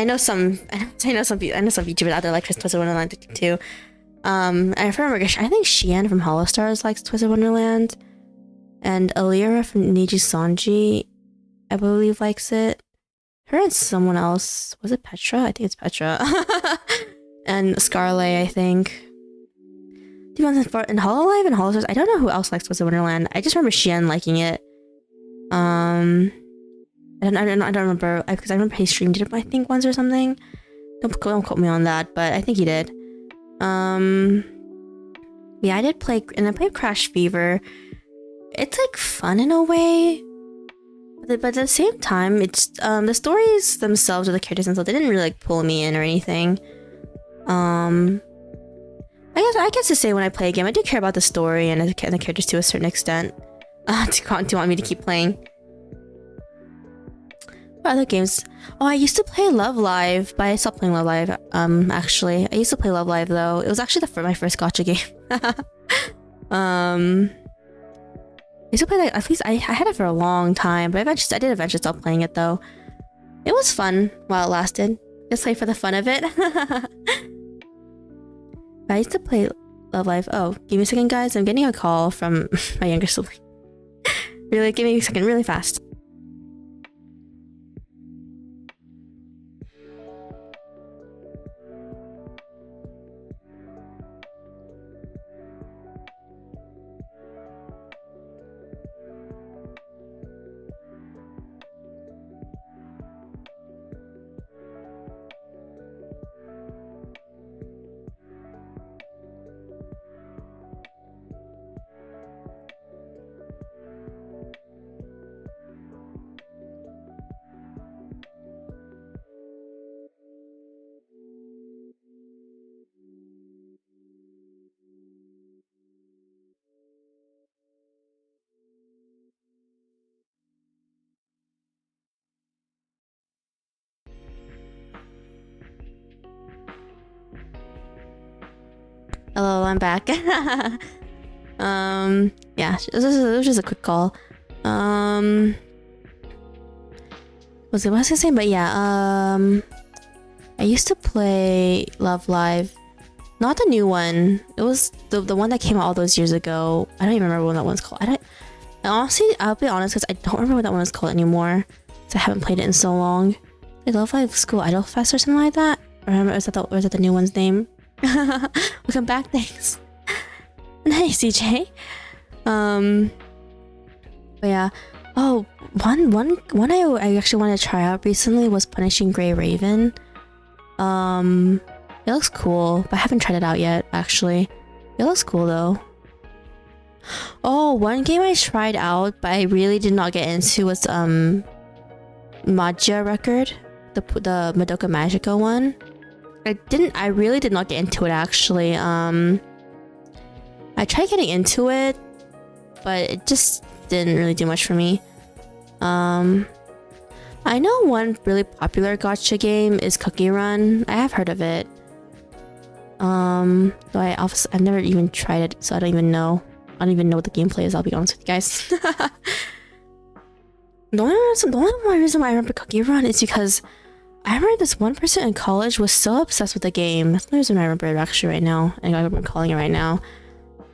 know some VTubers out there like Twisted Wonderland too. I remember, I think Shian from Hollow Stars likes Twisted Wonderland, and Alira from Niji Sanji, I believe, likes it. Her and someone else, was it Petra? I think it's Petra. And Scarlet, I think. In Hololive and Hollow Stars, I don't know who else likes Twisted Wonderland. I just remember Shian liking it. I don't remember, because I remember he streamed it, I think, once or something. Don't quote me on that, but I think he did. Yeah, I did play, and I played Crash Fever. It's like fun in a way, but at the same time, it's the stories themselves or the characters themselves, they didn't really like pull me in or anything. I guess to say when I play a game, I do care about the story and the characters to a certain extent. To want me to keep playing. What other games? Oh, I used to play Love Live, but I stopped playing Love Live. Actually, I used to play Love Live though. It was actually my first gacha game. I used to play that. At least I had it for a long time, but I did eventually stop playing it though. It was fun while it lasted. Just play for the fun of it. I used to play Love Live. Oh, give me a second, guys. I'm getting a call from my younger sibling. Really, give me a second, really fast. Hello, I'm back. Yeah, it was just a quick call. What was I saying? But yeah, I used to play Love Live, Not the new one. It was the one that came out all those years ago. I don't even remember what that one's called. Honestly, I'll be honest, because I don't remember what that one is called anymore. Because I haven't played it in so long. I love like School Idol Fest or something like that. Or is that the new one's name? Welcome back, thanks. Nice, CJ. But yeah. Oh, one I actually wanted to try out recently was Punishing Gray Raven. It looks cool, but I haven't tried it out yet, actually. It looks cool though. Oh, one game I tried out, but I really did not get into was Magia Record, the Madoka Magica one. I really did not get into it actually. I tried getting into it, but it just didn't really do much for me. I know one really popular gacha game is Cookie Run. I have heard of it. Though I've never even tried it, so I don't even know. I don't even know what the gameplay is, I'll be honest with you guys. The only reason why I remember Cookie Run is because I remember this one person in college was so obsessed with the game. That's the reason I remember it actually right now. And I'm recalling it right now.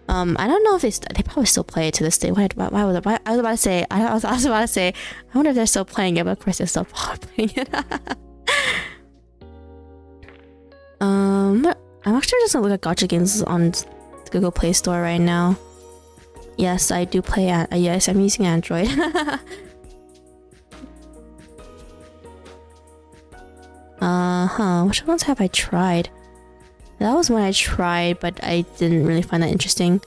I don't know if they probably still play it to this day. I was about to say, I wonder if they're still playing it, but of course they're still playing it. I'm actually just gonna look at gacha games on the Google Play Store right now. Yes, I do play. Yes, I'm using Android. Which ones have I tried? That was one I tried, but I didn't really find that interesting.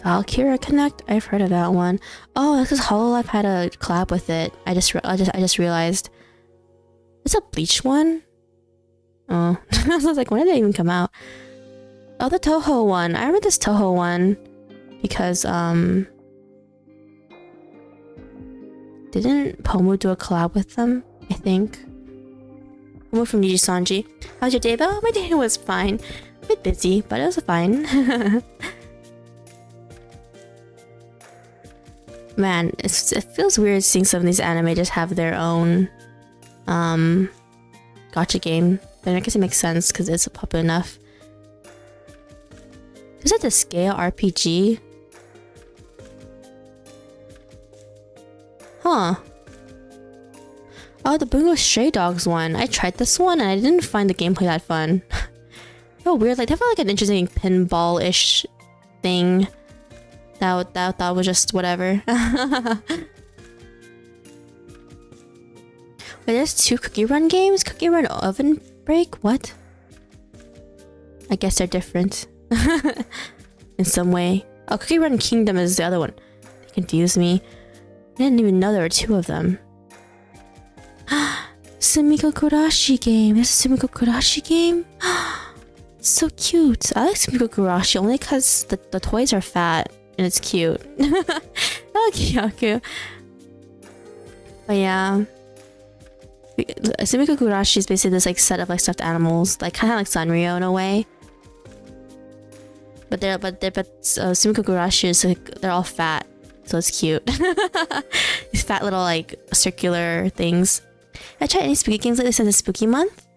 Valkyria Connect? I've heard of that one. Oh, that's because Hololive had a collab with it. I just realized. It's a Bleach one? Oh. I was like, when did they even come out? Oh, the Toho one. I remember this Toho one. Because, didn't Pomu do a collab with them? I think. Pomu from Niji Sanji. How's your day, Belle? My day was fine. A bit busy, but it was fine. Man, it feels weird seeing some of these anime just have their own gacha game. But I guess it makes sense because it's popular enough. Is it the Scale RPG? Huh. Oh, the Bungo Stray Dogs one. I tried this one and I didn't find the gameplay that fun. Oh, weird. Like, they felt like an interesting pinball-ish thing. That was just whatever. Wait, there's 2 Cookie Run games? Cookie Run Oven Break? What? I guess they're different. In some way. Oh, Cookie Run Kingdom is the other one. They confused me. I didn't even know there were 2 of them. Sumiko Kurashi game. There's a Sumiko Kurashi game? It's so cute. I like Sumiko Kurashi only because the toys are fat. And it's cute. Okay. But yeah. Sumiko Kurashi is basically this like set of like stuffed animals. Like kind of like Sanrio in a way. But Sumiko Kurashi is like, they're all fat. So it's cute. These fat little like circular things. I tried any spooky games lately since it's spooky month.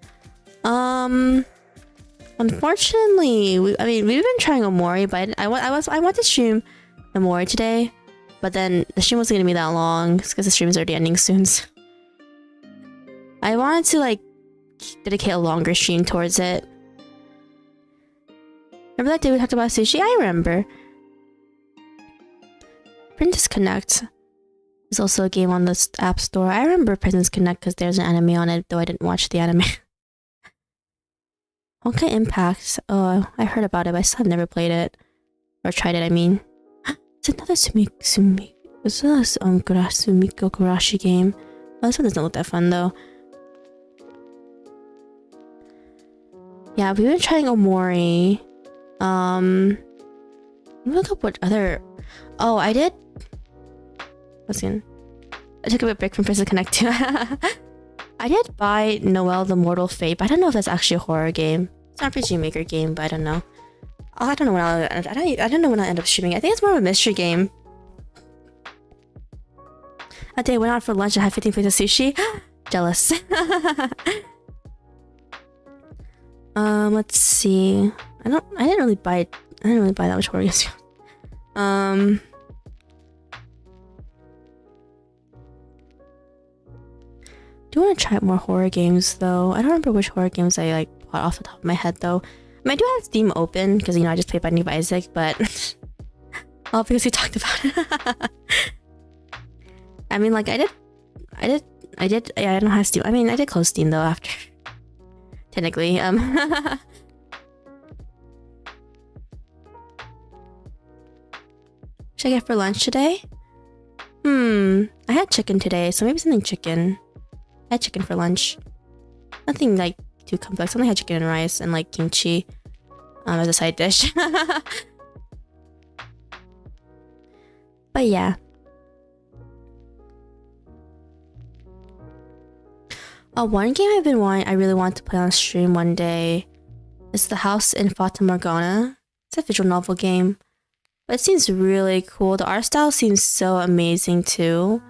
Unfortunately, we've been trying Omori, but I want to stream Omori today, but then the stream wasn't gonna be that long because the stream is already ending soon. So. I wanted to like dedicate a longer stream towards it. Remember that day we talked about sushi? I remember. Princess Connect is also a game on the App Store. I remember Princess Connect because there's an anime on it, though I didn't watch the anime. Honkai Impact. Oh, I heard about it, but I still have never played it. Or tried it, I mean. It's another Sumiko Kurashi game. Oh, this one doesn't look that fun, though. Yeah, we've been trying Omori. Look up what other... Oh, I did... I took a break from Princess Connect too. I did buy Noelle the Mortal Fate, but I don't know if that's actually a horror game. It's not a RPG Maker game, but I don't know. I don't know when I don't know when I'll end up streaming. I think it's more of a mystery game. A day I went out for lunch and had 15 plates of sushi. Jealous. Let's see. I didn't really buy that much horror games. Do want to try out more horror games though. I don't remember which horror games I like bought off the top of my head though. I mean, I do have Steam open because I just played Binding of Isaac, but oh, because we talked about it. I mean, like I did. Yeah, I don't have Steam. I mean, I did close Steam though after. Technically, Should I get for lunch today? I had chicken today, so maybe something chicken. I had chicken for lunch. Nothing like too complex. I only had chicken and rice and like kimchi as a side dish. But yeah. One game I really want to play on stream one day is The House in Fata Morgana. It's a visual novel game. But it seems really cool. The art style seems so amazing too.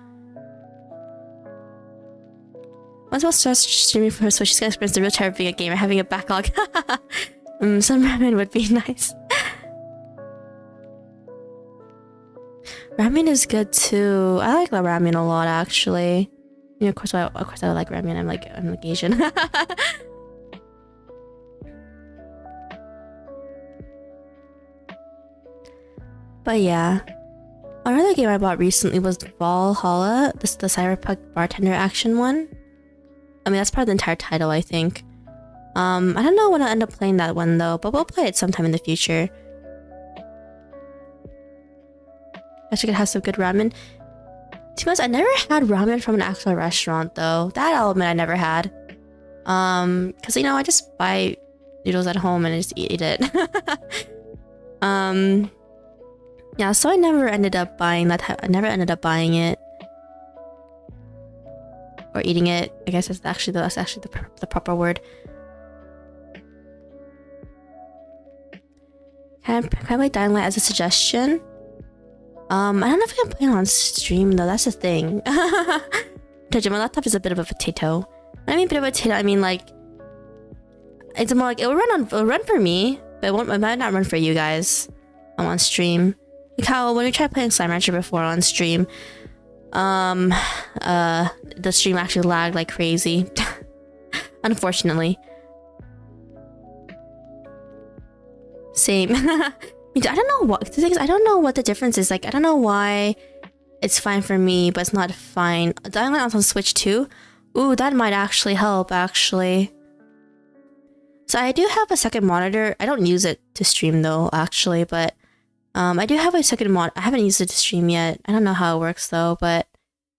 Once I'll start streaming for her so she's gonna experience the real terror of being a gamer, having a backlog. Some ramen would be nice. Ramen is good too. I like ramen a lot actually. You know, of course I like ramen. I'm like Asian. But yeah. Another game I bought recently was Valhalla. This is the cyberpunk bartender action one. I mean, that's part of the entire title, I think. I don't know when I'll end up playing that one though, but we'll play it sometime in the future. I should have some good ramen. To be honest, I never had ramen from an actual restaurant though. That I'll admit I never had. Cause you know, I just buy noodles at home and I just eat it. Yeah, so I never ended up buying that. I never ended up buying it or eating it. I guess that's actually the proper word. Can I play Dying Light as a suggestion? I don't know if I can play it on stream though. That's the thing. My laptop is a bit of a potato. When I mean bit of a potato, I mean like it's more like it'll run for me, but it might not run for you guys on stream. Like how when we tried playing Slime Rancher before on stream, the stream actually lagged like crazy. Unfortunately. Same. I don't know what the thing is. I don't know what the difference is. Like I don't know why it's fine for me, but it's not fine. Dying Light on Switch too. Ooh, that might actually help. Actually, so I do have a second monitor. I don't use it to stream though, actually, but I do have a second mod. I haven't used it to stream yet. I don't know how it works though, but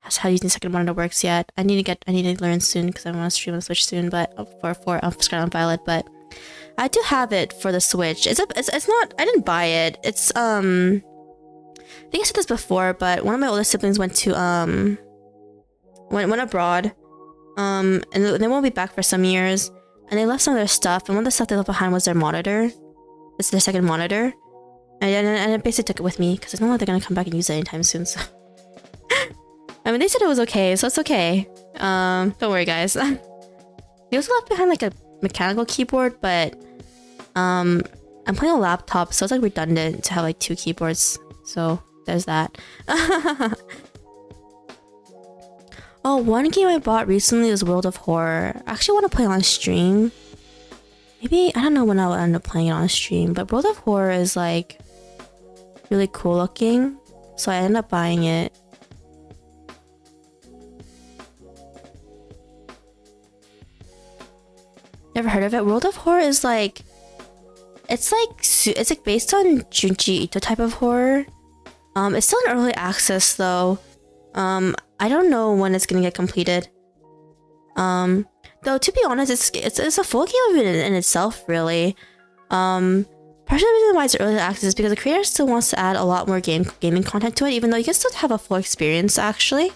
that's how using the second monitor works yet. I need to learn soon because I want to stream on the Switch soon. But for Skyline Violet, but I do have it for the Switch. It's not. I didn't buy it. It's I think I said this before, but one of my older siblings went abroad, and they won't be back for some years, and they left some of their stuff, and one of the stuff they left behind was their monitor. It's their second monitor, and I basically took it with me because I don't know if they're gonna come back and use it anytime soon. So, I mean, they said it was okay, so it's okay. Don't worry, guys. They also left behind like a mechanical keyboard, but I'm playing a laptop, so it's like redundant to have like two keyboards. So there's that. Oh, one game I bought recently is World of Horror. I actually want to play on stream. Maybe, I don't know when I'll end up playing it on stream, but World of Horror is like really cool looking, so I ended up buying it. Never heard of it? World of Horror is like it's like based on Junji Ito type of horror. It's still in early access though. I don't know when it's gonna get completed. Though to be honest, it's a full game of it in itself, really. Partially the reason why it's early access is because the creator still wants to add a lot more gaming content to it, even though you can still have a full experience actually.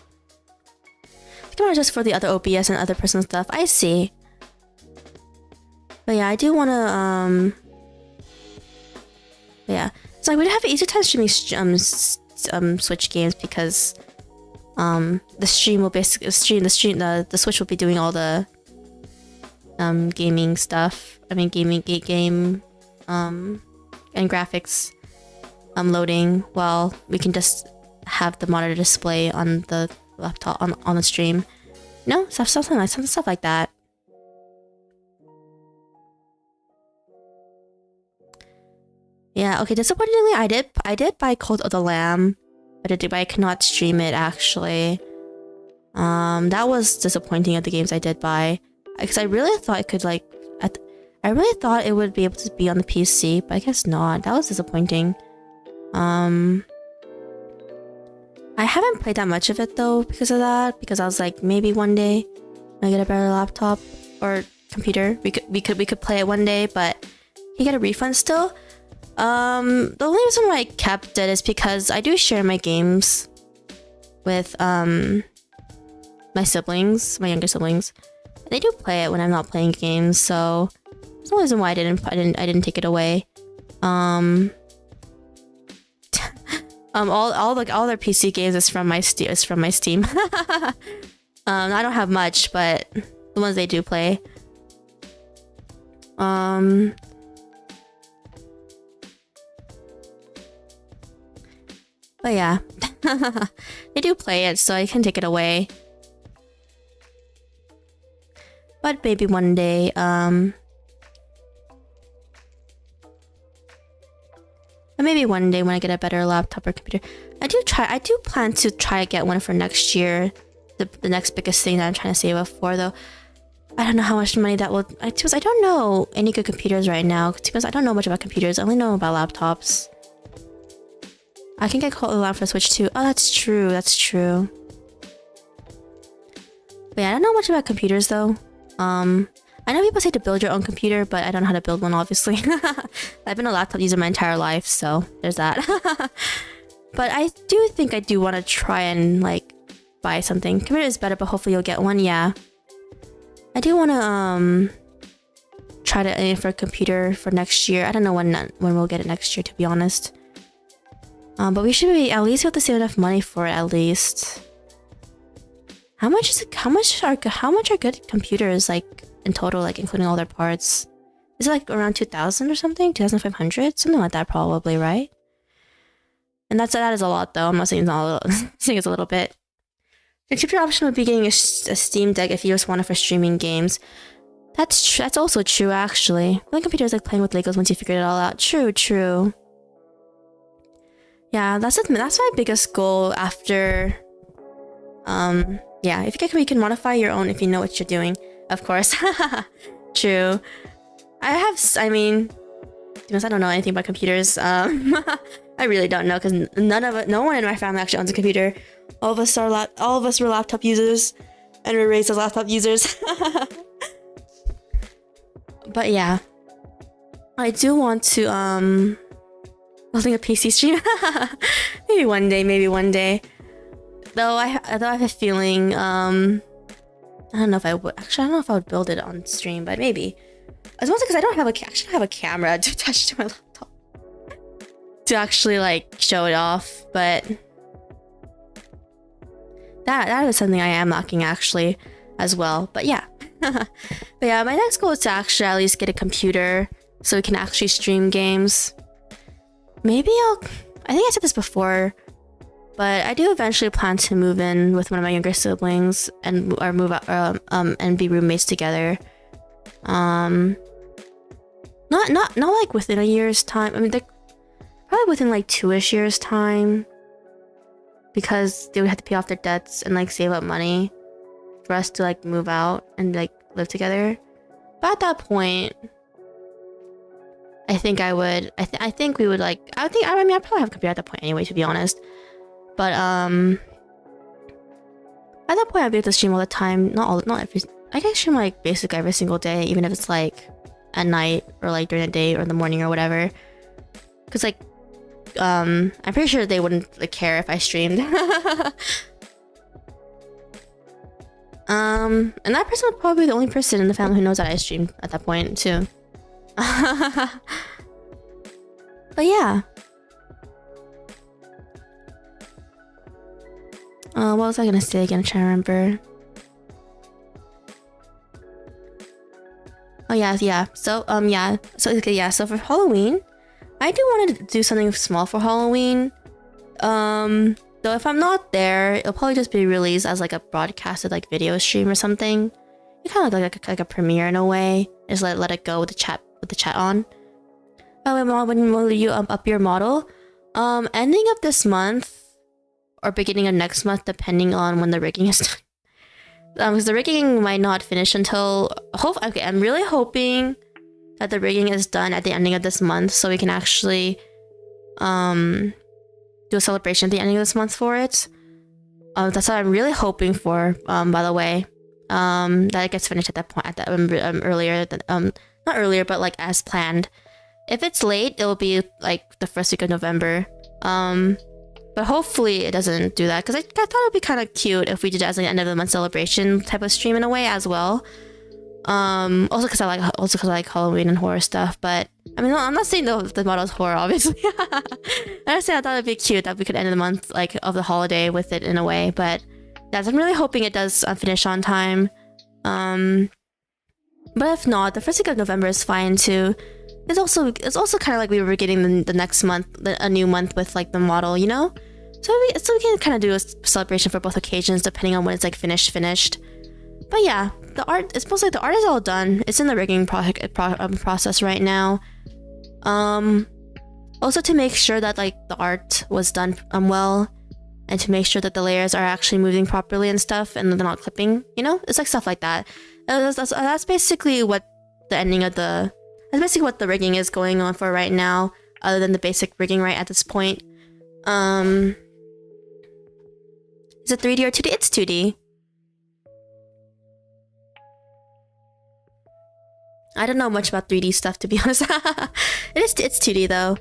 It's kind of just for the other OBS and other personal stuff. I see. But yeah, I do wanna but yeah, so like we have an easy time streaming Switch games because the stream will basically the Switch will be doing all the gaming stuff. I mean game and graphics loading, while we can just have the monitor display on the laptop on the stream. No, stuff like that. Yeah, okay, disappointingly I did buy Cult of the Lamb, but I cannot stream it actually. That was disappointing of the games I did buy, because I really thought it could like I really thought it would be able to be on the PC, but I guess not. That was disappointing. I haven't played that much of it though because of that, because I was like, maybe one day when I get a better laptop or computer, we could play it one day, but you get a refund still. The only reason why I kept it is because I do share my games with my siblings, my younger siblings. They do play it when I'm not playing games, so that's the only reason why I didn't take it away. All their PC games is from my Steam. I don't have much, but the ones they do play. But yeah, they do play it, so I can take it away. But maybe one day, maybe one day when I get a better laptop or computer. I do plan to try to get one for next year. The next biggest thing that I'm trying to save up for, though. I don't know how much money that will. I don't know any good computers right now. Because I don't know much about computers. I only know about laptops. I can get Cult of the Lamb for the Switch too. Oh, that's true. That's true. But yeah, I don't know much about computers though. I know people say to build your own computer, but I don't know how to build one, obviously. I've been a laptop user my entire life, so there's that. But I do think I do want to try and like buy something. Computer is better, but hopefully you'll get one. Yeah, I do want to try to aim for a computer for next year. I don't know when we'll get it next year, to be honest. But we should be at least able to save enough money for it at least. How much is it? How much are good computers like in total, like including all their parts? Is it like around 2,000 or something? 2,500? Something like that probably, right? And that is a lot though. I'm not saying it's not a little. I'm saying it's a little bit. The cheaper option would be getting a Steam Deck if you just want it for streaming games. That's also true actually. The computer is like playing with Legos once you figure it all out. True. Yeah, that's my biggest goal after. Yeah, if you can modify your own if you know what you're doing, of course. True. I mean, because I don't know anything about computers. I really don't know, because no one in my family actually owns a computer. All of us were laptop users, and we're raised as laptop users. But yeah, I do want to building a PC stream. maybe one day. Though I have a feeling, I don't know if I would. Actually, I don't know if I would build it on stream, but maybe. As well as because I don't have a camera to attach to my laptop to actually like show it off. But that is something I am lacking actually as well. But yeah, but yeah, my next goal is to actually at least get a computer so we can actually stream games. Maybe I think I said this before. But I do eventually plan to move in with one of my younger siblings and move out and be roommates together. Not like within a year's time. I mean, they're probably within like 2-ish years time, because they would have to pay off their debts and like save up money for us to like move out and like live together. But at that point, I think I would. I think we would like. I mean, I'd probably have a computer at that point anyway, to be honest. But at that point I'd be able to stream all the time. Not every. I can stream like basically every single day, even if it's like at night or like during the day or in the morning or whatever. Cause like I'm pretty sure they wouldn't like care if I streamed. And that person would probably be the only person in the family who knows that I streamed at that point too. But yeah. What was I gonna say again? I'm trying to remember. Oh yeah. So So for Halloween, I do want to do something small for Halloween. Though if I'm not there, it'll probably just be released as like a broadcasted like video stream or something. You kind of like a premiere in a way. Just let it go with the chat on. When will you up your model? Ending of this month or beginning of next month, depending on when the rigging is done. Because the rigging might not finish until I'm really hoping that the rigging is done at the ending of this month, so we can actually do a celebration at the ending of this month for it. That's what I'm really hoping for. By the way, that it gets finished at that point earlier than not earlier, but like as planned. If it's late, it'll be like the first week of November. But hopefully it doesn't do that, because I thought it'd be kind of cute if we did it as like an end of the month celebration type of stream in a way as well. Also because I like Halloween and horror stuff. But I mean, I'm not saying the model's horror, obviously. I just say I thought it'd be cute that we could end the month like of the holiday with it in a way. But yes, I'm really hoping it does finish on time. But if not, the first week of November is fine too. It's also kind of like we were getting the next month, a new month with like the model, you know. So we can kind of do a celebration for both occasions depending on when it's like finished. But yeah, the art is all done. It's in the rigging process right now. Also to make sure that like the art was done well, and to make sure that the layers are actually moving properly and stuff, and they're not clipping. You know, it's like stuff like that. That's basically what the ending of the. That's basically what the rigging is going on for right now, other than the basic rigging right at this point. Is it 3D or 2D? It's 2D. I don't know much about 3D stuff, to be honest. It's 2D though.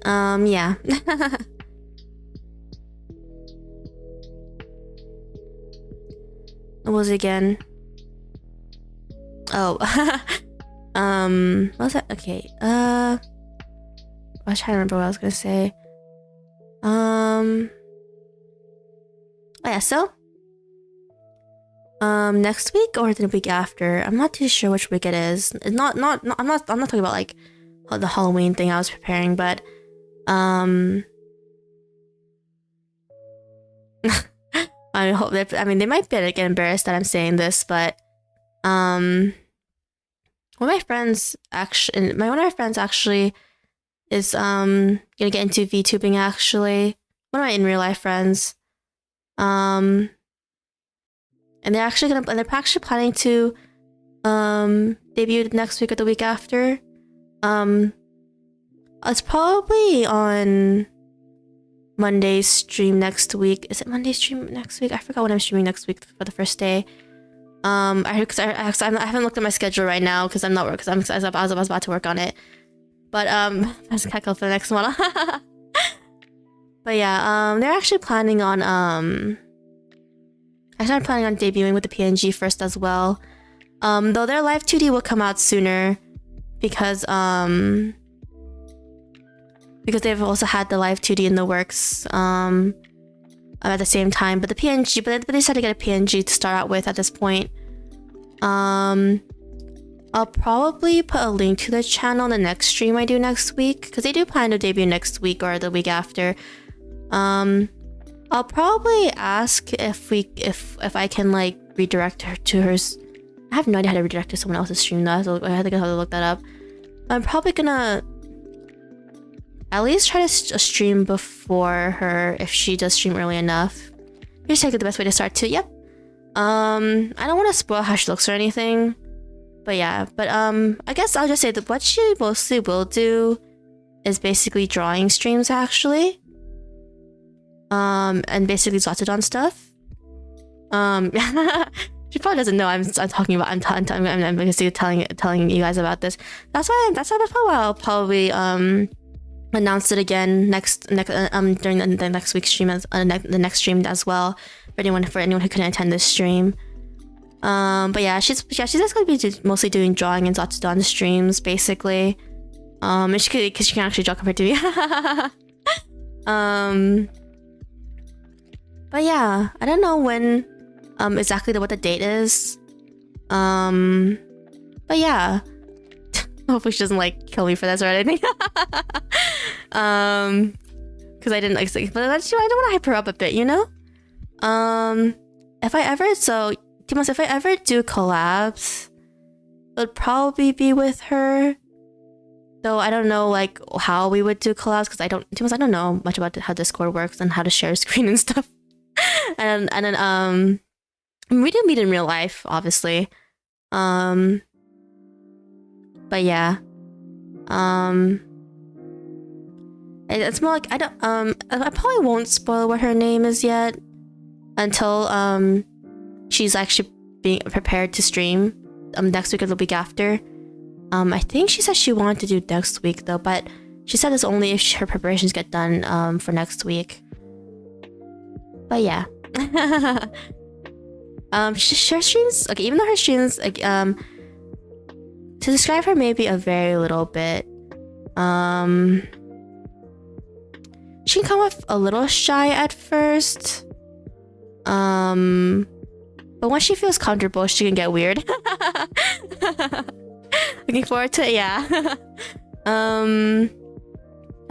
Yeah. What was it again? Oh. What was that? Okay. I was trying to remember what I was gonna say. Oh yeah, so next week or the week after, I'm not too sure which week it is. It's not I'm not talking about like the Halloween thing I was preparing, but I hope that, I mean, they might get embarrassed that I'm saying this, but one of my friends actually is gonna get into VTubing actually. One of my in real life friends. And they're actually planning to debut next week or the week after. It's probably on Monday's stream next week. Is it Monday's stream next week? I forgot when I'm streaming next week for the first day. I haven't looked at my schedule right now because I'm not working. I was about to work on it, but let's cackle for the next one. But yeah, they're actually planning on debuting with the PNG first as well. Though their live 2D will come out sooner because they've also had the live 2D in the works at the same time. But the PNG, but they decided to get a PNG to start out with at this point. I'll probably put a link to the channel in the next stream I do next week, because they do plan to debut next week or the week after. I'll probably ask if I can like redirect her to hers. I have no idea how to redirect to someone else's stream though, so I think I have to look that up. I'm probably gonna at least try to stream before her if she does stream early enough. Here's like the best way to start too. Yep. I don't want to spoil how she looks or anything, but yeah. But I guess I'll just say that what she mostly will do is basically drawing streams actually. And basically Zatsudan stuff. She probably doesn't know I'm basically telling you guys about this. That's probably why I'll probably announce it again during the next week's stream the next stream as well for anyone who couldn't attend this stream. But yeah, she's just gonna be mostly doing drawing and Zatsudan streams basically. And because she can actually draw compared to me. But yeah, I don't know when exactly what the date is. But yeah. Hopefully she doesn't like kill me for this or anything. Because I didn't like, but I don't want to hype her up a bit, you know. If I ever do collabs, it would probably be with her. Though I don't know like how we would do collabs because I don't know much about how Discord works and how to share a screen and stuff. and then we do meet in real life, obviously. But yeah, it's more like I probably won't spoil what her name is yet until she's actually being prepared to stream next week or the week after. I think she said she wanted to do next week though, but she said it's only if her preparations get done for next week. But yeah. Her streams, okay, even though her streams like to describe her maybe a very little bit, she can come off a little shy at first, but once she feels comfortable she can get weird. Looking forward to it, yeah.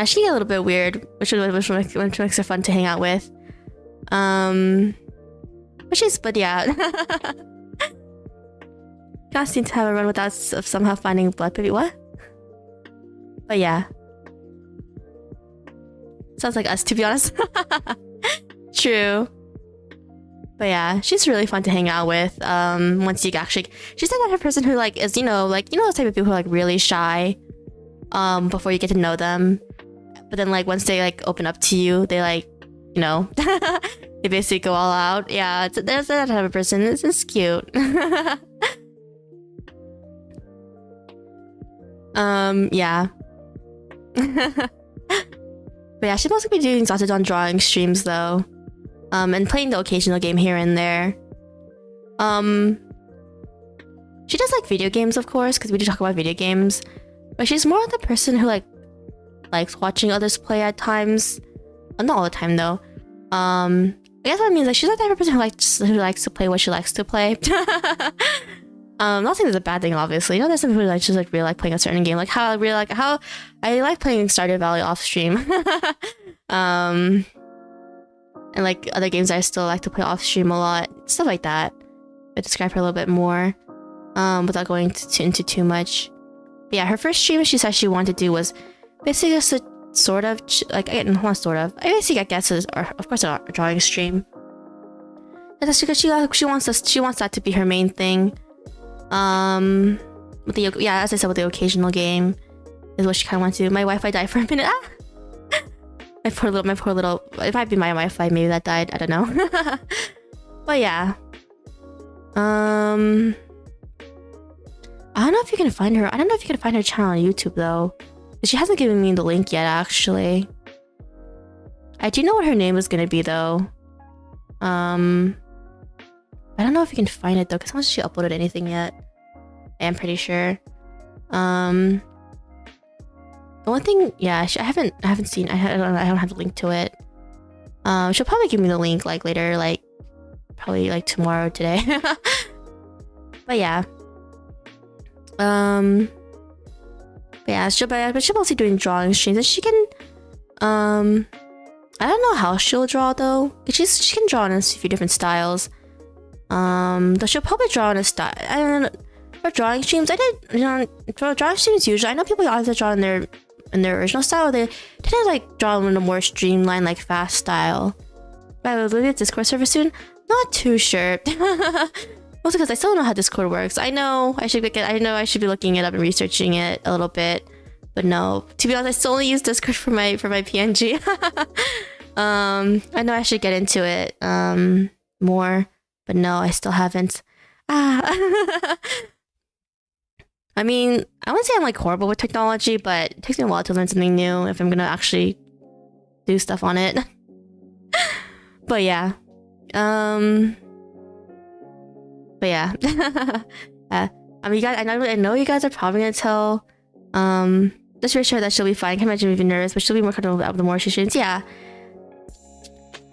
She get a little bit weird, which makes her fun to hang out with. But yeah. Can't seem to have a run without somehow finding blood baby. What? But yeah. Sounds like us, to be honest. True. But yeah, she's really fun to hang out with. Once you actually, she's the type of person who like is those type of people who are like really shy, before you get to know them. But then like once they like open up to you, they like, they basically go all out. Yeah, there's that type of person. It's cute. Yeah. But yeah, she's supposed to be doing Zatsudan drawing streams though. And playing the occasional game here and there. She does like video games, of course, because we do talk about video games. But she's more the person who likes watching others play at times. Not all the time though. I guess what I mean is like she's the type of person who likes to play what she likes to play. Not saying it's a bad thing, obviously. There's some people who just really like playing a certain game. Like how I like playing Stardew Valley off stream. And like other games I still like to play off stream a lot. Stuff like that. I describe her a little bit more. Without going into too much. But yeah, her first stream she said she wanted to do was basically just a sort of like not sort of. I basically guess is of course a drawing stream. And that's because she wants that to be her main thing. With the as I said, with the occasional game is what she kind of wants to do. My Wi-Fi died for a minute. My poor little. It might be my Wi-Fi maybe that died. I don't know. But yeah. I don't know if you can find her. I don't know if you can find her channel on YouTube though. She hasn't given me the link yet, actually. I do know what her name is gonna be though. I don't know if you can find it though, because I don't know if she uploaded anything yet. I'm pretty sure. The one thing, yeah, I haven't seen. I don't have the link to it. She'll probably give me the link like later, like probably like tomorrow, today. But yeah. But yeah, she's mostly doing drawing streams, and she can, I don't know how she'll draw though. She can draw in a few different styles. Though she'll probably draw in a style. I don't know. For drawing streams, for drawing streams usually, I know people either draw in their original style, or they tend to like draw in a more streamlined, like fast style. But I will leave Discord server soon. Not too sure. Also because I still don't know how Discord works. I know I should be looking it up and researching it a little bit, but no. To be honest, I still only use Discord for my PNG. I know I should get into it more, but no, I still haven't. I mean, I wouldn't say I'm like horrible with technology, but it takes me a while to learn something new if I'm gonna actually do stuff on it. But yeah. But yeah. I mean, you guys, I know you guys are probably gonna tell, Just reassure that she'll be fine. I can imagine being nervous, but she'll be more comfortable the more she streams. Yeah.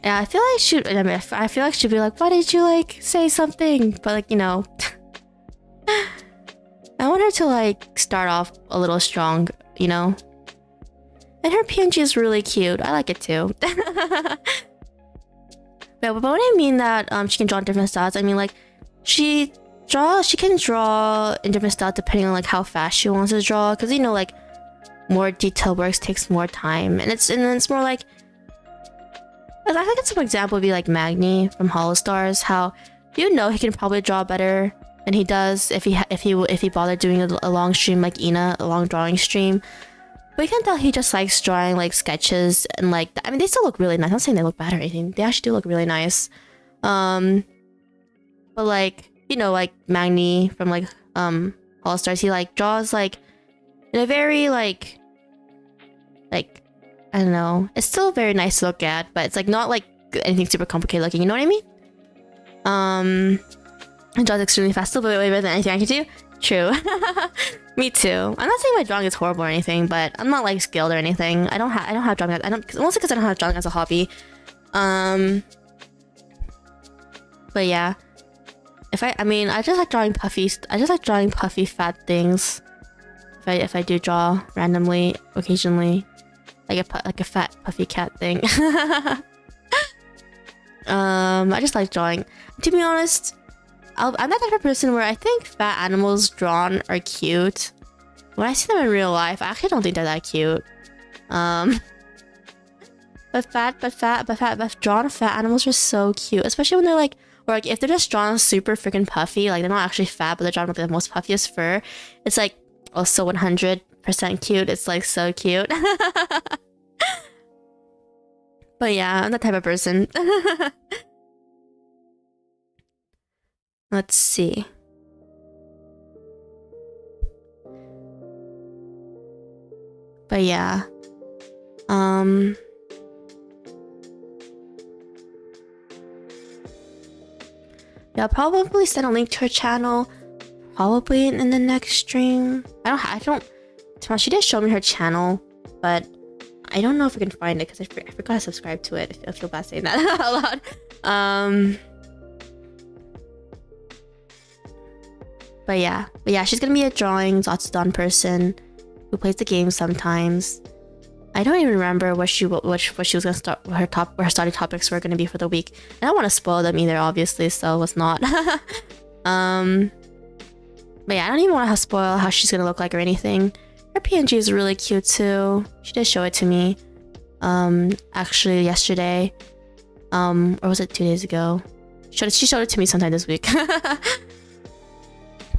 Yeah, I feel like I feel like she'd be like, why did you like say something? But like, you know, I want her to like start off a little strong, you know. And her PNG is really cute. I like it too. But what I mean that she can draw in different styles, I mean like she can draw in different styles depending on like how fast she wants to draw, because you know like more detailed works takes more time, and then it's more like, I think some example would be like Magni from Hollow Stars, how you know he can probably draw better than he does if he bothered doing a long stream like Ina, a long drawing stream. But you can tell he just likes drawing like sketches and like I mean they still look really nice. I'm not saying they look bad or anything. They actually do look really nice. But like, you know, like Magni from like All Stars, he like draws like in a very like I don't know. It's still very nice to look at, but it's like not like anything super complicated looking. You know what I mean? And draws extremely fast, still way better than anything I can do. True. Me too. I'm not saying my drawing is horrible or anything, but I'm not like skilled or anything. I don't have drawing. Mostly because I don't have drawing as a hobby. But yeah, I just like drawing puffy. I just like drawing puffy fat things. If I do draw randomly, occasionally, like a fat puffy cat thing. I just like drawing. To be honest, I'm that type of person where I think fat animals drawn are cute. When I see them in real life, I actually don't think they're that cute. But drawn fat animals are so cute, especially when they're like, or like if they're just drawn super freaking puffy, like they're not actually fat, but they're drawn with the most puffiest fur. It's like also 100% cute. It's like so cute. But yeah, I'm that type of person. Let's see. But yeah. Yeah, I'll probably send a link to her channel probably in the next stream. She did show me her channel, but I don't know if I can find it because I forgot to subscribe to it. I feel bad saying that out loud. But yeah, she's gonna be a drawing Zatsudan person who plays the game sometimes. I don't even remember what she was gonna start, what her study topics were gonna be for the week. I don't want to spoil them either, obviously, so let's not. But yeah, I don't even want to spoil how she's gonna look like or anything. Her PNG is really cute too. She did show it to me, actually yesterday, or was it 2 days ago? She showed it to me sometime this week.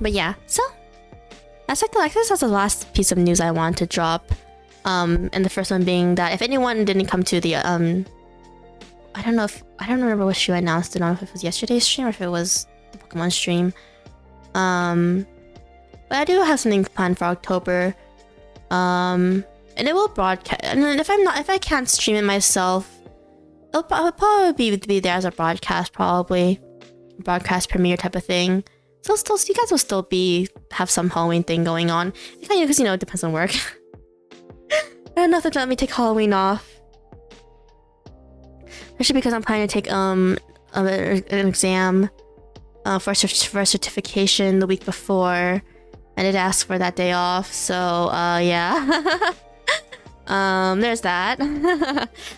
But yeah, so that's the last piece of news I want to drop. And the first one being that if anyone didn't come to the I don't remember what stream I announced it on, if it was yesterday's stream or if it was the Pokemon stream. But I do have something planned for October. And it will broadcast. And then if I can't stream it myself, it'll probably be there as a broadcast, probably broadcast premiere type of thing. So you guys will still have some Halloween thing going on. Because it depends on work. I don't know if they'll let me take Halloween off. Especially because I'm planning to take an exam for a certification the week before. I did ask for that day off, so yeah. There's that.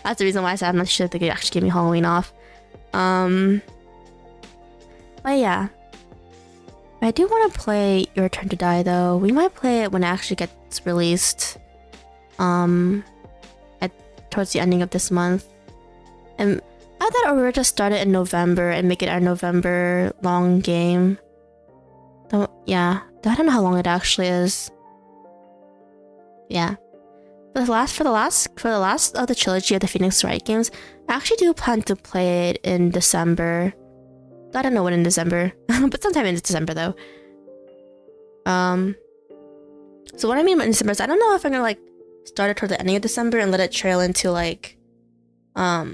That's the reason why I said I'm not sure if they could actually give me Halloween off. But yeah. I do want to play Your Turn to Die though. We might play it when it actually gets released. Towards the ending of this month. And I thought we were just start it in November and make it our November long game. Yeah, I don't know how long it actually is. Yeah. For the last of the trilogy of the Phoenix Wright games, I actually do plan to play it in December. I don't know when in December, but sometime in December though. So what I mean by December is I don't know if I'm gonna like start it toward the ending of December and let it trail into like what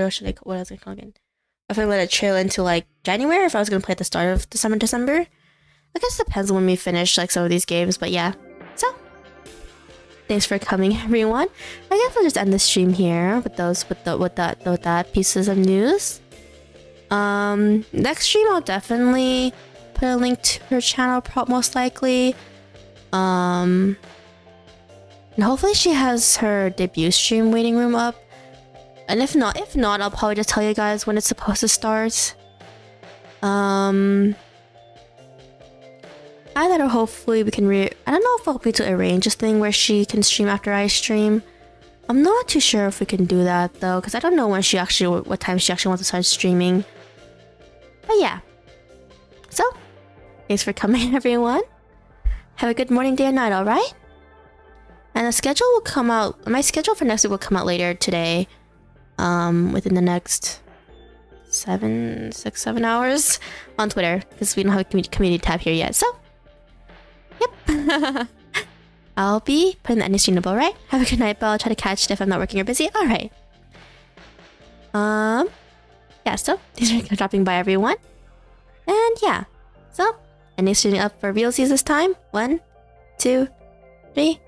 else I call again? If I let it trail into like January, if I was gonna play at the start of December. I guess it depends on when we finish like some of these games, but yeah. So, thanks for coming, everyone. I guess I'll just end the stream here with that pieces of news. Next stream I'll definitely put a link to her channel, most likely. And hopefully she has her debut stream waiting room up. And if not, I'll probably just tell you guys when it's supposed to start. Either hopefully we can I don't know if I'll be to arrange this thing where she can stream after I stream. I'm not too sure if we can do that though, because I don't know what time she actually wants to start streaming. But yeah. So, thanks for coming, everyone. Have a good morning, day, and night, alright? And the schedule will come out. My schedule for next week will come out later today. Within the next 7 hours on Twitter, because we don't have a community tab here yet. So, yep. I'll be putting that in the stream, alright? Have a good night, Belle. I'll try to catch it if I'm not working or busy. Alright. Yeah, so thanks for dropping by, everyone. And yeah. So, ending streaming up for realsies this time. 1, 2, 3.